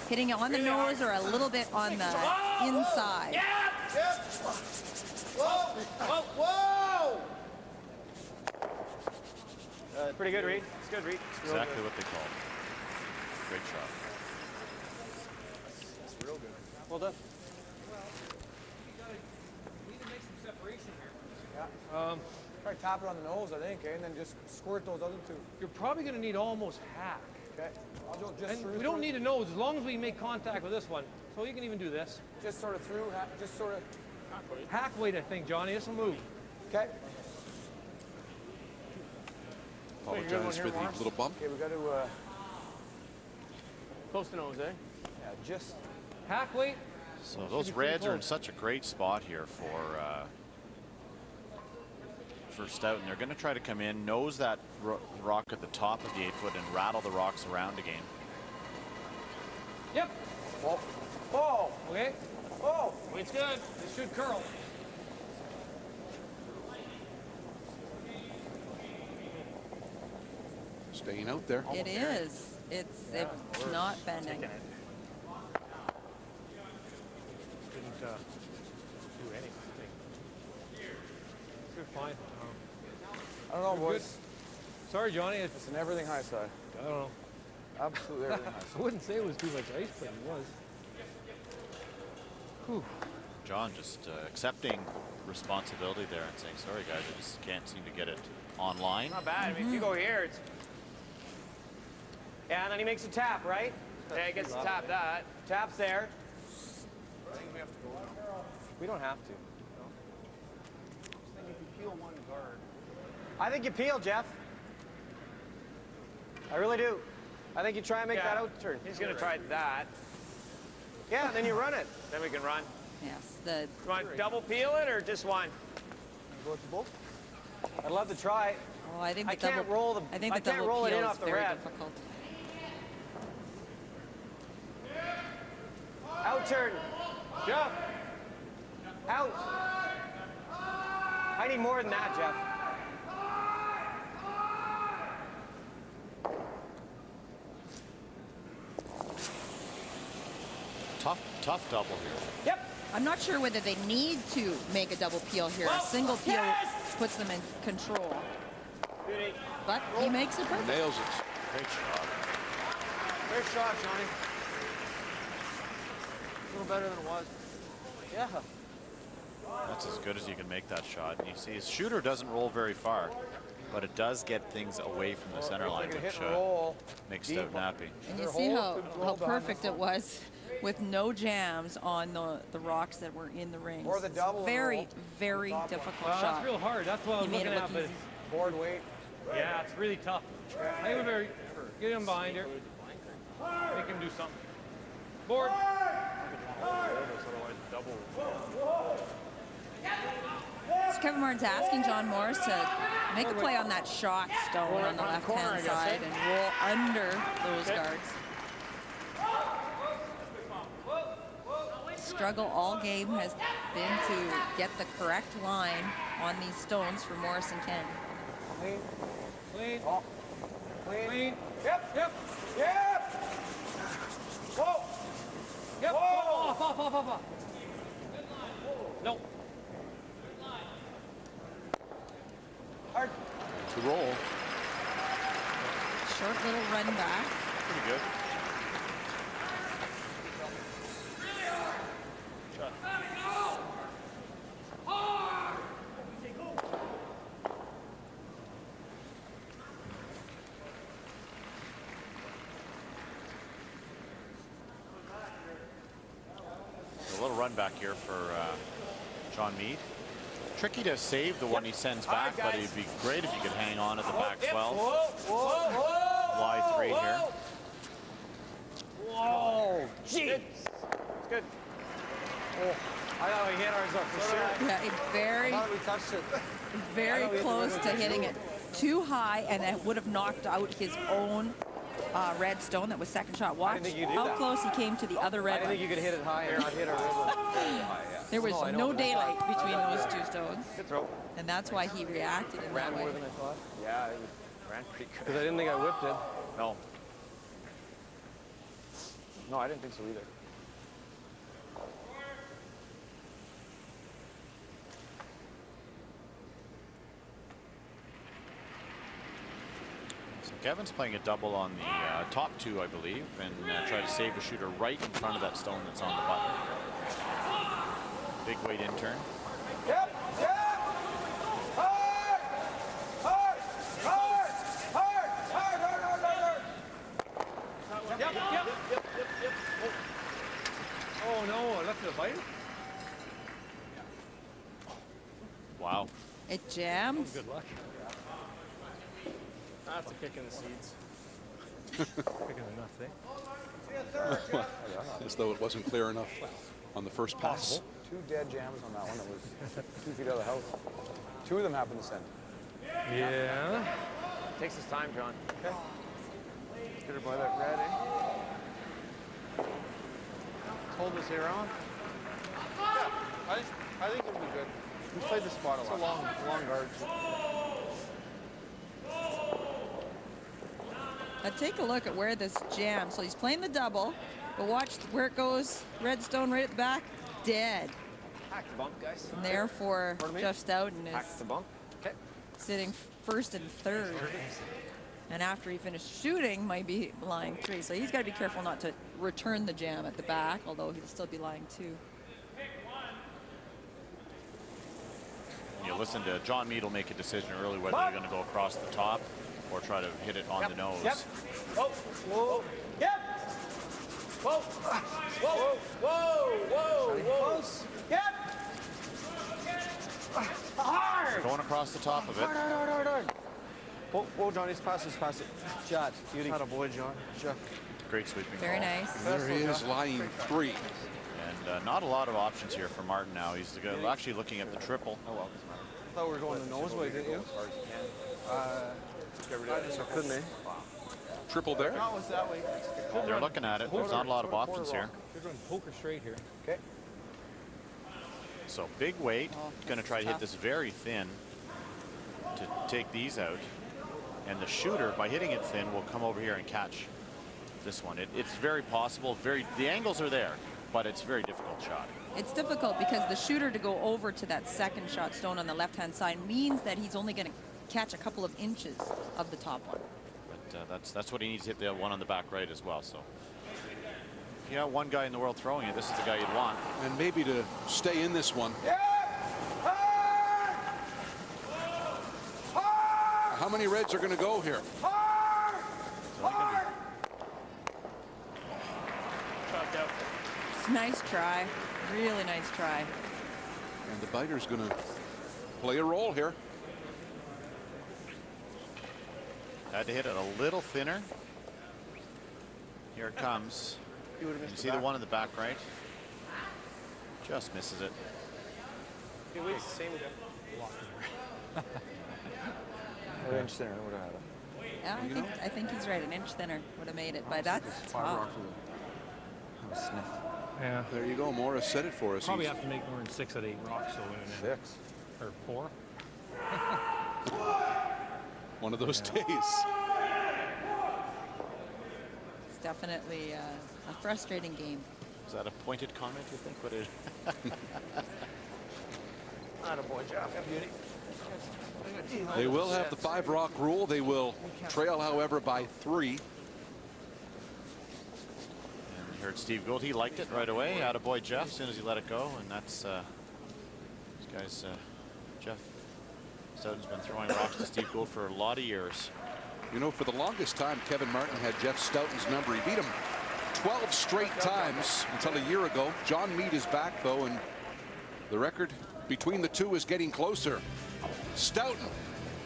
hitting it on the nose or a little bit on the inside. Whoa! Whoa! Pretty good, Reed. It's good, Reed. It's real Exactly good. what they called. Great shot. It's real good. Well done. We need to make some separation here. Yeah. Probably tap it on the nose, I think, and then just squirt those other two. You're probably going to need almost half. Okay. I'll go just And through. we don't need a nose as long as we make contact with this one. So you can even do this. Just sort of through, just sort of. Hack weight, I think, Johnny. This will move. Okay. Apologize for the little bump. Okay, we got to. Close to nose, eh? Yeah, just. Hack weight. So those reds are in such a great spot here for Stoughton. They're going to try to come in, nose that rock at the top of the 8-foot and rattle the rocks around again. Yep. Oh. Oh. Okay. Oh. Weight's good. It should curl. Staying out there. It is. It's not bending. Didn't do anything. You're fine. I don't know, You're boys. good. Sorry, Johnny. It's an everything high side. I don't know. Absolutely everything high side. I wouldn't say it was too much ice, but it was. Whew. John just accepting responsibility there and saying, sorry guys, I just can't seem to get it online. Not bad. I mean, if you go here, it's. Yeah, and then he makes a tap, right? Yeah, he gets to tap that. Taps there. I think we have to go. We don't have to. I think if you peel one guard. I think you peel, Jeff. I really do. I think you try and make that out turn. He's going to try that. Yeah, and then you run it. Then we can run. Yes. You want to double peel it or just one? Go with the both? I'd love to try it. Oh, I think I can't roll the. I think I the can't double roll it peel in is off the very red. difficult. Out turn. Jeff. Out. I need more than that, Jeff. Tough double here. Yep. I'm not sure whether they need to make a double peel here. A single peel puts them in control. But he makes it perfect. Nails it. Great shot. Great shot, Johnny. A little better than it was. Yeah. That's as good as you can make that shot. And you see his shooter doesn't roll very far, but it does get things away from the center line, which makes Stoughton happy. And you see how perfect it was with no jams on the rocks that were in the rings. Or the double. Very, very difficult Well, shot. that's real hard. That's what I was He made looking it at. look But easy. Board weight. yeah, it's really tough. Hang him very. Get him behind here. Make him do something. Board. So Kevin Martin's asking John Morris to make a play on that shot stone on the left-hand side and roll under those guards. Struggle all game has been to get the correct line on these stones for Morris and Ken. Clean. Clean. Oh. Clean. Clean. Yep. Yep. Yep. Whoa. Yep. Whoa. Off. No. Hard. To roll. Short little run back. Pretty good. A little run back here for John Meade. Tricky to save the one he sends back, but it'd be great if you could hang on at the back 12. Y3 here. Whoa. Gee. It's good. Oh, I thought we hit ours up for sure. Yeah, I thought we touched it. very close to hitting it too high, and it would have knocked out his own red stone that was second shot. Watch how close he came to the other red I didn't one. think you could hit it high and not hit our red one very high, yeah. There was I know, no but daylight between those two stones. Good throw. And that's why he reacted in Ran that more way. than I thought. Yeah, it ran pretty good. Because I didn't think I whipped it. No. No, I didn't think so either. Kevin's playing a double on the top two, I believe, and try to save the shooter right in front of that stone that's on the button. Big weight in turn. Yep, yep. Hard, hard, hard, hard, hard, hard, hard, hard. Yep, yep, yep, yep, yep. Oh no, I left it a bite. Wow. It jammed. Good luck. That's a kick in the seeds. Kicking enough, eh? As though it wasn't clear enough on the first pass. 2 dead jams on that one that was 2 feet out of the house. 2 of them happened to send. Yeah. Takes his time, John. Okay. Get her by that red, eh? Hold this here on. Yeah, I think it'll be good. We played the spot a lot. It's a long guard. Now take a look at where this jam. So he's playing the double, but watch where it goes. Redstone right at the back, dead. Hack the bump, guys. And therefore, Jeff Stoughton Hack is the bump. Okay. sitting first and third. And after he finished shooting, might be lying 3. So he's got to be careful not to return the jam at the back, although he'll still be lying 2. You listen to John Mead will make a decision early whether they're going to go across the top or try to hit it on the nose. Yep. Whoa. Whoa. Yep. Whoa. Whoa. Whoa. Whoa. Whoa. Yep. Hard. Going across the top of it. Hard. Whoa, Johnny, pass it. Shot. Beauty. Not a boy, John. Jeff. Great sweeping Very call. nice. There he is, lying 3. And not a lot of options here for Martin now. He's actually looking at the triple. Oh, well. I thought we were going the nose way, didn't you? So couldn't they? Triple there. No, it's that way. They're looking at it. There's not a lot of options here. Should run poker straight here. Okay. So big weight. Going to try to hit this very thin to take these out. And the shooter, by hitting it thin, will come over here and catch this one. It's very possible. The angles are there, but it's a very difficult shot. It's difficult because the shooter to go over to that second shot stone on the left-hand side means that he's only going to catch a couple of inches of the top one. But that's what he needs to hit the one on the back right as well. So if you got one guy in the world throwing it, this is the guy you'd want. And maybe to stay in this one. Yeah. Hard. Hard. How many Reds are going to go here? Hard. Hard. Chopped out. Nice try. Really nice try. And the biter's going to play a role here. Had to hit it a little thinner. Here it comes. You see the one in the back right? Just misses it. He waits the same guy. An inch thinner would have had it. Yeah, I think he's right. An inch thinner would have made it, but that's tough. Yeah. There you go. Morris said it for us. Probably have to make more than 6 out of 8 rocks to win it. 6 or 4. One of those days. It's definitely a frustrating game. Is that a pointed comment, you think? What is Not a boy, Jeff. Beauty. They will have the 5-rock rule. They will trail, however, by 3. And you heard Steve Gould. He liked it right away. Attaboy Jeff as soon as he let it go. And that's these guys. Jeff Stoughton's been throwing rocks to Steve Gould for a lot of years. You know, for the longest time, Kevin Martin had Jeff Stoughton's number. He beat him 12 straight times until a year ago. John Mead is back, though, and the record between the two is getting closer. Stoughton,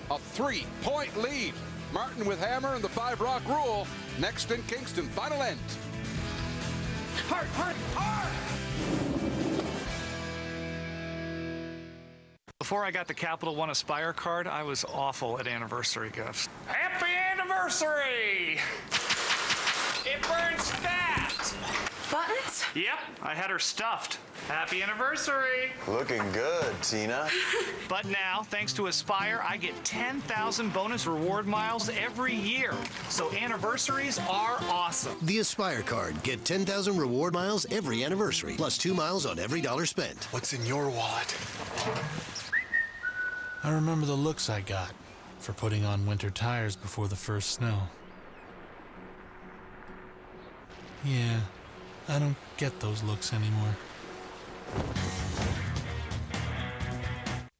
a 3-point lead. Martin with hammer and the 5-rock rule. Next in Kingston, final end. Hard, hard, hard. Before I got the Capital One Aspire card, I was awful at anniversary gifts. Happy anniversary! It burns fat! Buttons? Yep, I had her stuffed. Happy anniversary! Looking good, Tina. But now, thanks to Aspire, I get 10,000 bonus reward miles every year. So anniversaries are awesome. The Aspire card. Get 10,000 reward miles every anniversary, plus 2 miles on every dollar spent. What's in your wallet? I remember the looks I got. for putting on winter tires before the first snow. Yeah, I don't get those looks anymore.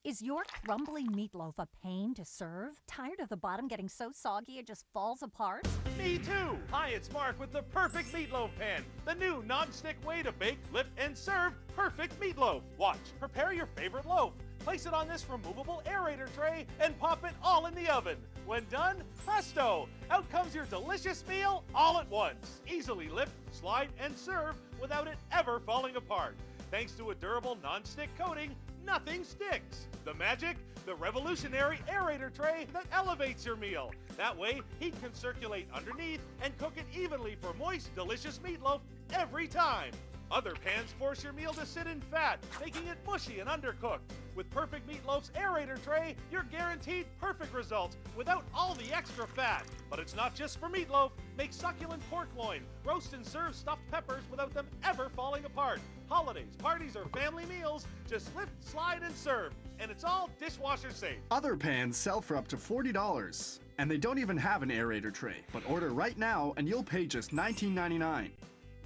Is your crumbly meatloaf a pain to serve? Tired of the bottom getting so soggy it just falls apart? Me too! Hi, it's Mark with the perfect meatloaf pan. The new non-stick way to bake, lift, and serve perfect meatloaf. Watch, prepare your favorite loaf. Place it on this removable aerator tray and pop it all in the oven. When done, presto! Out comes your delicious meal all at once. Easily lift, slide, and serve without it ever falling apart. Thanks to a durable non-stick coating, nothing sticks. The magic? The revolutionary aerator tray that elevates your meal. That way, heat can circulate underneath and cook it evenly for moist, delicious meatloaf every time. Other pans force your meal to sit in fat, making it mushy and undercooked. With Perfect Meatloaf's aerator tray, you're guaranteed perfect results without all the extra fat. But it's not just for meatloaf. Make succulent pork loin, roast and serve stuffed peppers without them ever falling apart. Holidays, parties, or family meals, just lift, slide, and serve. And it's all dishwasher safe. Other pans sell for up to $40, and they don't even have an aerator tray. But order right now and you'll pay just $19.99.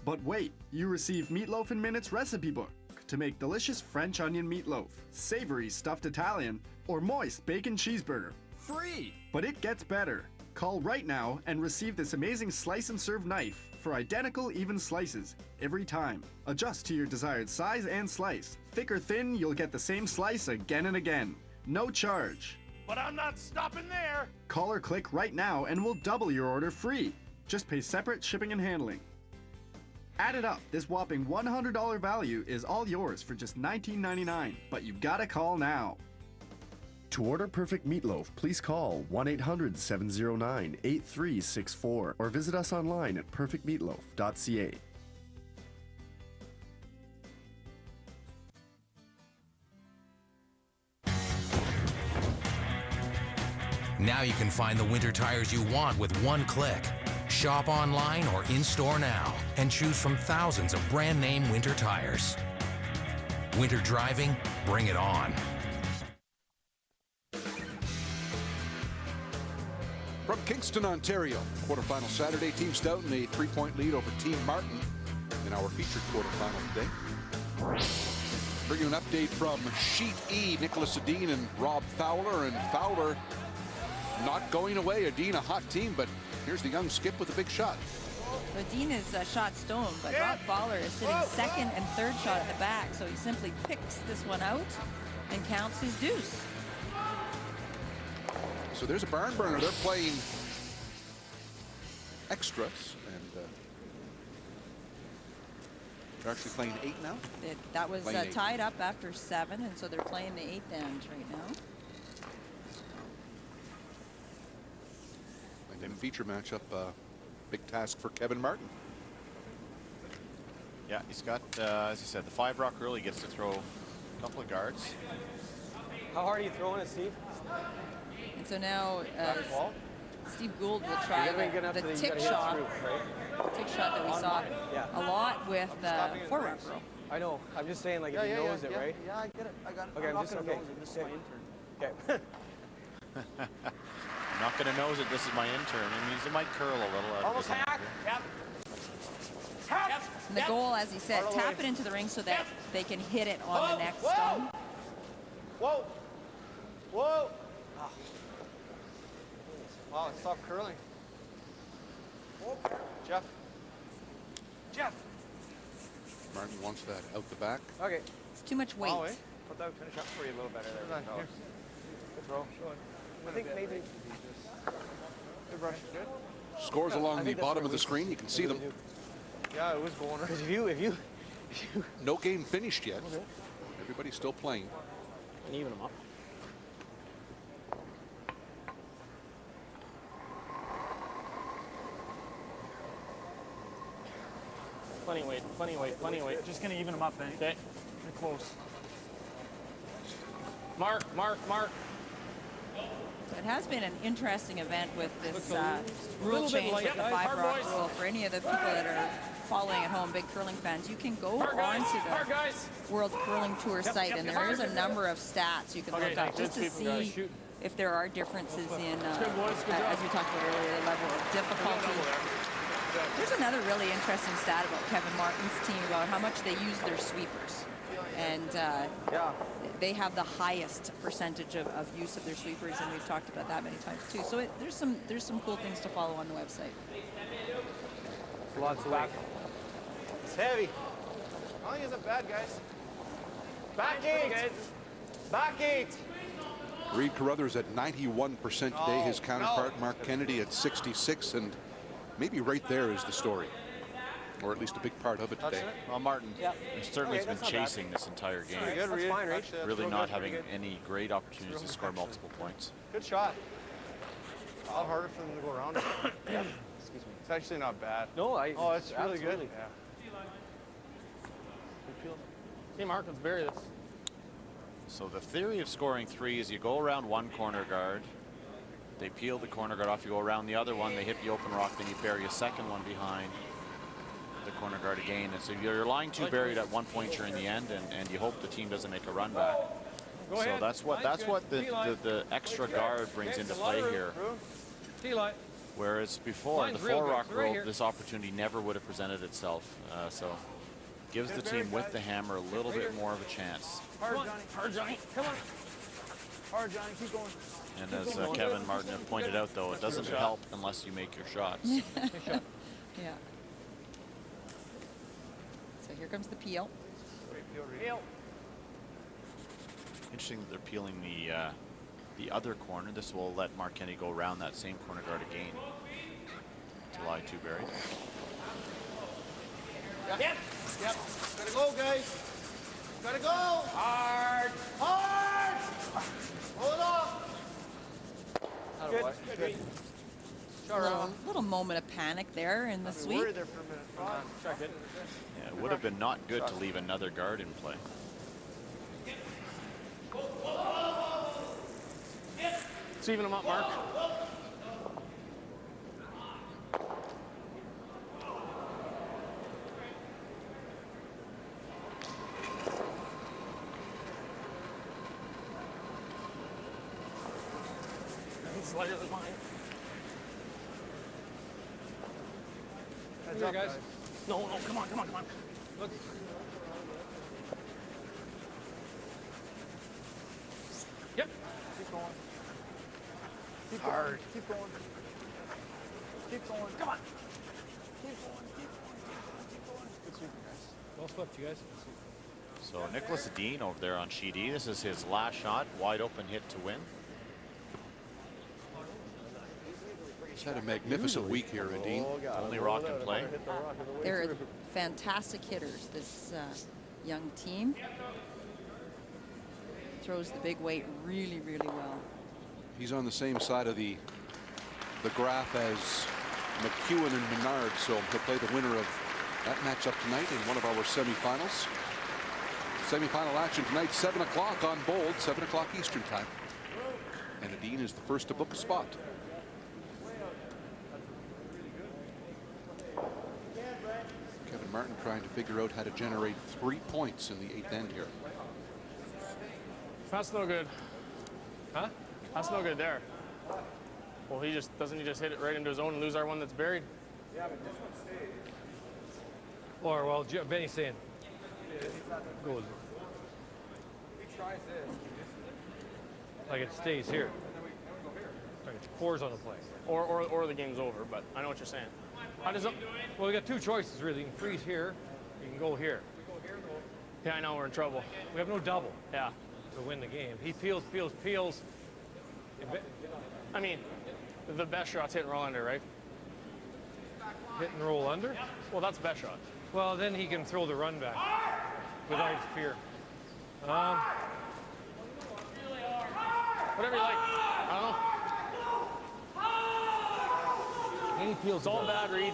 But wait, you receive Meatloaf in Minutes recipe book to make delicious French onion meatloaf, savory stuffed Italian, or moist bacon cheeseburger. Free! But it gets better. Call right now and receive this amazing slice and serve knife for identical even slices every time. Adjust to your desired size and slice. Thick or thin, you'll get the same slice again and again. No charge. But I'm not stopping there. Call or click right now and we'll double your order free. Just pay separate shipping and handling. Add it up, this whopping $100 value is all yours for just $19.99, but you gotta call now. To order perfect meatloaf, please call 1-800-709-8364 or visit us online at perfectmeatloaf.ca. Now you can find the winter tires you want with one click. Shop online or in-store now and choose from thousands of brand name winter tires. Winter driving, bring it on. From Kingston, Ontario, quarterfinal Saturday, Team Stoughton a 3-point lead over Team Martin in our featured quarterfinal today. Bring you an update from Sheet E, Nicholas Adine and Rob Fowler. And Fowler not going away. Adine a hot team, but here's the young skip with a big shot. Adine is shot stone, but Rob Fowler is sitting second and third shot at the back, so he simply picks this one out and counts his deuce. So there's a barn burner. They're playing extras, and they're actually playing 8 now. That was tied up after 7, and so they're playing the 8th end right now. And then feature matchup, big task for Kevin Martin. Yeah, he's got, as you said, the 5-rock early gets to throw a couple of guards. How hard are you throwing it, Steve? And so now Steve Gould will try the tick shot. Tick shot that we saw a lot with forward row. I know. I'm just saying, like, if he knows it, right? Yeah, I get it. I got it. Okay, I'm just okay. This is my intern. Okay. I'm not going to nose it. This is my intern. It means it might curl a little. Almost hack. Yep. And the goal, as he said, tap it into the ring so that they can hit it on the next stone. Whoa. Whoa. Oh. Wow, it's soft curling. Jeff. Martin wants that out the back. Okay. It's too much weight. Oh, Put that finish up for you a little better there. Good throw. I think maybe. Good brush. Good. Scores along the bottom of the screen. You can see them. Yeah, it was going. Because if you no game finished yet. Okay. Everybody's still playing. And even them up. Plenty of weight, plenty of weight, plenty of weight. Just gonna even them up, eh? Okay. They're close. Mark. It has been an interesting event with this rule change with the 5-rock rule. For any of the people that are following at home, big curling fans, you can go onto the World Curling Tour site, and there is a number of stats you can look up just to see if there are differences in, as we talked about earlier, level of difficulty. There's another really interesting stat about Kevin Martin's team about how much they use their sweepers. And they have the highest percentage of use of their sweepers, and we've talked about that many times too. So there's some cool things to follow on the website. Lots of weight. It's heavy. Rolling isn't bad, guys. Back 8. Back 8. Reed Carruthers at 91% today. His counterpart, Mark Kennedy, at 66, and maybe right there is the story, or at least a big part of it today. Well, Martin certainly has been chasing this entire game. Good, that's fine, Reed. Really not having any great opportunities to score multiple points. Good shot. A lot harder for them to go around it. Excuse me. It's actually not bad. No, it's really good. Yeah. Hey, Mark, let's bury this. So the theory of scoring 3 is you go around one corner guard, they peel the corner guard off, you go around the other one, they hit the open rock, then you bury a second one behind the corner guard again. And so you're lying 2 buried at one point during the end, and you hope the team doesn't make a run back. So that's what the extra guard brings into play here. Whereas before, in the 4-rock world, this opportunity never would have presented itself. So gives the team with the hammer a little bit more of a chance. Hard, Johnny. Come on. Hard, Johnny. Keep going. And as Kevin Martin have pointed out, though, it doesn't help unless you make your shots. Yeah. So here comes the peel. Interesting that they're peeling the other corner. This will let Mark Kennedy go around that same corner guard again to lie 2 buried. Yep. Gotta go, guys. Gotta go. Hard. Hard. Hold it off. Good. Little moment of panic there in the sweep. Worried there for a minute. Check it. Yeah, it would have been not good to leave another guard in play. Let's even them up, Mark. It's lighter than mine. Heads up, guys. No, come on. Look. Yep. Keep going. Keep Hard. Going. Keep going. Keep going. Come on. Keep going. Good sweeping, guys. Well swept, you guys. So Nicholas Dean over there on sheet E. This is his last shot, wide open hit to win. He's had a magnificent week here, Dean. Only rock in play. They're fantastic hitters, this young team. Throws the big weight really, really well. He's on the same side of the graph as McEwen and Menard, so he'll play the winner of that matchup tonight in one of our semifinals. Semifinal action tonight, 7 o'clock on Bold, 7 o'clock Eastern time. And Dean is the first to book a spot. Kevin Martin trying to figure out how to generate 3 points in the 8th end here. That's no good. Huh? That's no good there. Well, doesn't he just hit it right into his own and lose our one that's buried? Yeah, but this one stays. Or, well, Benny's saying. Goes. He tries this. Like it stays here. Like it 4's on the play. Or the game's over, but I know what you're saying. How does it? Well, we got 2 choices, really. You can freeze here, you can go here. Yeah, I know we're in trouble. We have no double. Yeah. To win the game. He peels. I mean, the best shot's hit and roll under, right? Hit and roll under? Well, that's the best shot. Well, then he can throw the run back without fear. Whatever you like. I don't know. And he peels. It's all bad, Reed.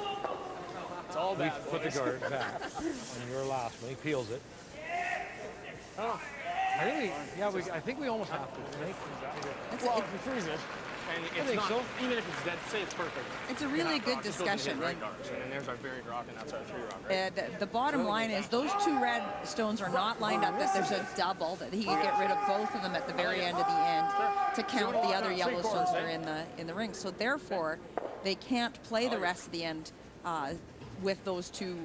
It's all bad. We put the guard back on your last one. He peels it. Oh. I think we almost have to. Well, if you freeze it, and it's not, so. even if it's dead, say it's perfect. It's a really good discussion. Right and there's our buried rock, and that's our 3 rock, right? The bottom line is those 2 red stones are not lined up, that there's a double, that he could get rid of both of them at the very end of the end to count the other yellow stones that are in the ring. So therefore, they can't play the rest of the end with those 2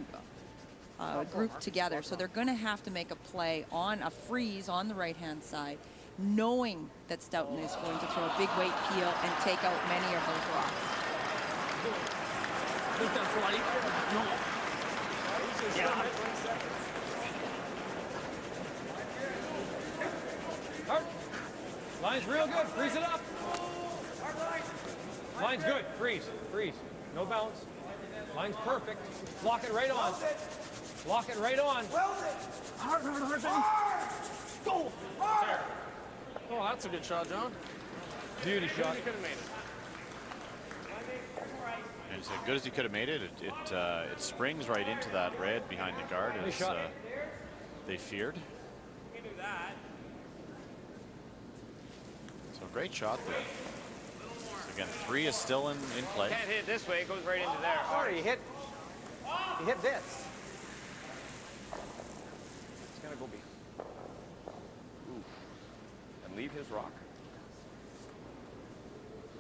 grouped together. So they're going to have to make a play on a freeze on the right-hand side, knowing that Stoughton is going to throw a big weight peel and take out many of those rocks. I think that's right. No. Yeah. Hard. Line's real good. Freeze it up. Line's good. Freeze. Freeze. No bounce. Line's perfect. Lock it right on. Lock it right on. Hard, hard, hard. Go. Hard. Oh, that's a good shot, John. Beauty shot. You could have made it. And as good as he could have made it, it springs right into that red behind the guard as they feared. So great shot there. So again, 3 is still in play. Can't hit it this way; it goes right into there. Oh, you hit this. It's gonna go be. And leave his rock.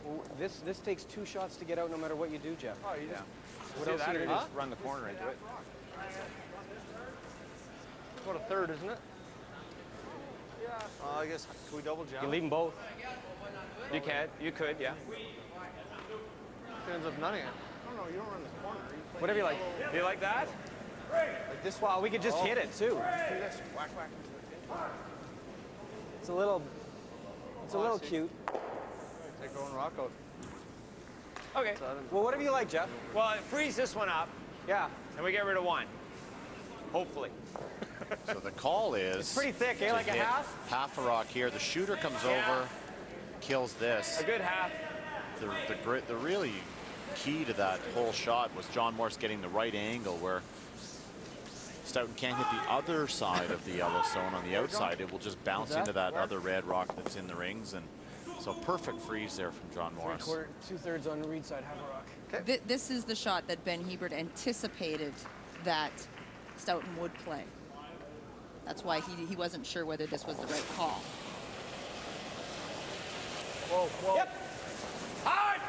Well, this takes 2 shots to get out, no matter what you do, Jeff. Oh, you just What see else that, you or do? just run the corner into it. It's about a third, isn't it? I guess can we double jump? You leave them both. You can. You could. Yeah. Ends up nutting it. No, you don't run the corner. Whatever you like. Do you like that? Like this, while we could just hit it too. Just do this. Whack, whack. It's a little cute. Take our own rock out. Okay. Well, whatever you like, Jeff. Well, freeze this one up. Yeah. And we get rid of 1. Hopefully. So the call is It's pretty thick, eh? Like a half? Half a rock here. The shooter comes over, kills this. A good half. The really key to that whole shot was John Morse getting the right angle where Stoughton can't hit the other side of the yellow stone on the outside. It will just bounce into that other red rock that's in the rings. And so perfect freeze there from John Morris. 2/3 on the reed side, half a rock. Okay. This is the shot that Ben Hebert anticipated that Stoughton would play. That's why he wasn't sure whether this was the right call. Whoa, whoa. Yep. Hard!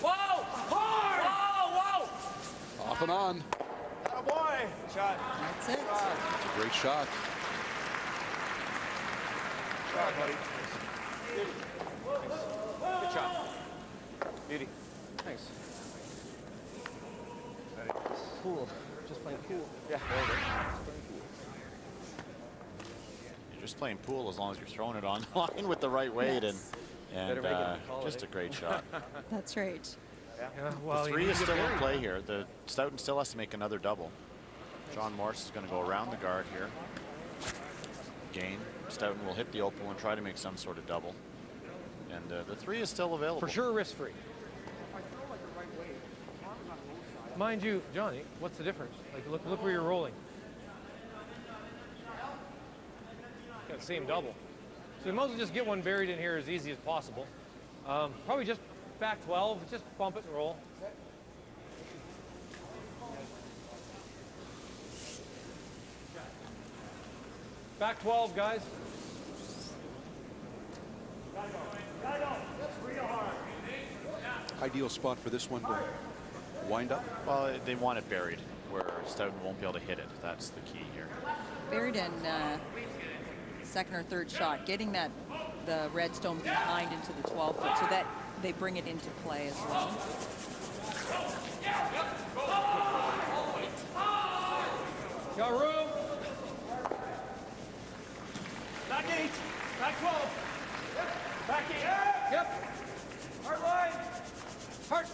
Whoa! Hard! Whoa, whoa! Off and on. Oh boy! Shot. That's it. It's a great shot. Shot, buddy. Beauty. Good shot. Beauty. Thanks. Pool. Just playing pool. Yeah. You're just playing pool as long as you're throwing it on line with the right weight and just a great shot. That's right. Yeah, well, the 3 is still in play here. The Stoughton still has to make another double. John Morse is going to go around the guard here. Gain. Stoughton will hit the open and try to make some sort of double. And the 3 is still available. For sure, risk-free. Mind you, Johnny, what's the difference? Like, look where you're rolling. Got the same double. So you might as well just get one buried in here as easy as possible. Probably just back 12, just bump it and roll. Back 12, guys. Ideal spot for this one to wind up. Well, they want it buried where Stoughton won't be able to hit it. That's the key here. Buried in second or third shot, getting the red stone behind into the 12 foot so that they bring it into play as well. Got room. Back 8. Back 12. Back 8. Yep. Hard line. Hard.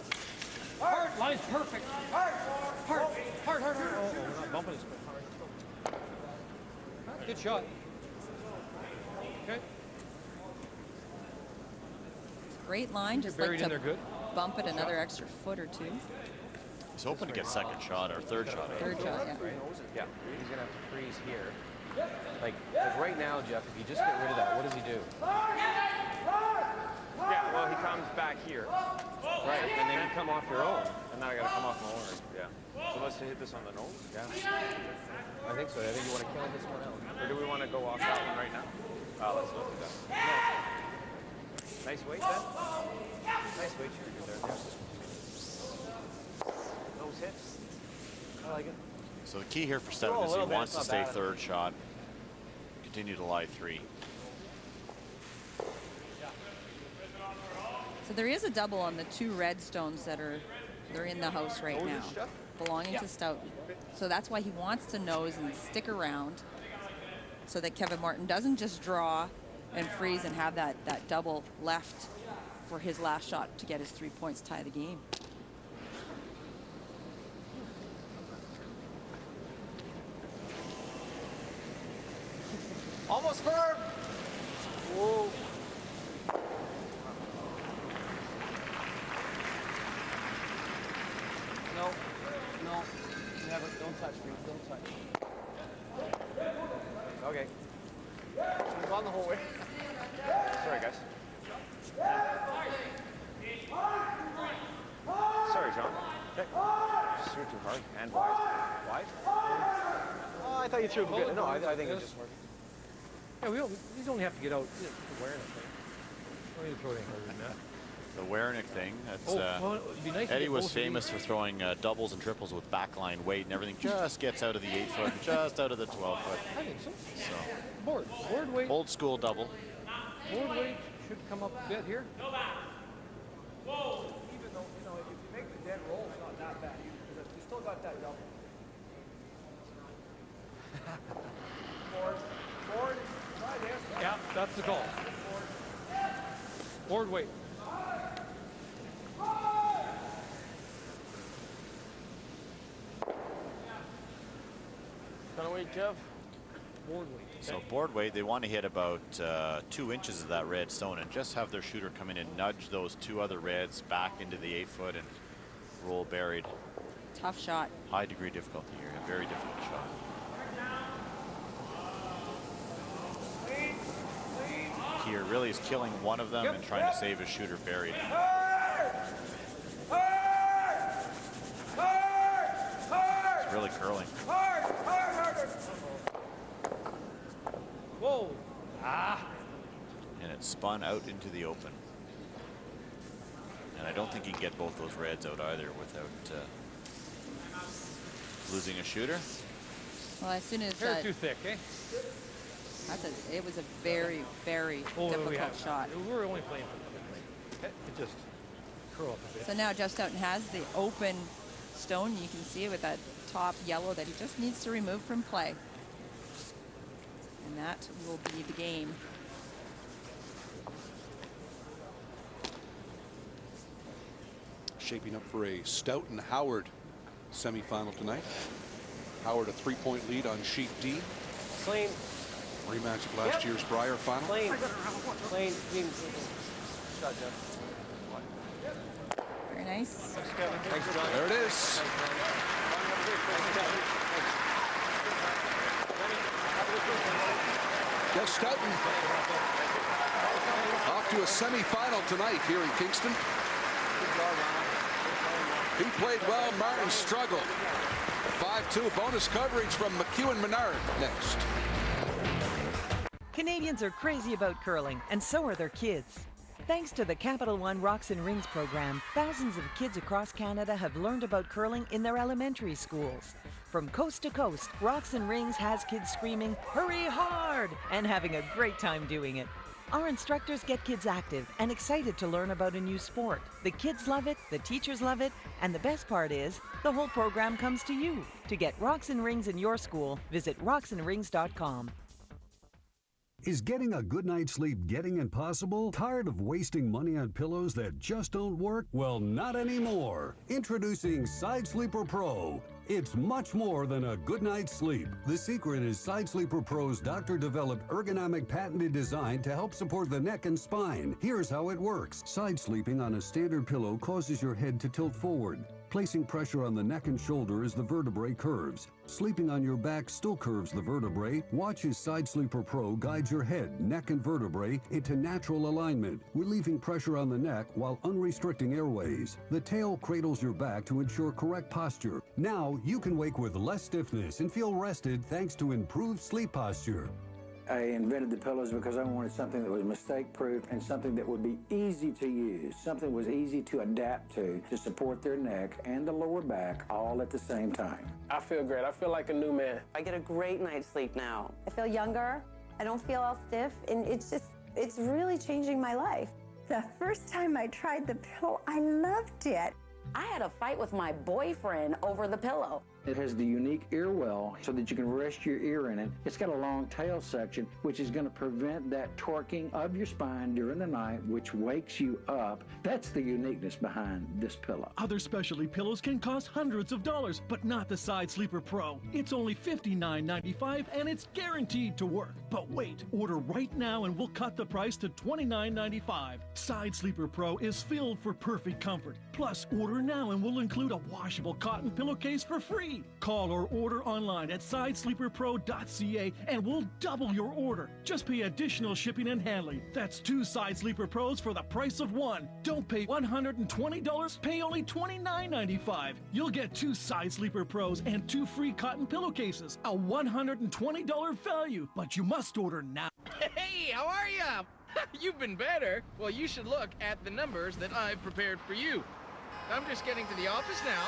Hard. Line's perfect. Hard. Hard. Hard, hard, hard. Oh, we're not bumping it. Good shot. Okay. Great line. Just buried like in there good. Bump it another extra foot or 2. He's hoping to get second shot or third shot. Third shot, yeah. Yeah. He's going to have to freeze here. Like, because right now, Jeff, if you just get rid of that, what does he do? Yeah, well, he comes back here. Right, and then you come off your own. And now I got to come off my own. Yeah. So let's hit this on the nose? Yeah. I think so. I think you want to kill this one out. Or do we want to go off that one right now? Let's look at that. No. Nice weight, then. Nice weight trigger there. Yeah. Those hips. I like it. So the key here for Stoughton is he wants to stay third shot. Continue to lie 3. So there is a double on the 2 red stones that they're in the house right now, belonging to Stoughton. So that's why he wants to nose and stick around so that Kevin Martin doesn't just draw and freeze and have that double left for his last shot to get his 3 points, tie the game. Almost firm. Whoa. No, never. Don't touch me. Don't touch. Okay. He's on the whole way. Sorry, guys. Sorry, John. Okay. Just threw it too hard and wide. Wide? Oh, I thought you threw it good. No, I think it just worked. Yeah, these only have to get out. Awareness thing. Don't need to throw it any harder than that. The Wernick thing. That's, well, it'd be nice Eddie was famous for throwing doubles and triples with backline weight, and everything just gets out of the 8-foot, just out of the 12-foot. I think so. Board weight. Old school double. Board weight should come up a bit here. Even though, if you make the dead roll, it's not that bad. Because you still got that double. Board. Try this. Yeah, that's the call. Board weight. Kind of weight, Jeff? Board weight. So board weight, they want to hit about 2 inches of that red stone and just have their shooter come in and nudge those 2 other reds back into the 8-foot and roll buried. Tough shot. High degree difficulty here, a very difficult shot. Here really is killing one of them and trying to save his shooter buried. It's really curling. Whoa. And it spun out into the open. And I don't think he can get both those reds out either without losing a shooter. Well, as soon as they're too thick, eh? It was a very, very difficult shot. We were only playing for it just curl up a bit. So now Jeff Stoughton has the open stone. You can see it with that top yellow that he just needs to remove from play. And that will be the game. Shaping up for a Stoughton Howard semifinal tonight. Howard a 3-point lead on sheet D. Clean. Rematch of last year's Briar final. Clean. Clean. Shot, Jeff. Very nice. Thanks, Kevin. Thanks, John. There it is. Jeff Stoughton off to a semifinal tonight here in Kingston. He played well, Martin struggled. 5-2 bonus coverage from McEwen Menard next. Canadians are crazy about curling, and so are their kids. Thanks to the Capital One Rocks and Rings program, thousands of kids across Canada have learned about curling in their elementary schools. From coast to coast, Rocks and Rings has kids screaming, "Hurry hard!" and having a great time doing it. Our instructors get kids active and excited to learn about a new sport. The kids love it, the teachers love it, and the best part is, the whole program comes to you. To get Rocks and Rings in your school, visit rocksandrings.com. Is getting a good night's sleep getting impossible? Tired of wasting money on pillows that just don't work? Well, not anymore. Introducing Side Sleeper Pro. It's much more than a good night's sleep. The secret is Side Sleeper Pro's doctor-developed ergonomic patented design to help support the neck and spine. Here's how it works. Side sleeping on a standard pillow causes your head to tilt forward. Placing pressure on the neck and shoulder as the vertebrae curves. Sleeping on your back still curves the vertebrae. Watch as Side Sleeper Pro guides your head, neck, and vertebrae into natural alignment, relieving pressure on the neck while unrestricting airways. The tail cradles your back to ensure correct posture. Now you can wake with less stiffness and feel rested thanks to improved sleep posture. I invented the pillows because I wanted something that was mistake-proof and something that would be easy to use, something that was easy to adapt to support their neck and the lower back all at the same time. I feel great. I feel like a new man. I get a great night's sleep now. I feel younger. I don't feel all stiff, and it's really changing my life. The first time I tried the pillow, I loved it. I had a fight with my boyfriend over the pillow. It has the unique ear well so that you can rest your ear in it. It's got a long tail section, which is going to prevent that torquing of your spine during the night, which wakes you up. That's the uniqueness behind this pillow. Other specialty pillows can cost hundreds of dollars, but not the Side Sleeper Pro. It's only $59.95 and it's guaranteed to work. But wait, order right now and we'll cut the price to $29.95. Side Sleeper Pro is filled for perfect comfort. Plus, order now and we'll include a washable cotton pillowcase for free. Call or order online at sidesleeperpro.ca and we'll double your order. Just pay additional shipping and handling. That's 2 Side Sleeper Pros for the price of 1. Don't pay $120, pay only $29.95. You'll get 2 Side Sleeper Pros and 2 free cotton pillowcases, a $120 value, but you must order now. Hey, how are ya? You've been better. Well, you should look at the numbers that I've prepared for you. I'm just getting to the office now.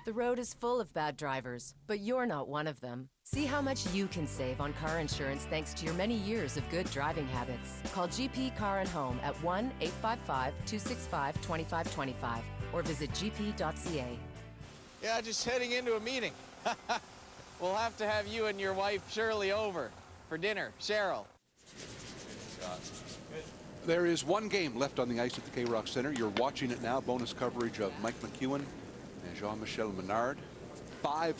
The road is full of bad drivers, but you're not one of them. See how much you can save on car insurance thanks to your many years of good driving habits. Call GP Car and Home at 1-855-265-2525 or visit gp.ca. Yeah, just heading into a meeting. We'll have to have you and your wife Shirley over for dinner. Cheryl. There is one game left on the ice at the K-Rock Center. You're watching it now. Bonus coverage of Mike McEwen and Jean-Michel Menard. 5-5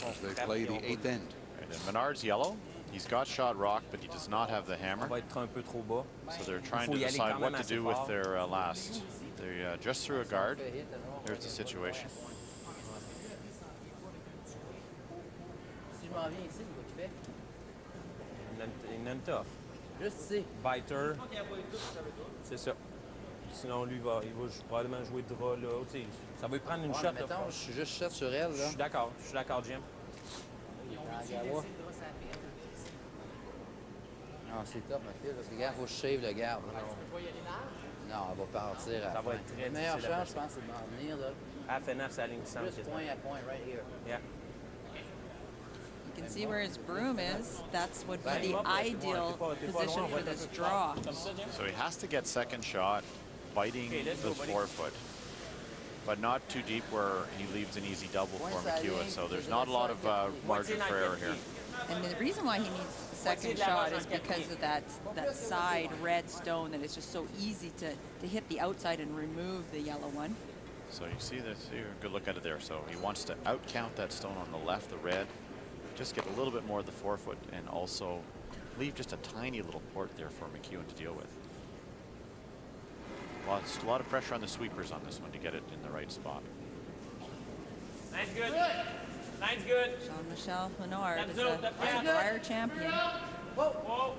as they play the 8th end. And Menard's yellow. He's got shot rock, but he does not have the hammer. So they're trying to decide what to do with their last. They just threw a guard. Here's the situation. Une tough. Juste ici. Biter. C'est ça. Sinon, lui, il va probablement jouer de drap là. Ça va lui prendre une shot. Mettons, je suis juste shot sur elle. Je suis d'accord, Jim. Non, c'est top, ma fille, parce que, gars, il faut que je shave le garde. Non, elle va partir. Ça va être très la meilleure chance, je pense, c'est de m'en venir. Là. Elle fait 9, c'est la ligne du centre. Juste point à point, right here. Yeah. You can see where his broom is. That's would be the ideal position for this draw. So he has to get second shot, biting the forefoot, but not too deep where he leaves an easy double for McEwen. So there's not a lot of margin for error here. And the reason why he needs the second shot is because of that side red stone that is just so easy to hit the outside and remove the yellow one. So you see this here, good look at it there. So he wants to outcount that stone on the left, the red, just get a little bit more of the forefoot and also leave just a tiny little port there for McEwen to deal with. A lot of pressure on the sweepers on this one to get it in the right spot. Nice, good. Nice, good. Jean-Michel Menard is a prior champion. Whoa, whoa.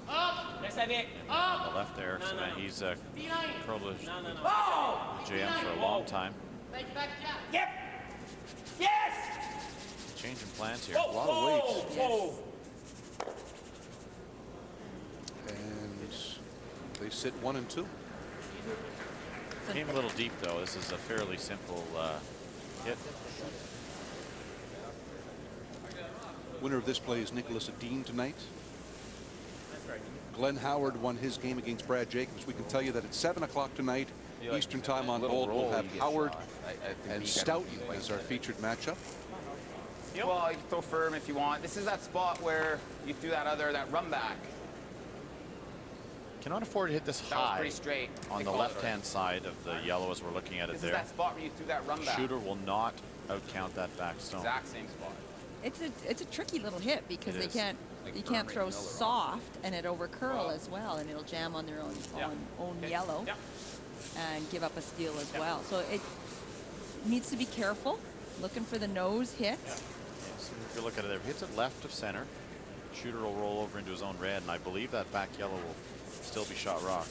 Up. Laisse avec. Up. The left there, so then he's privileged Oh. JM for a long time. Yep. Yes. Changing plans here. Whoa, A lot of weights. whoa. And they sit 1 and 2. Came a little deep though. This is a fairly simple hit. Winner of this play is Nicholas Dean tonight. Glenn Howard won his game against Brad Jacobs. We can tell you that at 7 o'clock tonight, Eastern Time on Gold, we'll have Howard and Stoughton as our featured matchup. Well, you can throw firm if you want. This is that spot where you threw that run back. Cannot afford to hit this That was high pretty straight. on the left-hand side of the yellow as we're looking at it This there. is that spot where you threw that run back. Shooter will not outcount that back stone. Exact same spot. It's a tricky little hit because It they is. can't you can't throw soft and it over curl as well, and it'll jam on their own yellow. and give up a steal as well. So it needs to be careful, looking for the nose hit. So if you look at it there, if he hits it left of center, shooter will roll over into his own red, and I believe that back yellow will still be shot rock.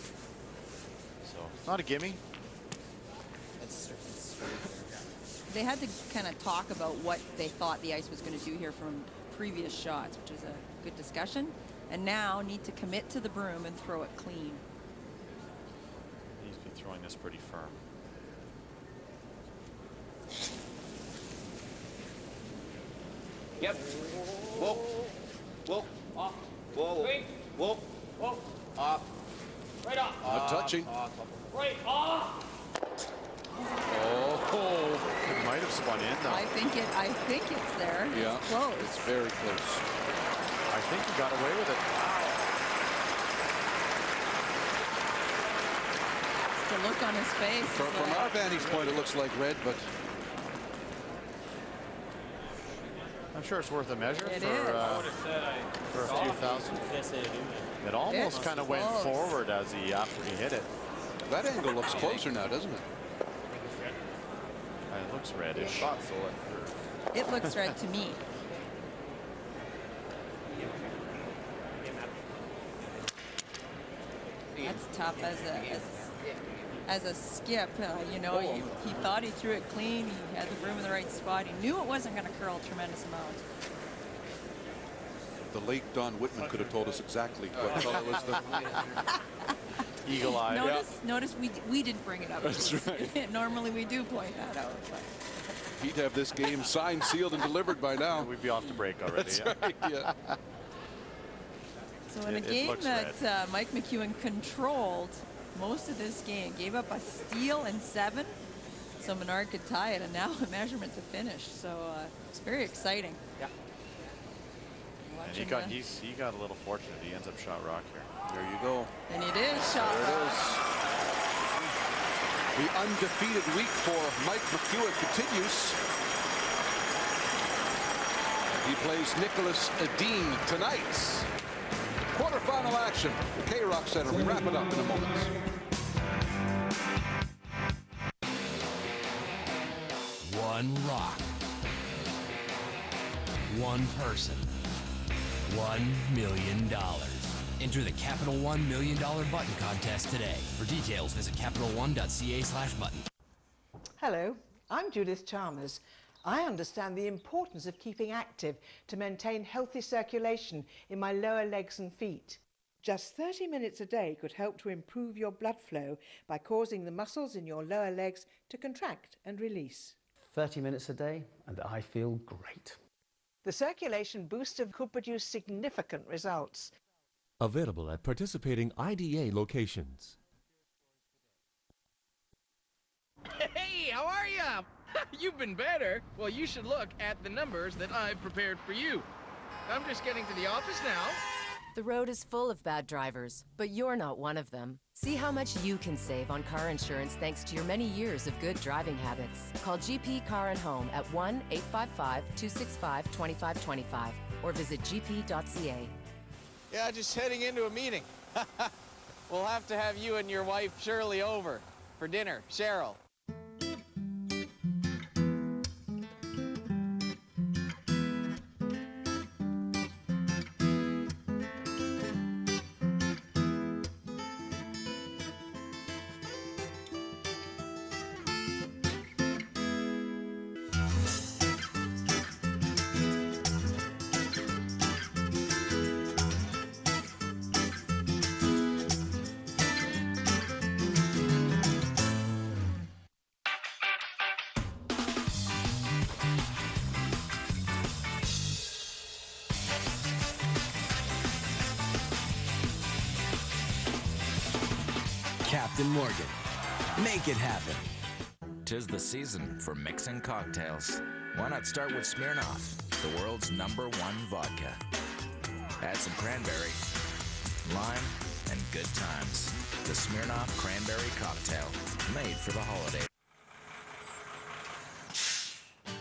So it's not a gimme. They had to kind of talk about what they thought the ice was going to do here from previous shots, which is a good discussion. And now need to commit to the broom and throw it clean. He's been throwing this pretty firm. Yep. Whoa. Whoa. Off. Whoa. Wait. Whoa. Whoa. Off. Right off. Not touching. Right off. Oh, it might have spun in though. I think it's there. Yeah. It's close. It's very close. I think he got away with it. The look on his face. From our vantage point, it looks like red, but I'm sure it's worth a measure It for a few thousand. It almost kind of went forward as after he hit it. That angle looks closer now, doesn't it? It looks reddish. It looks red to me. That's tough as a skip. You know, he thought he threw it clean. He had the broom in the right spot. He knew it wasn't going to curl a tremendous amount. The late Don Whitman could have told us exactly what color was the eagle eye. Notice we didn't bring it up. That's right. Normally we do point that out. But. He'd have this game signed, sealed, and delivered by now. We'd be off to break already. That's right, yeah. So in a game that Mike McEwen controlled most of this game, gave up a steal and 7, so Menard could tie it, and now a measurement to finish. So it's very exciting. Yeah. And he got a little fortunate. He ends up shot rock here. There you go. And it is shot rock. The undefeated week for Mike McEwen continues. He plays Nicholas Edin tonight. Quarterfinal action, the K-Rock Center. We wrap it up in a moment. One rock. One person. $1 million. Enter the Capital One $1 Million Button contest today. For details, visit CapitalOne.ca/button. Hello, I'm Judith Chalmers. I understand the importance of keeping active to maintain healthy circulation in my lower legs and feet. Just 30 minutes a day could help to improve your blood flow by causing the muscles in your lower legs to contract and release. 30 minutes a day and I feel great. The circulation booster could produce significant results. Available at participating IDA locations. Hey, how are ya? You've been better. Well, you should look at the numbers that I've prepared for you. I'm just getting to the office now. The road is full of bad drivers, but you're not one of them. See how much you can save on car insurance thanks to your many years of good driving habits. Call GP Car and Home at 1-855-265-2525 or visit gp.ca. Yeah, just heading into a meeting. We'll have to have you and your wife Shirley over for dinner. Cheryl. Captain Morgan. Make it happen. 'Tis the season for mixing cocktails. Why not start with Smirnoff, the world's #1 vodka? Add some cranberry, lime, and good times. The Smirnoff Cranberry Cocktail, made for the holiday.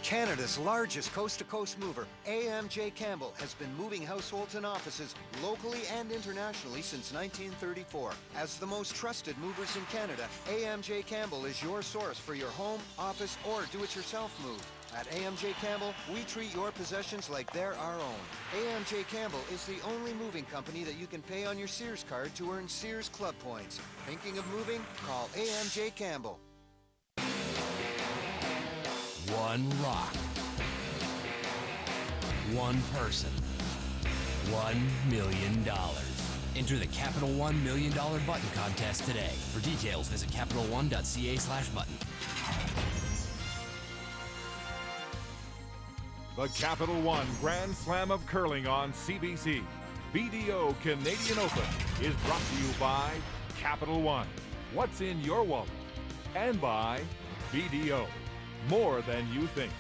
Canada's largest coast-to-coast mover, AMJ Campbell, has been moving households and offices locally and internationally since 1934. As the most trusted movers in Canada, AMJ Campbell is your source for your home, office, or do-it-yourself move. At AMJ Campbell, we treat your possessions like they're our own. AMJ Campbell is the only moving company that you can pay on your Sears card to earn Sears Club points. Thinking of moving? Call AMJ Campbell. One rock. One person. $1 million. Enter the Capital One $1 Million Button Contest today. For details, visit CapitalOne.ca/button. The Capital One Grand Slam of Curling on CBC. BDO Canadian Open is brought to you by Capital One. What's in your wallet? And by BDO. More than you think.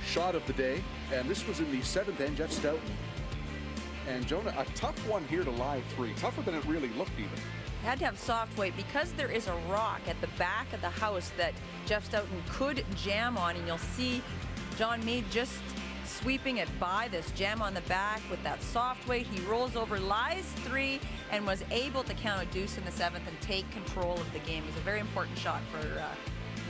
Shot of the day, and this was in the 7th end, Jeff Stoughton. And Jonah, a tough one here to lie 3. Tougher than it really looked even. Had to have soft weight because there is a rock at the back of the house that Jeff Stoughton could jam on, and you'll see John Meade just sweeping it by this jam on the back with that soft weight. He rolls over, lies 3, and was able to count a deuce in the 7th and take control of the game. It was a very important shot for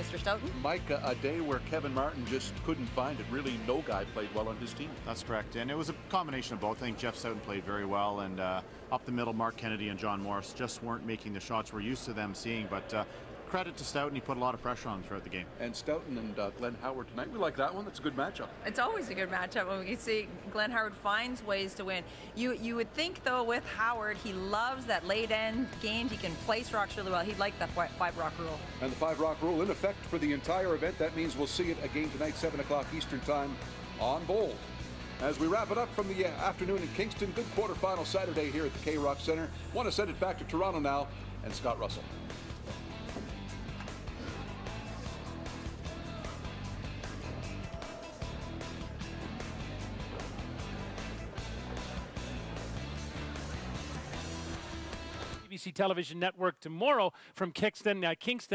Mr. Stoughton. Mike, a day where Kevin Martin just couldn't find it. Really, no guy played well on his team. That's correct, and it was a combination of both. I think Jeff Stoughton played very well, and up the middle, Mark Kennedy and John Morris just weren't making the shots we're used to them seeing, but credit to Stoughton. He put a lot of pressure on him throughout the game. And Stoughton and Glenn Howard tonight, we like that one. That's a good matchup. It's always a good matchup when we see Glenn Howard finds ways to win. You would think, though, with Howard, he loves that late-end games. He can place rocks really well. He'd like that 5-rock rule. And the 5-rock rule in effect for the entire event. That means we'll see it again tonight, 7 o'clock Eastern Time on Bold. As we wrap it up from the afternoon in Kingston, good quarterfinal Saturday here at the K-Rock Center. Want to send it back to Toronto now, and Scott Russell. CBC Television Network tomorrow from Kingston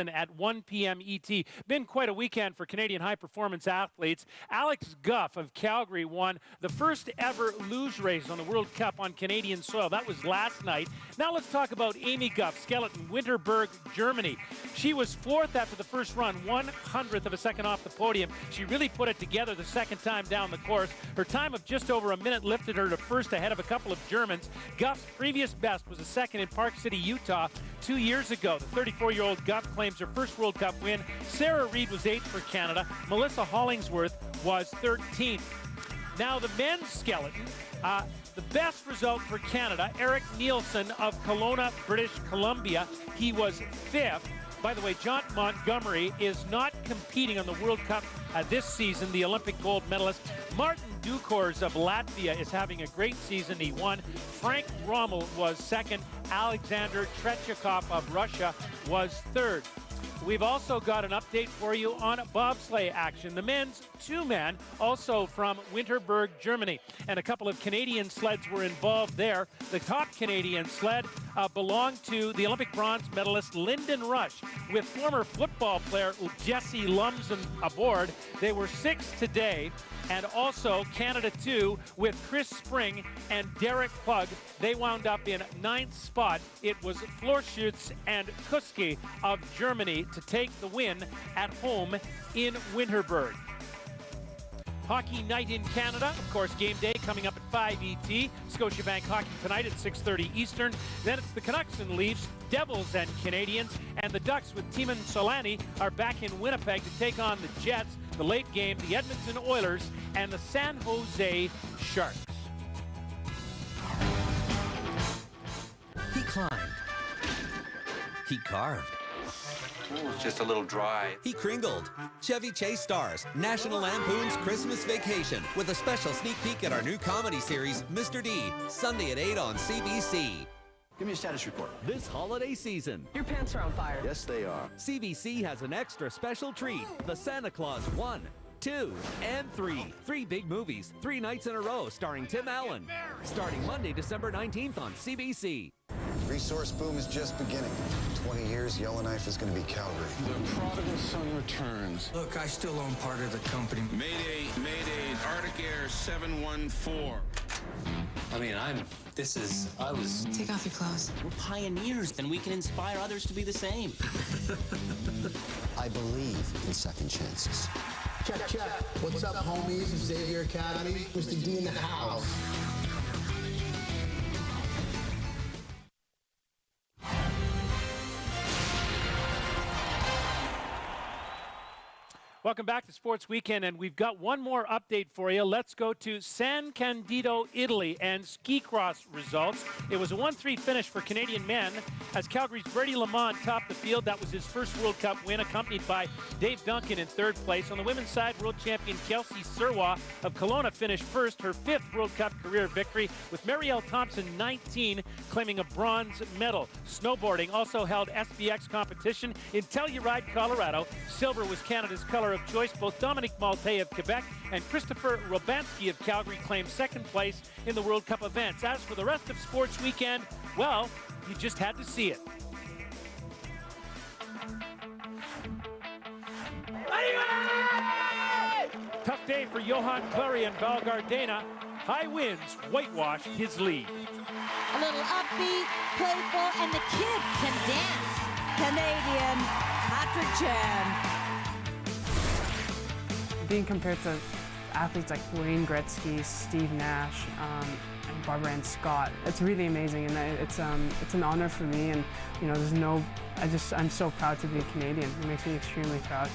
at 1 p.m. ET. Been quite a weekend for Canadian high-performance athletes. Alex Guff of Calgary won the first ever luge race on the World Cup on Canadian soil. That was last night. Now let's talk about Amy Guff, skeleton, Winterberg, Germany. She was 4th after the first run, 1/100th of a second off the podium. She really put it together the second time down the course. Her time of just over a minute lifted her to first ahead of a couple of Germans. Guff's previous best was a second in Park City, Utah 2 years ago. The 34-year-old Guff claims her first World Cup win. Sarah Reid was 8th for Canada. Melissa Hollingsworth was 13th. Now the men's skeleton, the best result for Canada, Eric Nielsen of Kelowna, British Columbia. He was 5th. By the way, John Montgomery is not competing on the World Cup this season, the Olympic gold medalist. Martin Dukors of Latvia is having a great season. He won. Frank Rommel was 2nd. Alexander Trechikov of Russia was 3rd. We've also got an update for you on bobsleigh action. The men's 2-man, also from Winterberg, Germany. And a couple of Canadian sleds were involved there. The top Canadian sled belonged to the Olympic bronze medalist Lyndon Rush, with former football player Jesse Lumsden aboard. They were 6th today. And also Canada 2 with Chris Spring and Derek Plug. They wound up in 9th spot. It was Florschütz and Kuski of Germany to take the win at home in Winterberg. Hockey night in Canada, of course, game day coming up at 5 ET. Scotiabank Hockey tonight at 6:30 Eastern. Then it's the Canucks and Leafs, Devils and Canadians, and the Ducks with Timothé Solani are back in Winnipeg to take on the Jets. The late game, the Edmonton Oilers and the San Jose Sharks. He climbed. He carved. Ooh, it's just a little dry. He kringled. Chevy Chase stars National Lampoon's Christmas Vacation with a special sneak peek at our new comedy series, Mr. D, Sunday at 8 on CBC. Give me a status report. This holiday season, Your pants are on fire. Yes, they are. CBC has an extra special treat, the Santa Claus 1. 2, and 3. 3 big movies, 3 nights in a row, starring Tim Allen. Starting Monday, December 19th on CBC. Resource boom is just beginning. 20 years, Yellowknife is going to be Calgary. The prodigal son returns. Look, I still own part of the company. Mayday, Mayday, Arctic Air 714. I was... Take off your clothes. We're pioneers, and we can inspire others to be the same. I believe in second chances. Check. What's up, homies? Xavier Academy. Mr. D in the house. Welcome back to Sports Weekend, and we've got one more update for you. Let's go to San Candido, Italy, and ski cross results. It was a 1-3 finish for Canadian men as Calgary's Brady Lamont topped the field. That was his first World Cup win, accompanied by Dave Duncan in third place. On the women's side, world champion Kelsey Serwa of Kelowna finished first, her 5th World Cup career victory, with Marielle Thompson, 19, claiming a bronze medal. Snowboarding also held SBX competition in Telluride, Colorado. Silver was Canada's color of choice. Both Dominique Maltais of Quebec and Christopher Robansky of Calgary claimed second place in the World Cup events. As for the rest of Sports Weekend, well, you just had to see it. Tough day for Johan Clary and Val Gardena. High winds whitewashed his lead. A little upbeat, playful, and the kid can dance. Canadian Patrick Chan. Being compared to athletes like Wayne Gretzky, Steve Nash, and Barbara Ann Scott, it's really amazing, and it's an honor for me. And I'm so proud to be a Canadian. It makes me extremely proud.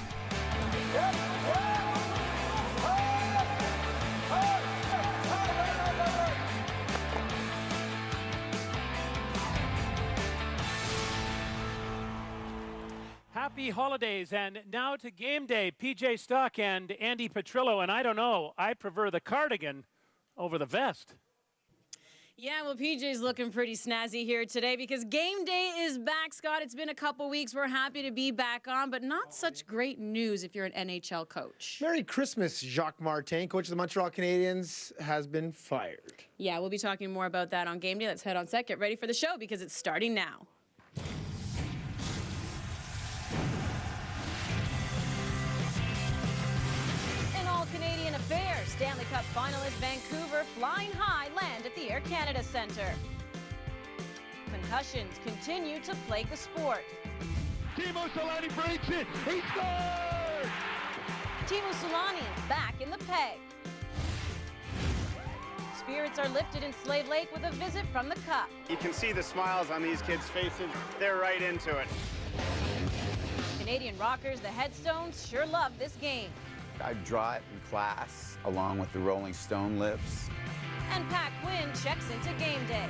Happy holidays, and now to game day. PJ Stock and Andy Petrillo, and I don't know, I prefer the cardigan over the vest. Yeah, well, PJ's looking pretty snazzy here today because game day is back, Scott. It's been a couple weeks. We're happy to be back on, but not such great news if you're an NHL coach. Merry Christmas, Jacques Martin, coach of the Montreal Canadiens, has been fired. Yeah, we'll be talking more about that on game day. Let's head on set. Get ready for the show because it's starting now. Canadian affairs. Stanley Cup finalist Vancouver flying high land at the Air Canada Centre. Concussions continue to plague the sport. Timo Solani breaks it. He scored! Timo Solani back in the peg. Spirits are lifted in Slave Lake with a visit from the Cup. You can see the smiles on these kids' faces. They're right into it. Canadian rockers, the Headstones, sure love this game. I draw it in class, along with the Rolling Stone lips. And Pat Quinn checks into game day.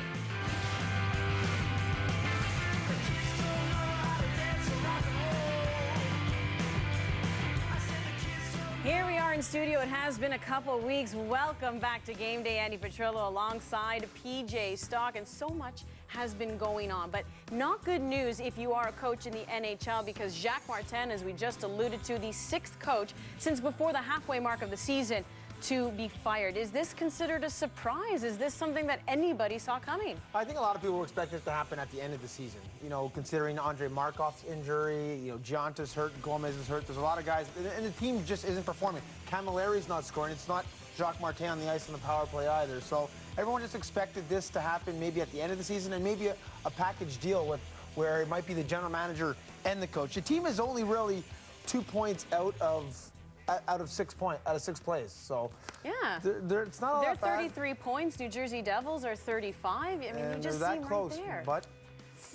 Here we are in studio. It has been a couple weeks. Welcome back to Game Day. Andy Petrillo alongside PJ Stock, and so much has been going on, but not good news if you are a coach in the NHL, because Jacques Martin, as we just alluded to, the 6th coach since before the halfway mark of the season to be fired. Is this considered a surprise? Is this something that anybody saw coming? I think a lot of people were expecting it to happen at the end of the season. You know, considering Andrei Markov's injury, you know, Gianta's hurt, Gomez is hurt. There's a lot of guys, and the team just isn't performing. Camilleri's not scoring. It's not Jacques Martin on the ice on the power play either. So everyone just expected this to happen maybe at the end of the season, and maybe a package deal with where it might be the general manager and the coach. The team is only really 2 points out of 6 plays. So yeah, it's not all that bad. They're 33 points. New Jersey Devils are 35. I mean, and you just they're seem that close, right there. But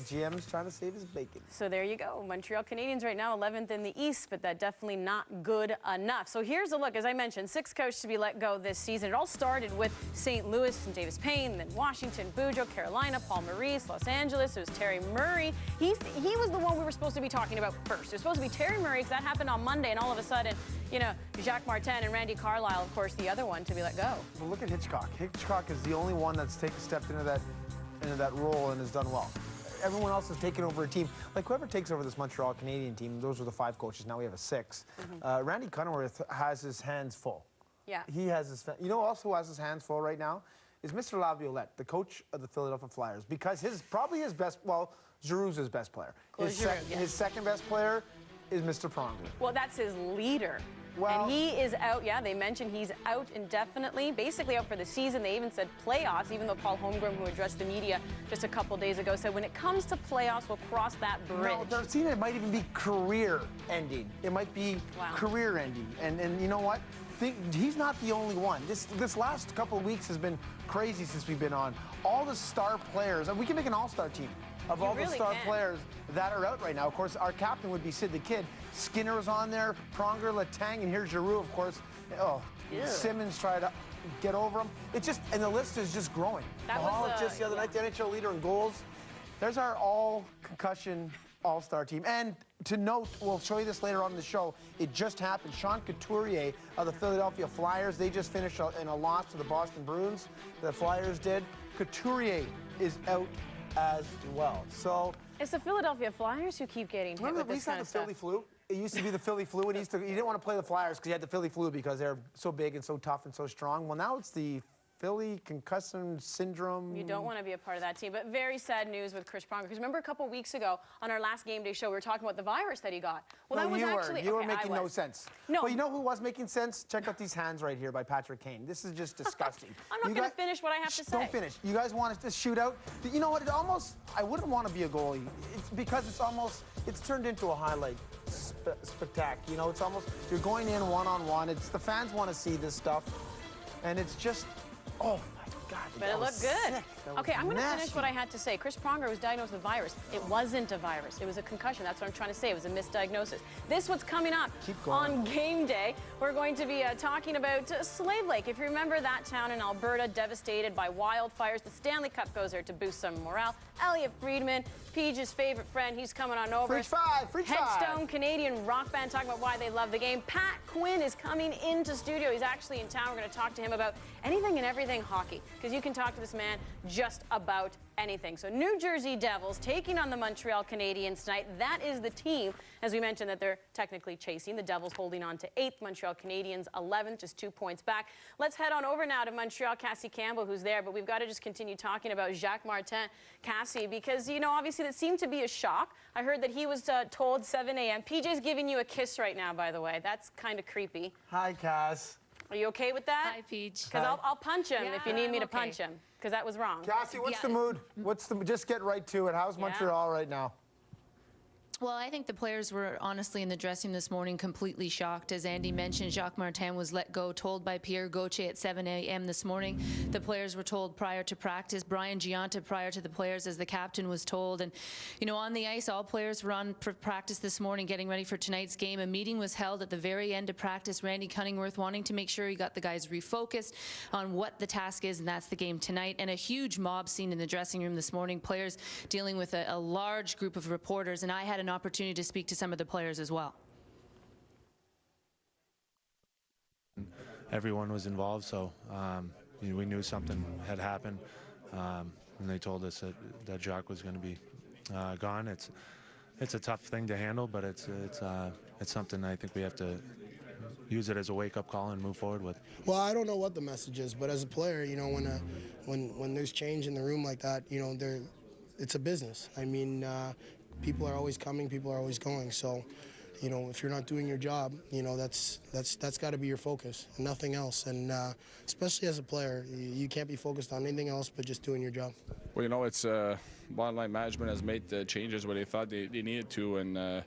GM's trying to save his bacon. So there you go. Montreal Canadiens right now 11th in the East, but that definitely not good enough. So here's a look. As I mentioned, 6 coaches to be let go this season. It all started with St. Louis and Davis Payne, then Washington, Boudreau, Carolina, Paul Maurice, Los Angeles. It was Terry Murray. He was the one we were supposed to be talking about first. It was supposed to be Terry Murray, because that happened on Monday, and all of a sudden, you know, Jacques Martin and Randy Carlyle, of course, the other one to be let go. Well, look at Hitchcock. Hitchcock is the only one that's stepped into that role and has done well. everyone else has taken over a team. Like whoever takes over this Montreal Canadian team, those were the 5 coaches. Now we have a 6. Randy Cunningworth has his hands full. Yeah. He has his. You know, also who has his hands full right now is Mr. Laviolette, the coach of the Philadelphia Flyers, because probably his best. Well, Giroux's his best player. His second best player is Mr. Pronger. Well, that's his leader. Well, and he is out. Yeah, they mentioned he's out indefinitely, basically out for the season. They even said playoffs, even though Paul Holmgren, who addressed the media just a couple days ago, said when it comes to playoffs, we'll cross that bridge. No, they're seeing it might even be career ending. It might be career ending. And you know what? He's not the only one. This last couple of weeks has been crazy since we've been on. All the star players, and we can make an all-star team of all the star players that are out right now. Of course, our captain would be Sid the Kid. Skinner's on there, Pronger, Letang, and here's Giroux, of course. Oh, Simmons tried to get over him. It's just, and the list is just growing. Mahalik just the other night, the NHL leader in goals. There's our all-concussion all-star team. And to note, we'll show you this later on in the show, it just happened. Sean Couturier of the Philadelphia Flyers, they just finished in a loss to the Boston Bruins. The Flyers did. Couturier is out as well. So it's the Philadelphia Flyers who keep getting hit with this kind of stuff. Philly flu? It used to be the Philly flu, and he didn't want to play the Flyers because he had the Philly flu because they're so big and so tough and so strong. Well, now it's the Philly concussion syndrome. You don't want to be a part of that team. But very sad news with Chris Pronger. Because remember a couple weeks ago on our last game day show, we were talking about the virus that he got. Well, no, that was actually... You were making no sense. No. Well, you know who was making sense? Check out these hands right here by Patrick Kane. This is just disgusting. I'm not going to finish what I have to say. Don't finish. You guys want to shoot out? You know what? It almost... I wouldn't want to be a goalie. It's because it's almost... It's turned into a highlight spectacle. You know, it's almost... You're going in one-on-one. It's the fans want to see this stuff. And it's just... Oh, God, but it looked good. Okay, I'm going to finish what I had to say. Chris Pronger was diagnosed with a virus. It wasn't a virus. It was a concussion. That's what I'm trying to say. It was a misdiagnosis. This what's coming up on game day. We're going to be talking about Slave Lake. If you remember that town in Alberta devastated by wildfires, the Stanley Cup goes there to boost some morale. Elliot Friedman, Peage's favorite friend, he's coming on over. Headstone Canadian rock band talking about why they love the game. Pat Quinn is coming into studio. He's actually in town. We're going to talk to him about anything and everything hockey, because you can talk to this man just about anything. So New Jersey Devils taking on the Montreal Canadiens tonight. That is the team, as we mentioned, that they're technically chasing. The Devils holding on to 8th, Montreal Canadiens 11th, just 2 points back. Let's head on over now to Montreal. Cassie Campbell, who's there, but we've got to just continue talking about Jacques Martin. Cassie, because, you know, obviously that seemed to be a shock. I heard that he was told 7 a.m. PJ's giving you a kiss right now, by the way. That's kind of creepy. Hi, Cass. Are you okay with that? Hi, Peach. Because I'll punch him if you need me to punch him, because that was wrong. Cassie, what's the mood? Just get right to it. How's Montreal right now? Well, I think the players were honestly in the dressing room this morning completely shocked. As Andy mentioned, Jacques Martin was let go, told by Pierre Gauthier at 7 a.m. this morning. The players were told prior to practice. Brian Giunta prior to the players, as the captain was told. And, you know, on the ice, all players were on practice this morning getting ready for tonight's game. A meeting was held at the very end of practice. Randy Cunningworth wanting to make sure he got the guys refocused on what the task is, and that's the game tonight. And a huge mob scene in the dressing room this morning. Players dealing with a large group of reporters, and I had an opportunity to speak to some of the players as well. Everyone was involved, so we knew something had happened, and they told us that Jacques was going to be gone. It's a tough thing to handle, but it's something I think we have to use it as a wake-up call and move forward with. Well, I don't know what the message is, but as a player, you know, when there's change in the room like that, you know, it's a business. I mean, people are always coming, people are always going. So, you know, if you're not doing your job, you know, that's got to be your focus and nothing else. And especially as a player, you can't be focused on anything else but just doing your job. Well, you know, it's bottom line management has made the changes where they thought they needed to, and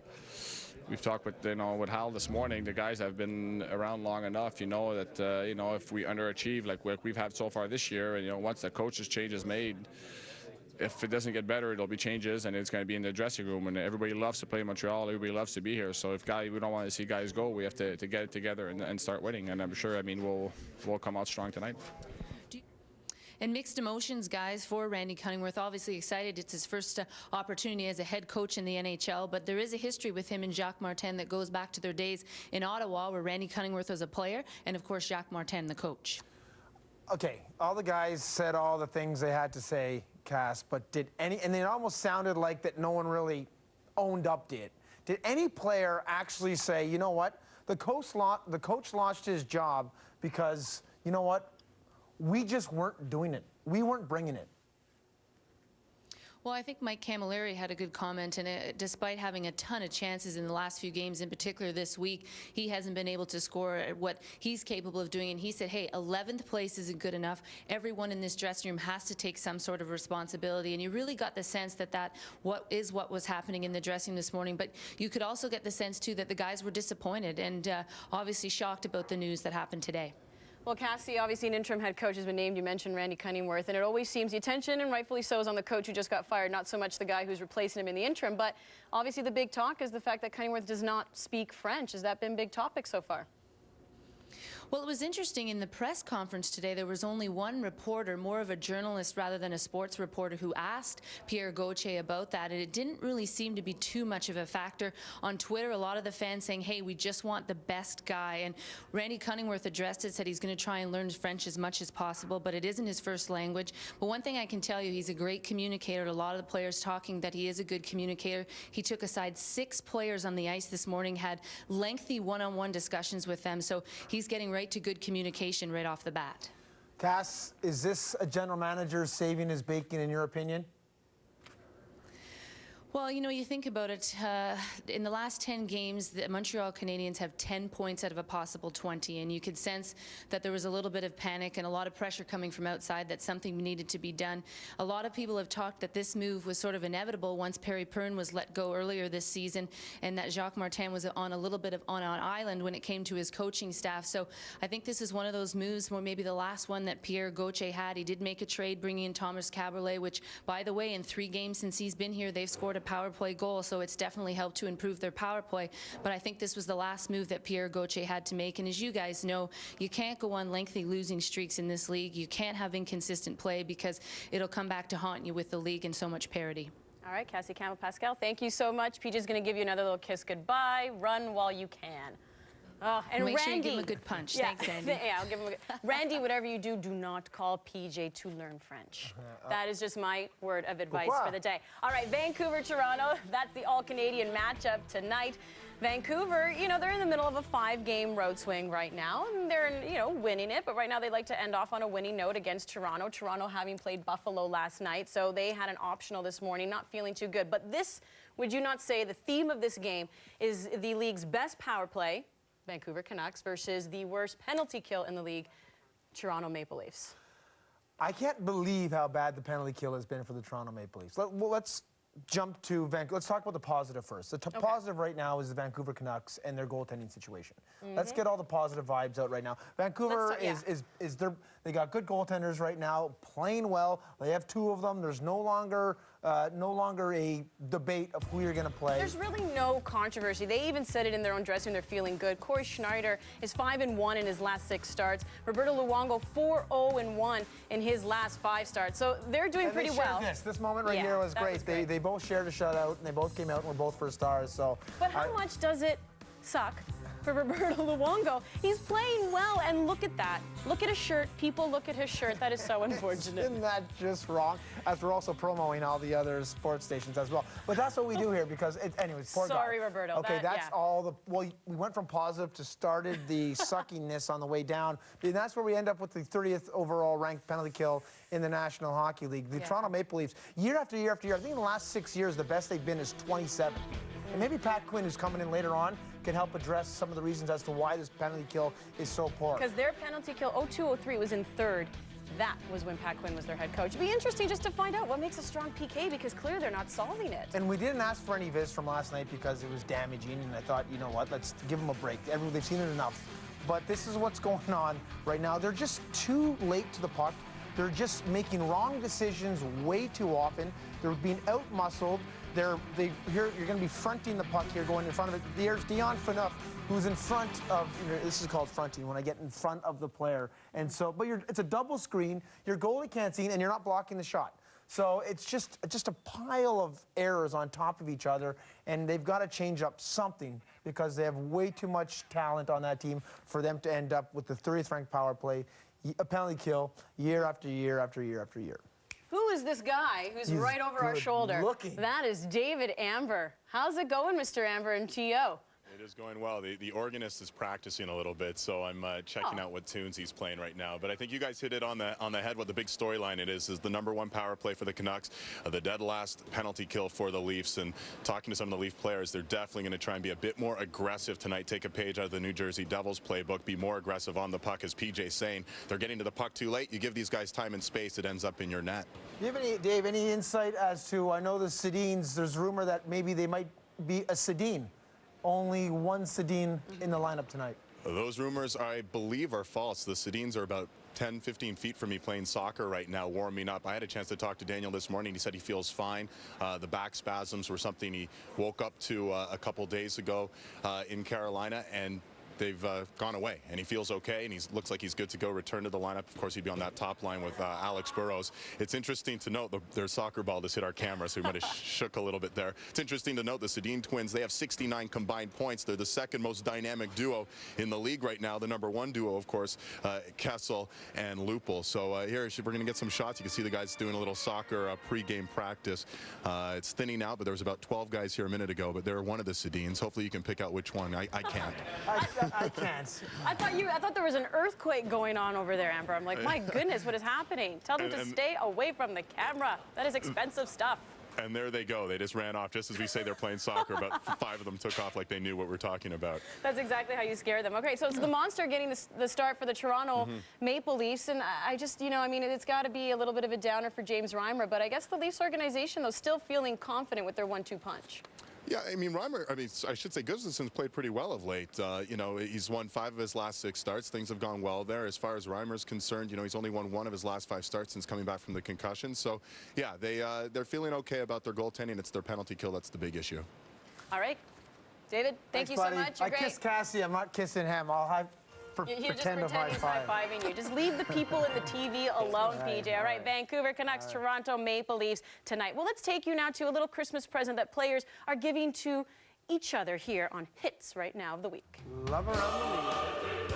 we've talked with with Hal this morning. The guys have been around long enough, you know, that you know, if we underachieve like we've had so far this year, and you know, once the coach's change is made, if it doesn't get better, it'll be changes, and it's going to be in the dressing room. And everybody loves to play in Montreal. Everybody loves to be here. So if we don't want to see guys go, we have to get it together and start winning. And I'm sure, I mean, we'll come out strong tonight. And mixed emotions, guys, for Randy Cunningworth. Obviously excited. It's his first opportunity as a head coach in the NHL, but there is a history with him and Jacques Martin that goes back to their days in Ottawa, where Randy Cunningworth was a player, and of course Jacques Martin, the coach. Okay, all the guys said all the things they had to say. Cass, but did any, and it almost sounded like that no one really owned up to it. Did any player actually say, you know what, the coach lost his job because, you know what, we just weren't doing it. We weren't bringing it. Well, I think Mike Camilleri had a good comment, and despite having a ton of chances in the last few games, in particular this week, he hasn't been able to score at what he's capable of doing. And he said, hey, 11th place isn't good enough. Everyone in this dressing room has to take some sort of responsibility. And you really got the sense that what was happening in the dressing room this morning. But you could also get the sense, too, that the guys were disappointed and obviously shocked about the news that happened today. Well, Cassie, obviously an interim head coach has been named. You mentioned Randy Cunningworth, and it always seems the attention, and rightfully so, is on the coach who just got fired, not so much the guy who's replacing him in the interim. But obviously the big talk is the fact that Cunningworth does not speak French. Has that been a big topic so far? Well, it was interesting. In the press conference today, there was only one reporter, more of a journalist rather than a sports reporter, who asked Pierre Gauthier about that, and it didn't really seem to be too much of a factor. On Twitter, a lot of the fans saying, hey, we just want the best guy. And Randy Cunningworth addressed it, said he's going to try and learn French as much as possible, but it isn't his first language. But one thing I can tell you, he's a great communicator. A lot of the players talking that he is a good communicator. He took aside 6 players on the ice this morning, had lengthy one-on-one discussions with them, so he's getting right to good communication right off the bat. Cass, is this a general manager saving his bacon, in your opinion? Well, you know, you think about it, in the last 10 games, the Montreal Canadiens have 10 points out of a possible 20, and you could sense that there was a little bit of panic and a lot of pressure coming from outside that something needed to be done. A lot of people have talked that this move was sort of inevitable once Perry Pern was let go earlier this season, and that Jacques Martin was on a little bit of on an island when it came to his coaching staff. So I think this is one of those moves, where maybe the last one that Pierre Gauthier had. He did make a trade bringing in Thomas Caberlet, which, by the way, in 3 games since he's been here, they've scored a power play goal, so it's definitely helped to improve their power play. But I think this was the last move that Pierre Gauthier had to make, and as you guys know, you can't go on lengthy losing streaks in this league. You can't have inconsistent play, because it'll come back to haunt you with the league and so much parity. All right, Cassie Campbell-Pascal, thank you so much. PJ's going to give you another little kiss goodbye. Run while you can. Oh, and Make Randy, sure you give him a good punch. Yeah, Thanks, Andy. yeah, I'll give him a good. Randy, whatever you do, do not call PJ to learn French. That is just my word of advice for the day. All right, Vancouver, Toronto. That's the all-Canadian matchup tonight. Vancouver, you know, they're in the middle of a 5-game road swing right now, and they're, you know, winning it. But right now, they'd like to end off on a winning note against Toronto. Toronto having played Buffalo last night, so they had an optional this morning, not feeling too good. But this, would you not say, the theme of this game is the league's best power play, Vancouver Canucks, versus the worst penalty kill in the league, Toronto Maple Leafs? I can't believe how bad the penalty kill has been for the Toronto Maple Leafs. Let's jump to Vancouver. Let's talk about the positive first. The positive right now is the Vancouver Canucks and their goaltending situation. Let's get all the positive vibes out right now. Vancouver they got good goaltenders right now, playing well. They have 2 of them. There's no longer a debate of who you're going to play. There's really no controversy. They even said it in their own dressing room. They're feeling good. Corey Schneider is 5-1 in his last 6 starts. Roberto Luongo 4-0-1 in his last 5 starts. So they're doing pretty well. This moment right here was great. They both shared a shutout, and they both came out and were both first stars. So, but how much does it suck for Roberto Luongo? He's playing well, and look at that. Look at his shirt. People look at his shirt. That is so unfortunate. Isn't that just wrong? As we're also promoting all the other sports stations as well. But that's what we do here, because anyways, poor Sorry, guy. Roberto. Okay, that's all the. Well, we went from positive to started the suckiness on the way down, and that's where we end up with the 30th overall ranked penalty kill in the National Hockey League. The Toronto Maple Leafs, year after year after year. I think in the last 6 years, the best they've been is 27. And maybe Pat Quinn, who's coming in later on, can help address some of the reasons as to why this penalty kill is so poor. Because their penalty kill, 02-03, was in 3rd. That was when Pat Quinn was their head coach. It'd be interesting just to find out what makes a strong PK, because clearly they're not solving it. And we didn't ask for any vis from last night because it was damaging, and I thought, you know what, let's give them a break. They've seen it enough. But this is what's going on right now. They're just too late to the puck. They're just making wrong decisions way too often. They're being out-muscled. You're going to be fronting the puck here, going in front of it. There's Dion Phaneuf, who's in front of, this is called fronting, when I get in front of the player. And so, but it's a double screen. Your goalie can't see, and you're not blocking the shot. So it's just a pile of errors on top of each other, and they've got to change up something, because they have way too much talent on that team for them to end up with the 30th ranked power play, a penalty kill, year after year after year after year. Who is this guy who's He's right over our shoulder? looking. That is David Amber. How's it going, Mr. Amber and T.O.? It is going well. The organist is practicing a little bit, so I'm checking out what tunes he's playing right now. But I think you guys hit it on the head. What the big storyline it is the #1 power play for the Canucks, the dead last penalty kill for the Leafs. And talking to some of the Leaf players, they're definitely going to try and be a bit more aggressive tonight. Take a page out of the New Jersey Devils playbook. Be more aggressive on the puck, as PJ's saying. They're getting to the puck too late. You give these guys time and space, it ends up in your net. Do you have Dave, any insight as to? I know the Sedins. There's rumor that maybe they might be a Sedin. Only one Sedin in the lineup tonight. Those rumors, I believe, are false. The Sedins are about 10, 15 feet from me playing soccer right now, warming up. I had a chance to talk to Daniel this morning. He said he feels fine. The back spasms were something he woke up to a couple days ago in Carolina, and they've gone away, and he feels okay, and he looks like he's good to go, return to the lineup. Of course, he'd be on that top line with Alex Burrows. It's interesting to note their soccer ball just hit our camera, so we might have shook a little bit there. It's interesting to note the Sedin twins, they have 69 combined points. They're the second most dynamic duo in the league right now. The #1 duo, of course, Kessel and Lupul. So here, we're going to get some shots. You can see the guys doing a little soccer pre-game practice. It's thinning out, but there was about 12 guys here a minute ago, but they're one of the Sedins. Hopefully you can pick out which one. I can't. I can't. I thought there was an earthquake going on over there, Amber. I'm like, my goodness, what is happening? Tell them to stay away from the camera. That is expensive stuff. And there they go. They just ran off. Just as we say they're playing soccer, about 5 of them took off like they knew what we're talking about. That's exactly how you scare them. Okay, so it's the Monster getting the start for the Toronto Maple Leafs. And I just, I mean, it's got to be a little bit of a downer for James Reimer. But I guess the Leafs organization, though, still feeling confident with their 1-2 punch. Yeah, I mean, Reimer, I should say Gustafsson's played pretty well of late. He's won 5 of his last 6 starts. Things have gone well there. As far as Reimer's concerned, he's only won 1 of his last 5 starts since coming back from the concussion. So, yeah, they're feeling okay about their goaltending. It's their penalty kill that's the big issue. All right. David, thank you so much. You're I great. kissed Cassie. I'm not kissing him. I'll pretend to he's high-fiving you. Just leave the people in the TV alone, PJ. All right, Vancouver Canucks, Toronto Maple Leafs tonight. Well, let's take you now to a little Christmas present that players are giving to each other here on Hits right now of the week. Love around the league.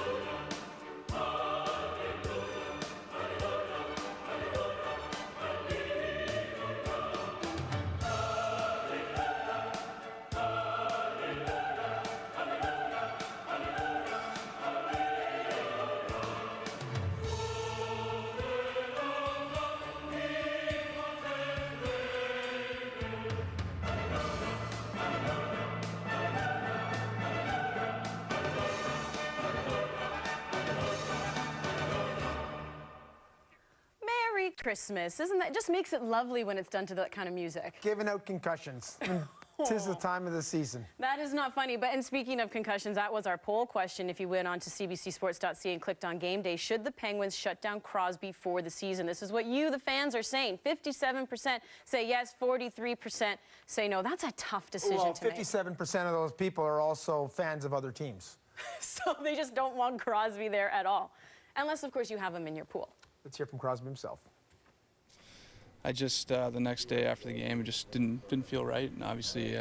Christmas. Isn't that just makes it lovely when it's done to that kind of music? Giving out concussions. Tis the time of the season. That is not funny. But and speaking of concussions, that was our poll question. If you went on to cbcsports.ca and clicked on Game Day, should the Penguins shut down Crosby for the season? This is what you, the fans, are saying. 57% say yes, 43% say no. That's a tough decision to make. 57% of those people are also fans of other teams. So they just don't want Crosby there at all. Unless, of course, you have him in your pool. Let's hear from Crosby himself. I just the next day after the game, it just didn't feel right, and obviously,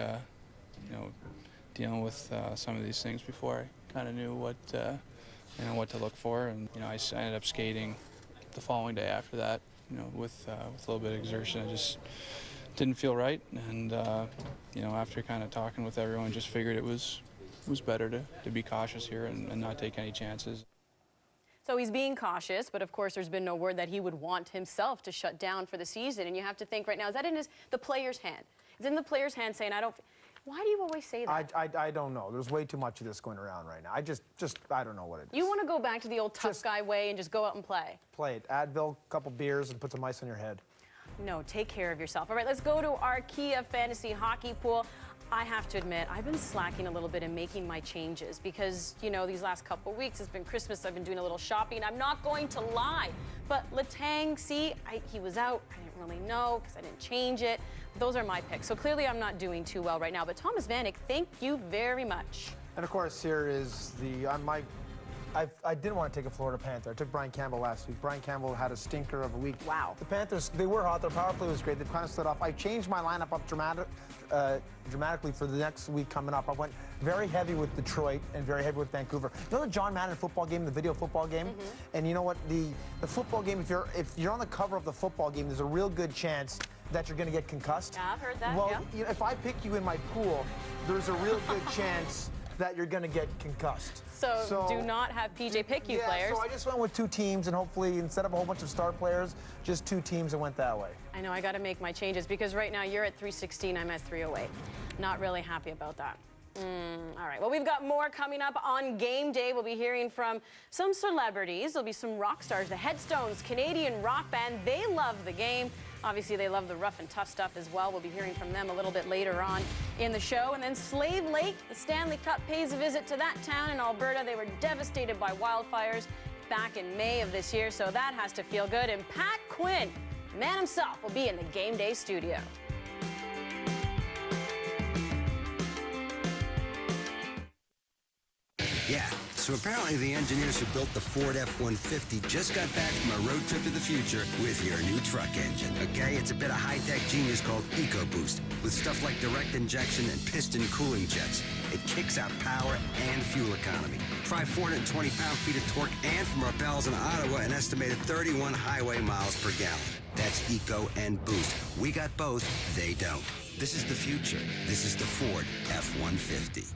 dealing with some of these things before, I kind of knew what what to look for, and I ended up skating the following day after that, with a little bit of exertion. I just didn't feel right, and after kind of talking with everyone, just figured it was better to be cautious here and not take any chances. So he's being cautious, but of course there's been no word that he would want himself to shut down for the season. And you have to think right now, is that in the player's hand? It's in the player's hand saying, why do you always say that? I don't know. There's way too much of this going around right now. I don't know what it is. You want to go back to the old tough guy way and just go out and play? Play it. Advil, a couple beers, and put some ice on your head. No, take care of yourself. All right, let's go to our Kia Fantasy Hockey Pool. I have to admit, I've been slacking a little bit in making my changes because, these last couple of weeks, it's been Christmas, I've been doing a little shopping. I'm not going to lie, but Letang, he was out. I didn't really know because I didn't change it. Those are my picks. So clearly I'm not doing too well right now, but Thomas Vanek, thank you very much. And of course, here is my I didn't want to take a Florida Panther. I took Brian Campbell last week. Brian Campbell had a stinker of a week. Wow. The Panthers, they were hot. Their power play was great. They've kind of slid off. I changed my lineup up dramatically for the next week coming up. I went very heavy with Detroit and very heavy with Vancouver. You know the John Madden football game, the video football game? And you know what? The football game, if you're on the cover of the football game, there's a real good chance that you're going to get concussed. Yeah, I've heard that. Well, you know, if I pick you in my pool, there's a real good chance that you're going to get concussed. So do not have PJ pick you players. So I just went with 2 teams, and hopefully, instead of a whole bunch of star players, just 2 teams and went that way. I know I got to make my changes because right now you're at 316, I'm at 308. Not really happy about that. All right, well, we've got more coming up on game day. We'll be hearing from some celebrities. There'll be some rock stars, the Headstones, Canadian rock band. They love the game. Obviously, they love the rough and tough stuff as well. We'll be hearing from them a little bit later on in the show. And then Slave Lake, the Stanley Cup pays a visit to that town in Alberta. They were devastated by wildfires back in May of this year, so that has to feel good. And Pat Quinn, man himself, will be in the game day studio. Yeah, so apparently the engineers who built the Ford F-150 just got back from a road trip to the future with your new truck engine, okay? It's a bit of high-tech genius called EcoBoost, with stuff like direct injection and piston cooling jets. It kicks out power and fuel economy. Try 420 pound-feet of torque, and from our pals in Ottawa, an estimated 31 highway miles per gallon. That's Eco and Boost. We got both, they don't. This is the future. This is the Ford F-150.